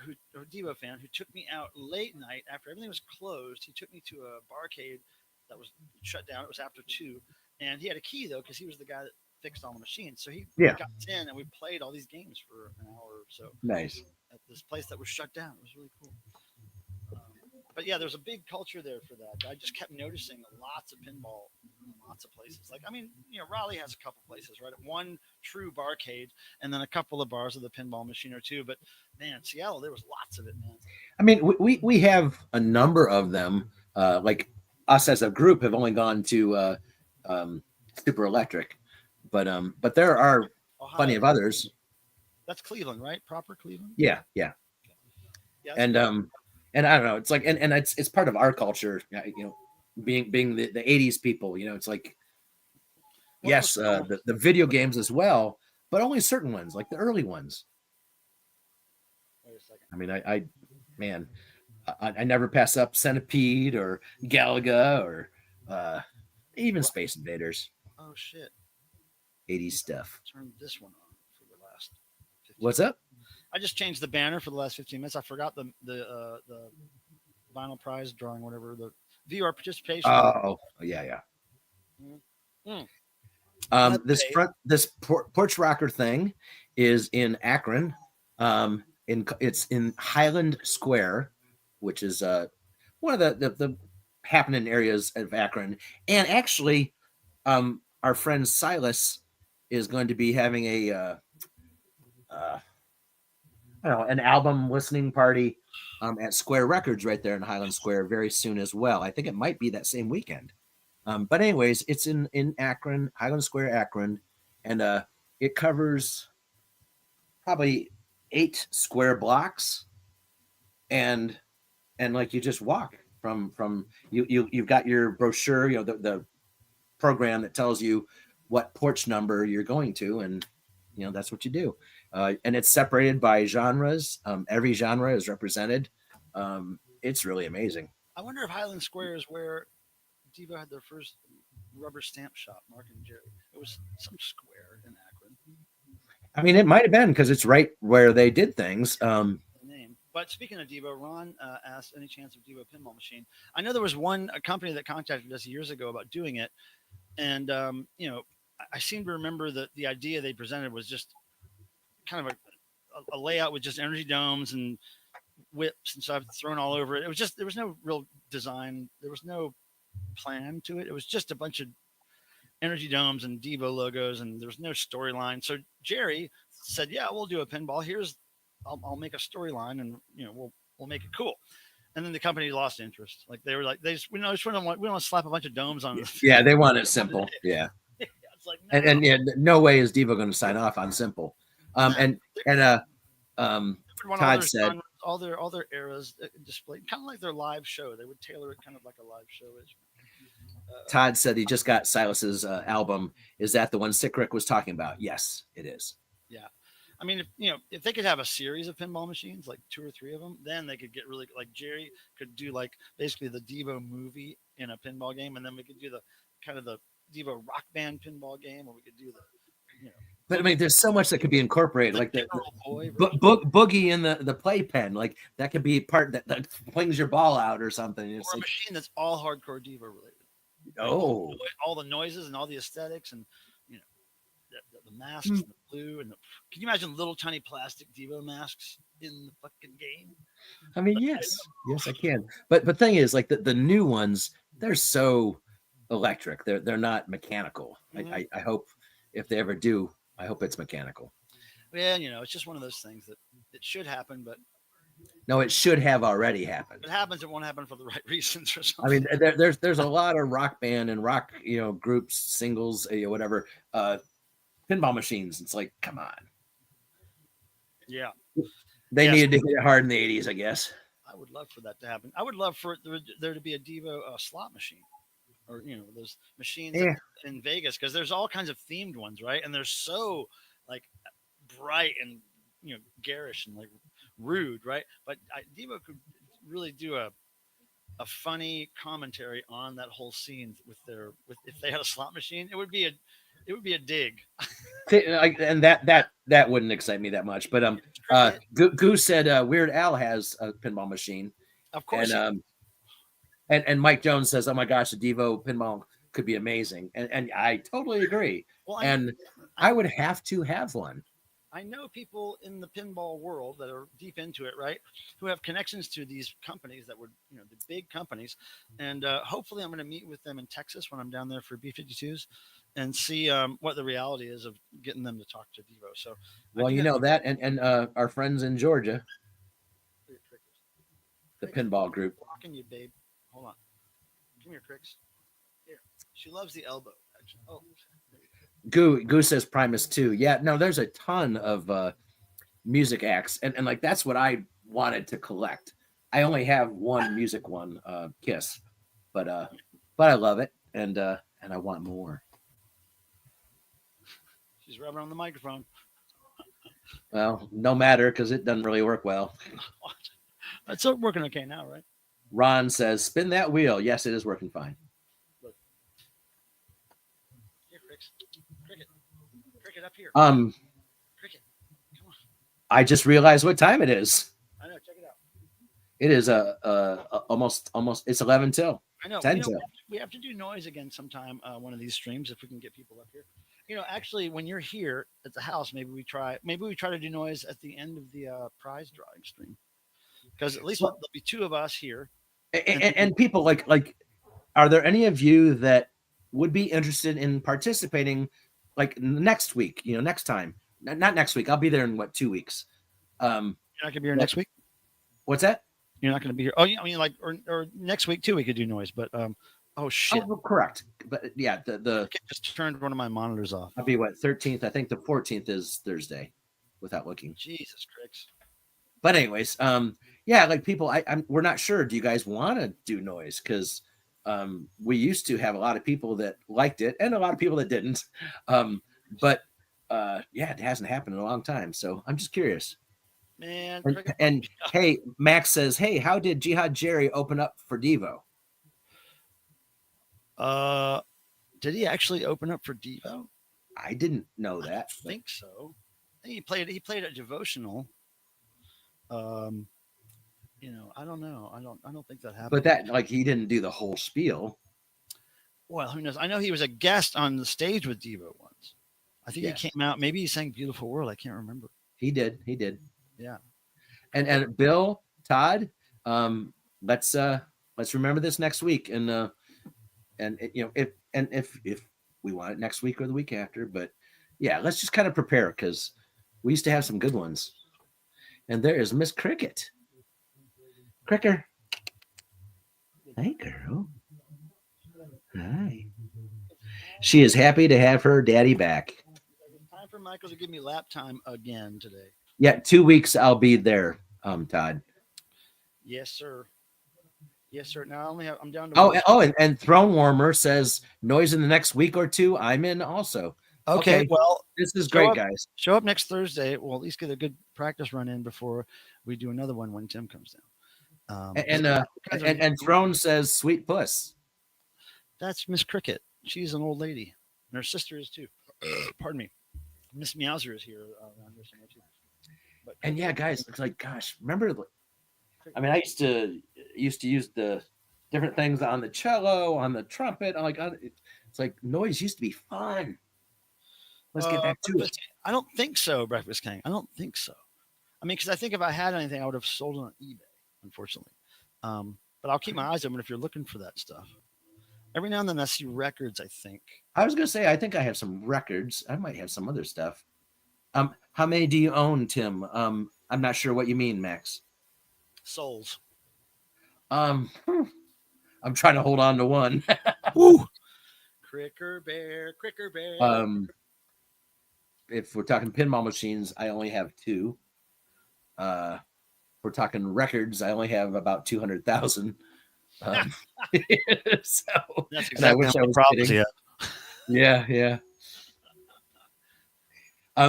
[SPEAKER 5] who a DEVO fan, who took me out late night after everything was closed. He took me to a barcade that was shut down. It was after 2, and he had a key though because he was the guy that fixed all the machines. So he got us in, and we played all these games for an hour or so.
[SPEAKER 6] Nice.
[SPEAKER 5] At this place that was shut down. It was really cool. But yeah, there's a big culture there for that. I just kept noticing lots of pinball in lots of places. Like, I mean, Raleigh has a couple places, right? One true barcade, and then a couple of bars with a pinball machine or two. But man, Seattle, there was lots of it, man. I
[SPEAKER 6] mean, we have a number of them. Like us as a group have only gone to Super Electric, but there are Ohio. Plenty of others.
[SPEAKER 5] That's Cleveland, right? Proper Cleveland.
[SPEAKER 6] Yeah.
[SPEAKER 5] Yeah.
[SPEAKER 6] And I don't know, it's like, and it's part of our culture, being the 80s people, it's like, yes, the video games as well, but only certain ones, like the early ones.
[SPEAKER 5] Wait a second.
[SPEAKER 6] I mean, I never pass up Centipede or Galaga or even Space Invaders.
[SPEAKER 5] Oh, shit.
[SPEAKER 6] 80s stuff.
[SPEAKER 5] Turn this one on for the last 15
[SPEAKER 6] What's up?
[SPEAKER 5] I just changed the banner for the last 15 minutes. I forgot the vinyl prize drawing, whatever, the VR participation.
[SPEAKER 6] Oh, yeah. This Porch Rocker thing is in Akron. It's in Highland Square, which is one of the happening areas of Akron. And actually, our friend Silas is going to be having uh, I don't know, an album listening party at Square Records right there in Highland Square very soon as well. I think it might be that same weekend. But anyways, it's in Akron, Highland Square, Akron, and it covers probably 8 square blocks, and like you just walk from you've got your brochure, the program that tells you what porch number you're going to, and that's what you do. And it's separated by genres. Every genre is represented. It's really amazing.
[SPEAKER 5] I wonder if Highland Square is where Devo had their first rubber stamp shop, Mark and Jerry. It was some square in Akron.
[SPEAKER 6] I mean, it might have been because it's right where they did things.
[SPEAKER 5] The name. But speaking of Devo, Ron asked any chance of Devo pinball machine. I know there was a company that contacted us years ago about doing it, and I seem to remember that the idea they presented was just kind of a layout with just energy domes and whips and stuff thrown all over it. It was just, there was no real design, there was no plan to it. It was just a bunch of energy domes and Devo logos, and there was no storyline. So Jerry said, "Yeah, we'll do a pinball. I'll make a storyline, and we'll make it cool." And then the company lost interest. Like they were like, we don't want to slap a bunch of domes on.
[SPEAKER 6] Yeah, they want it simple. Yeah.
[SPEAKER 5] It's like, no.
[SPEAKER 6] And yeah, no way is Devo going to sign off on simple. Todd said
[SPEAKER 5] all their eras displayed kind of like their live show. They would tailor it kind of like a live show is.
[SPEAKER 6] Todd said he just got Silas's album. Is that the one Sick Rick was talking about? Yes, it is.
[SPEAKER 5] Yeah. I mean, if they could have a series of pinball machines, like 2 or 3 of them, then they could get really, like Jerry could do like basically the Devo movie in a pinball game, and then we could do the kind of the Devo rock band pinball game, or we could do the,
[SPEAKER 6] But I mean, there's so much that could be incorporated, like the boogie in the playpen, like that could be part that flings your ball out or something.
[SPEAKER 5] Or
[SPEAKER 6] it's
[SPEAKER 5] a
[SPEAKER 6] like,
[SPEAKER 5] machine that's all hardcore Devo related.
[SPEAKER 6] Oh,
[SPEAKER 5] all the noises and all the aesthetics, and the masks and the blue and can you imagine little tiny plastic Devo masks in the fucking game?
[SPEAKER 6] I mean, yes, I can. But thing is, like the new ones, they're so electric. They're not mechanical. Mm-hmm. I hope if they ever do, I hope it's mechanical.
[SPEAKER 5] Yeah, it's just one of those things that it should happen, but
[SPEAKER 6] no, it should have already happened.
[SPEAKER 5] If it happens, it won't happen for the right reasons or something.
[SPEAKER 6] I mean, there's a lot of rock band and rock groups, singles, whatever, pinball machines. It's like, come on.
[SPEAKER 5] Yeah,
[SPEAKER 6] they needed to hit it hard in the 80s, I guess.
[SPEAKER 5] I would love for that to happen. I would love for there to be a Devo slot machine, or those machines in Vegas, because there's all kinds of themed ones, right? And they're so like bright and garish and like rude, right? But Devo could really do a funny commentary on that whole scene with if they had a slot machine. It would be a dig.
[SPEAKER 6] And that wouldn't excite me that much. But Goose said Weird Al has a pinball machine,
[SPEAKER 5] of course.
[SPEAKER 6] And Mike Jones says, "Oh my gosh, the Devo pinball could be amazing," and I totally agree. Well, I would have to have one.
[SPEAKER 5] I know people in the pinball world that are deep into it, right? Who have connections to these companies that were, the big companies. And hopefully I'm going to meet with them in Texas when I'm down there for B-52s and see what the reality is of getting them to talk to Devo. So,
[SPEAKER 6] well, that and our friends in Georgia, the pinball group.
[SPEAKER 5] Walking you, babe. Hold on. Come here, Cricks. Here. She loves the elbow. Actually. Oh,
[SPEAKER 6] Goo says Primus 2. Yeah, no, there's a ton of music acts, and like that's what I wanted to collect. I only have one music one, Kiss, but I love it, and I want more.
[SPEAKER 5] She's rubbing on the microphone.
[SPEAKER 6] Well, no matter, because it doesn't really work well.
[SPEAKER 5] It's working okay now, right?
[SPEAKER 6] Ron says, "Spin that wheel." Yes, it is working fine. Cricket up here. Cricket, come on. I just realized what time it is.
[SPEAKER 5] I know. Check it out.
[SPEAKER 6] It is almost. It's 11 till.
[SPEAKER 5] I know.
[SPEAKER 6] 10 till.
[SPEAKER 5] We have to do noise again sometime. One of these streams, if we can get people up here. Actually, when you're here at the house, maybe we try to do noise at the end of the prize drawing stream, because at least there'll be 2 of us here,
[SPEAKER 6] And people like, are there any of you that would be interested in participating like next week, next time? Not next week. I'll be there in 2 weeks.
[SPEAKER 5] You're not gonna be here next week.
[SPEAKER 6] What's that?
[SPEAKER 5] You're not gonna be here. Oh, yeah, I mean, like, or next week too. We could do noise, but oh shit!
[SPEAKER 6] Oh, correct. But yeah, the
[SPEAKER 5] I just turned one of my monitors off.
[SPEAKER 6] I'll be 13th. I think the 14th is Thursday, without looking.
[SPEAKER 5] Jesus Christ.
[SPEAKER 6] But anyways, yeah, like people, we're not sure. Do you guys want to do noise? Because we used to have a lot of people that liked it and a lot of people that didn't. But yeah, it hasn't happened in a long time. So I'm just curious.
[SPEAKER 5] Man,
[SPEAKER 6] And hey, Max says, hey, how did Jihad Jerry open up for Devo?
[SPEAKER 5] Did he actually open up for DEVO?
[SPEAKER 6] I didn't know that.
[SPEAKER 5] I think so. I think he played a devotional. I don't know. I don't think that happened.
[SPEAKER 6] But that, like, he didn't do the whole spiel.
[SPEAKER 5] Well, who knows? I know he was a guest on the stage with DEVO once. I think he came out. Maybe he sang "Beautiful World." I can't remember.
[SPEAKER 6] He did.
[SPEAKER 5] Yeah.
[SPEAKER 6] And Bill, Todd, let's remember this next week, and if we want it next week or the week after, but yeah, let's just kind of prepare because we used to have some good ones. And there is Miss Cricket. Cricker. Hey, girl. Hi. She is happy to have her daddy back.
[SPEAKER 5] Time for Michael to give me lap time again today.
[SPEAKER 6] Yeah, 2 weeks I'll be there, Todd.
[SPEAKER 5] Yes, sir. Yes, sir. Now I'm down to
[SPEAKER 6] and Throne Warmer says noise in the next week or two. I'm in also.
[SPEAKER 5] Okay, well,
[SPEAKER 6] this is great, guys.
[SPEAKER 5] Show up next Thursday. We'll at least get a good practice run in before we do another one when Tim comes down.
[SPEAKER 6] And Throne says sweet puss.
[SPEAKER 5] That's Miss Cricket. She's an old lady, and her sister is too. Pardon me. Miss Meowser is here around here somewhere too. But
[SPEAKER 6] and yeah, guys, it's like, gosh, remember? I mean, I used to use the different things on the cello, on the trumpet. It's like noise used to be fun. Let's get back to it.
[SPEAKER 5] I don't think so, Breakfast King. I don't think so. I mean, because I think if I had anything, I would have sold it on eBay, unfortunately. But I'll keep my eyes open if you're looking for that stuff. Every now and then I see records, I think.
[SPEAKER 6] I was going to say, I think I have some records. I might have some other stuff. How many do you own, Tim? I'm not sure what you mean, Max.
[SPEAKER 5] Souls.
[SPEAKER 6] I'm trying to hold on to one.
[SPEAKER 5] Woo! Cricker bear.
[SPEAKER 6] If we're talking pinball machines, I only have 2. If we're talking records, I only have about 200,000. So
[SPEAKER 5] that's exactly I wish I was kidding.
[SPEAKER 6] Yeah.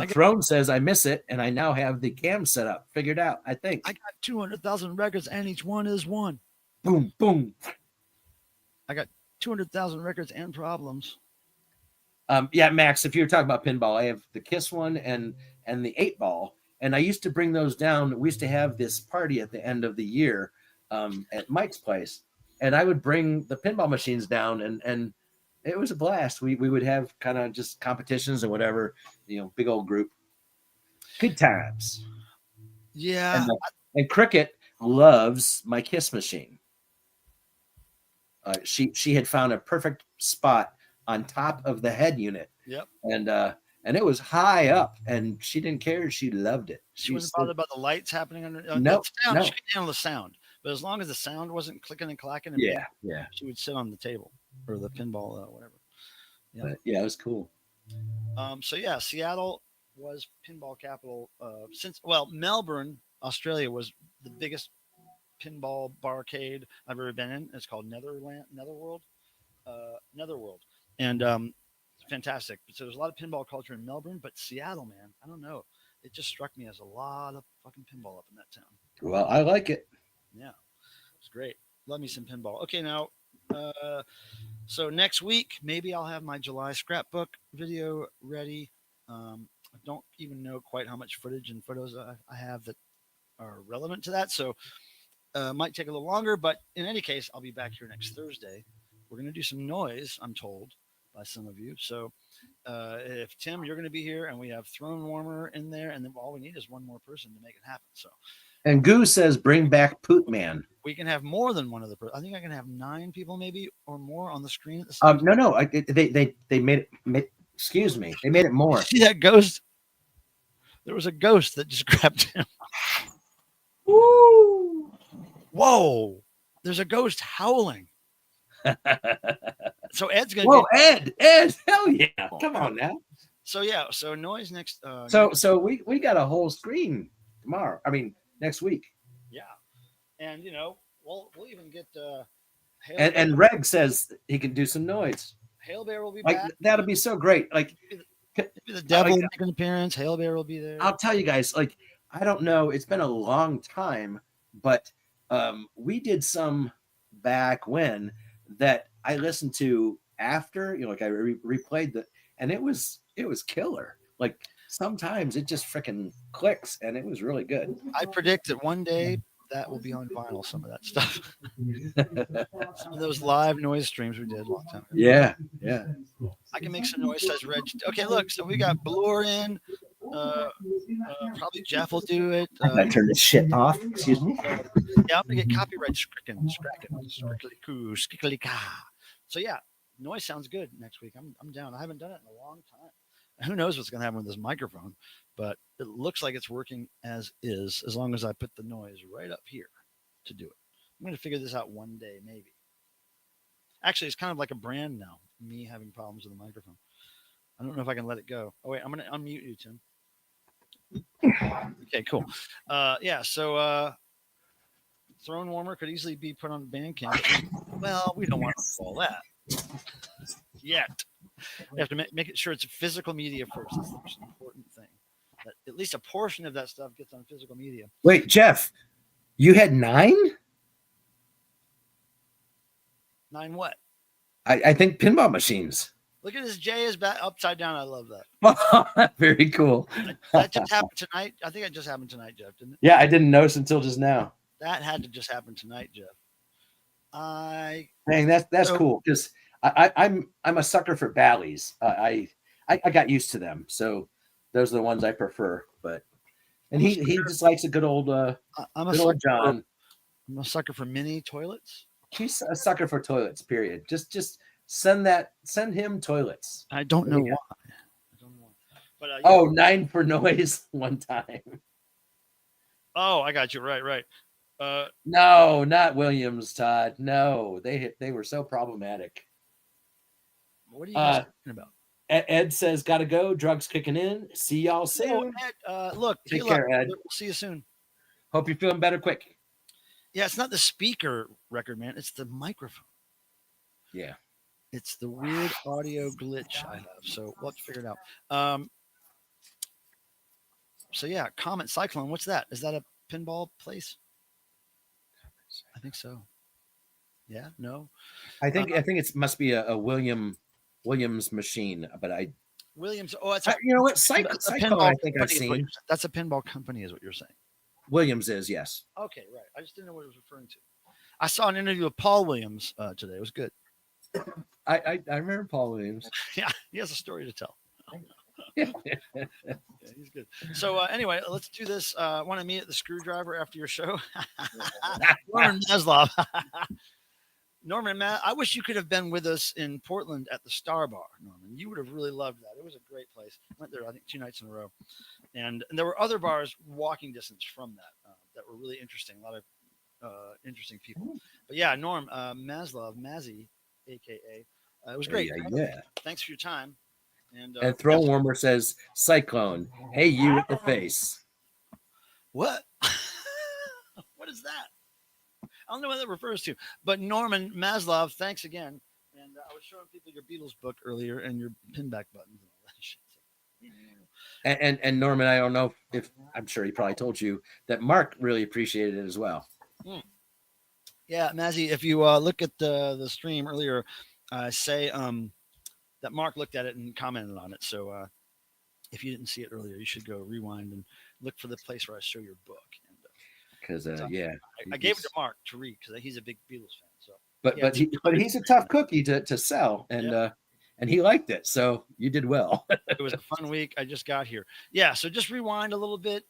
[SPEAKER 6] Throne says I miss it, and I now have the cam set up figured out. I think
[SPEAKER 5] I got 200,000 records, and each one is one.
[SPEAKER 6] Boom, boom.
[SPEAKER 5] I got 200,000 records and problems.
[SPEAKER 6] Yeah, Max. If you're talking about pinball, I have the Kiss one and the 8-ball, and I used to bring those down. We used to have this party at the end of the year at Mike's place, and I would bring the pinball machines down, and it was a blast. We would have kind of just competitions and whatever, big old group. Good times.
[SPEAKER 5] Yeah.
[SPEAKER 6] And Cricket loves my Kiss machine. She had found a perfect spot on top of the head unit.
[SPEAKER 5] Yep.
[SPEAKER 6] And it was high up, and she didn't care. She loved it.
[SPEAKER 5] She wasn't bothered about the lights happening under.
[SPEAKER 6] No.
[SPEAKER 5] She could handle the sound, but as long as the sound wasn't clicking and clacking, she would sit on the table or the pinball, whatever.
[SPEAKER 6] Yeah, but yeah, it was cool.
[SPEAKER 5] So yeah, Seattle was pinball capital Melbourne, Australia was the biggest pinball barcade I've ever been in. It's called Netherworld, and fantastic. So there's a lot of pinball culture in Melbourne, but Seattle, man, I don't know. It just struck me as a lot of fucking pinball up in that town.
[SPEAKER 6] Well, I like it.
[SPEAKER 5] Yeah, it's great. Love me some pinball. Okay, now, so next week, maybe I'll have my July scrapbook video ready. I don't even know quite how much footage and photos I have that are relevant to that. So might take a little longer, but in any case, I'll be back here next Thursday. We're going to do some noise, I'm told, by some of you. So if Tim, you're going to be here, and we have Throne Warmer in there, and then all we need is one more person to make it happen. So
[SPEAKER 6] And Goo says, "Bring back Poot Man."
[SPEAKER 5] We can have more than one other person. I think I can have 9 people maybe or more on the screen at the same time.
[SPEAKER 6] No. They made it. Excuse me. They made it more.
[SPEAKER 5] See that ghost? There was a ghost that just grabbed him.
[SPEAKER 6] Woo!
[SPEAKER 5] Whoa! There's a ghost howling. So Ed's gonna.
[SPEAKER 6] Whoa, Ed! Hell yeah! Come on now.
[SPEAKER 5] So yeah. So noise next.
[SPEAKER 6] So we got a whole screen tomorrow. I mean, next week.
[SPEAKER 5] Yeah, and we'll even get.
[SPEAKER 6] And Reg says he can do some noise.
[SPEAKER 5] Hail Bear will be
[SPEAKER 6] like
[SPEAKER 5] back.
[SPEAKER 6] That'll be so great. Like
[SPEAKER 5] maybe the devil will make an appearance. Hail Bear will be there.
[SPEAKER 6] I'll tell you guys. Like I don't know. It's been a long time, but we did some back when that I listened to after. Like I replayed the, and it was killer. Like sometimes it just freaking clicks, and it was really good.
[SPEAKER 5] I predict that one day that will be on vinyl. Some of that stuff. Some of those live noise streams we did a long time ago.
[SPEAKER 6] Yeah.
[SPEAKER 5] I can make some noise, says Reg. Okay, look. So we got Bloor in. Probably Jeff will do it.
[SPEAKER 6] I gotta turn this shit off. Excuse me.
[SPEAKER 5] Yeah, I'm gonna get copyright scracking, skickly ka. So yeah, noise sounds good next week. I'm down. I haven't done it in a long time. Who knows what's gonna happen with this microphone, but it looks like it's working as is, as long as I put the noise right up here to do it. I'm gonna figure this out one day, maybe. Actually, it's kind of like a brand now. Me having problems with the microphone. I don't know if I can let it go. Oh wait, I'm gonna unmute you, Tim. Okay, cool. Yeah, so Throne Warmer could easily be put on Bandcamp. Well, we don't want to do all that yet. We have to make it sure it's a physical media first. That's the most important thing. That at least a portion of that stuff gets on physical media.
[SPEAKER 6] Wait, Jeff, you had 9?
[SPEAKER 5] 9 what?
[SPEAKER 6] I think pinball machines.
[SPEAKER 5] Look at this. J is back upside down. I love that.
[SPEAKER 6] Very cool.
[SPEAKER 5] That just happened tonight. I think it just happened tonight, Jeff, didn't it?
[SPEAKER 6] Yeah, I didn't notice until just now.
[SPEAKER 5] That had to just happen tonight, Jeff.
[SPEAKER 6] Dang, that's cool because I'm a sucker for Bally's. I got used to them, so those are the ones I prefer. But he just likes a good old John.
[SPEAKER 5] I'm a sucker for mini toilets.
[SPEAKER 6] He's a sucker for toilets. Period. Just send him toilets.
[SPEAKER 5] I don't know why. But
[SPEAKER 6] 9 for noise one time.
[SPEAKER 5] Oh, I got you. Right.
[SPEAKER 6] No, not Williams, Todd. No, they were so problematic.
[SPEAKER 5] What are you guys talking about?
[SPEAKER 6] Ed says, "Gotta go. Drugs kicking in. See y'all soon."
[SPEAKER 5] Ed, look,
[SPEAKER 6] take care, Ed.
[SPEAKER 5] We'll see you soon.
[SPEAKER 6] Hope you're feeling better quick.
[SPEAKER 5] Yeah, it's not the speaker record, man. It's the microphone.
[SPEAKER 6] Yeah.
[SPEAKER 5] It's the weird audio glitch I have. So we'll have to figure it out. So yeah, Comet Cyclone. What's that? Is that a pinball place? I think so. Yeah. No.
[SPEAKER 6] I think it must be a Williams machine, but
[SPEAKER 5] Williams. Oh, it's
[SPEAKER 6] you know what? Cyclone. I think I've seen.
[SPEAKER 5] That's a pinball company, is what you're saying.
[SPEAKER 6] Williams is, yes.
[SPEAKER 5] Okay, right. I just didn't know what it was referring to. I saw an interview with Paul Williams today. It was good.
[SPEAKER 6] I remember Paul Williams.
[SPEAKER 5] Yeah, he has a story to tell. Yeah, he's good. So anyway, let's do this. Want to meet at the Screwdriver after your show? Norman Maslov. Norman, I wish you could have been with us in Portland at the Star Bar, Norman. You would have really loved that. It was a great place. Went there, I think, 2 nights in a row. And there were other bars walking distance from that were really interesting. A lot of interesting people. But yeah, Norm, Mazy, a.k.a. It was great.
[SPEAKER 6] Yeah.
[SPEAKER 5] Thanks for your time. And
[SPEAKER 6] Throne Warmer says, "Cyclone, hey, you with the face."
[SPEAKER 5] What? What is that? I don't know what that refers to. But Norman Maslov, thanks again. And I was showing people your Beatles book earlier and your pinback buttons and all that shit. So,
[SPEAKER 6] and Norman, I don't know if I'm sure he probably told you that Mark really appreciated it as well.
[SPEAKER 5] Yeah, Mazy, if you look at the stream earlier, say that Mark looked at it and commented on it. So if you didn't see it earlier, you should go rewind and look for the place where I show your book.
[SPEAKER 6] Because
[SPEAKER 5] I gave it to Mark to read because he's a big Beatles fan. So,
[SPEAKER 6] but he's a tough cookie to sell, and he liked it. So you did well.
[SPEAKER 5] It was a fun week. I just got here. Yeah, so just rewind a little bit.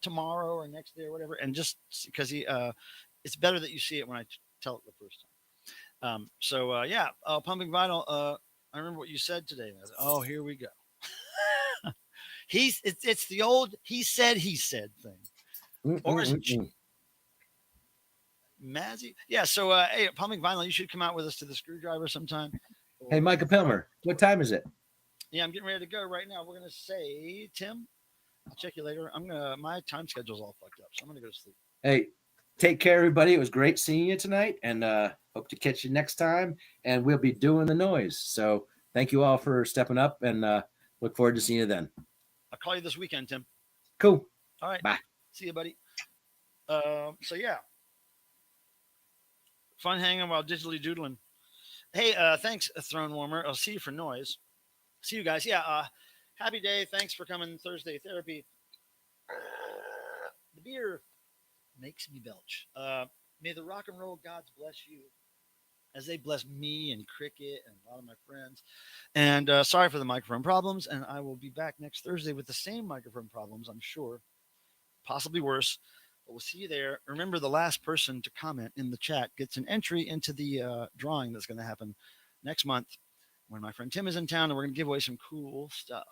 [SPEAKER 5] tomorrow or next day or whatever, and just because it's better that you see it when I tell it the first time. Yeah, pumping vinyl. I remember what you said today. Oh, here we go. It's the old he said thing, or is it Mazy? Yeah. So hey, pumping vinyl, you should come out with us to the Screwdriver sometime.
[SPEAKER 6] Hey, Micah Pilmer, what time is it?
[SPEAKER 5] Yeah, I'm getting ready to go right now. We're gonna say, Tim, I'll check you later. My time schedule's all fucked up, so I'm gonna go to sleep.
[SPEAKER 6] Hey, take care, everybody. It was great seeing you tonight, and hope to catch you next time. And we'll be doing the noise. So thank you all for stepping up, and look forward to seeing you then.
[SPEAKER 5] I'll call you this weekend, Tim.
[SPEAKER 6] Cool.
[SPEAKER 5] All right.
[SPEAKER 6] Bye.
[SPEAKER 5] See you, buddy. So yeah, fun hanging while digitally doodling. Hey, thanks, Throne Warmer. I'll see you for noise. See you guys. Yeah. Happy day. Thanks for coming. Thursday therapy. The beer makes me belch. May the rock and roll gods bless you as they bless me and Cricket and a lot of my friends. And sorry for the microphone problems. And I will be back next Thursday with the same microphone problems, I'm sure. Possibly worse. But we'll see you there. Remember, the last person to comment in the chat gets an entry into the drawing that's going to happen next month when my friend Tim is in town, and we're going to give away some cool stuff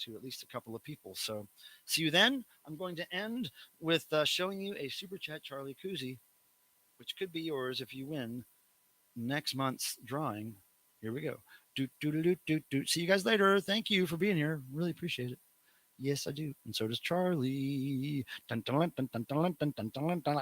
[SPEAKER 5] to at least a couple of people. So see you then. I'm going to end with showing you a Super Chat Charlie koozie, which could be yours if you win next month's drawing. Here we go. Doot, doot, doot, doot, doot, doot. See you guys later. Thank you for being here. Really appreciate it. Yes, I do. And so does Charlie. Dun, dun, dun, dun, dun, dun, dun, dun, dun, dun.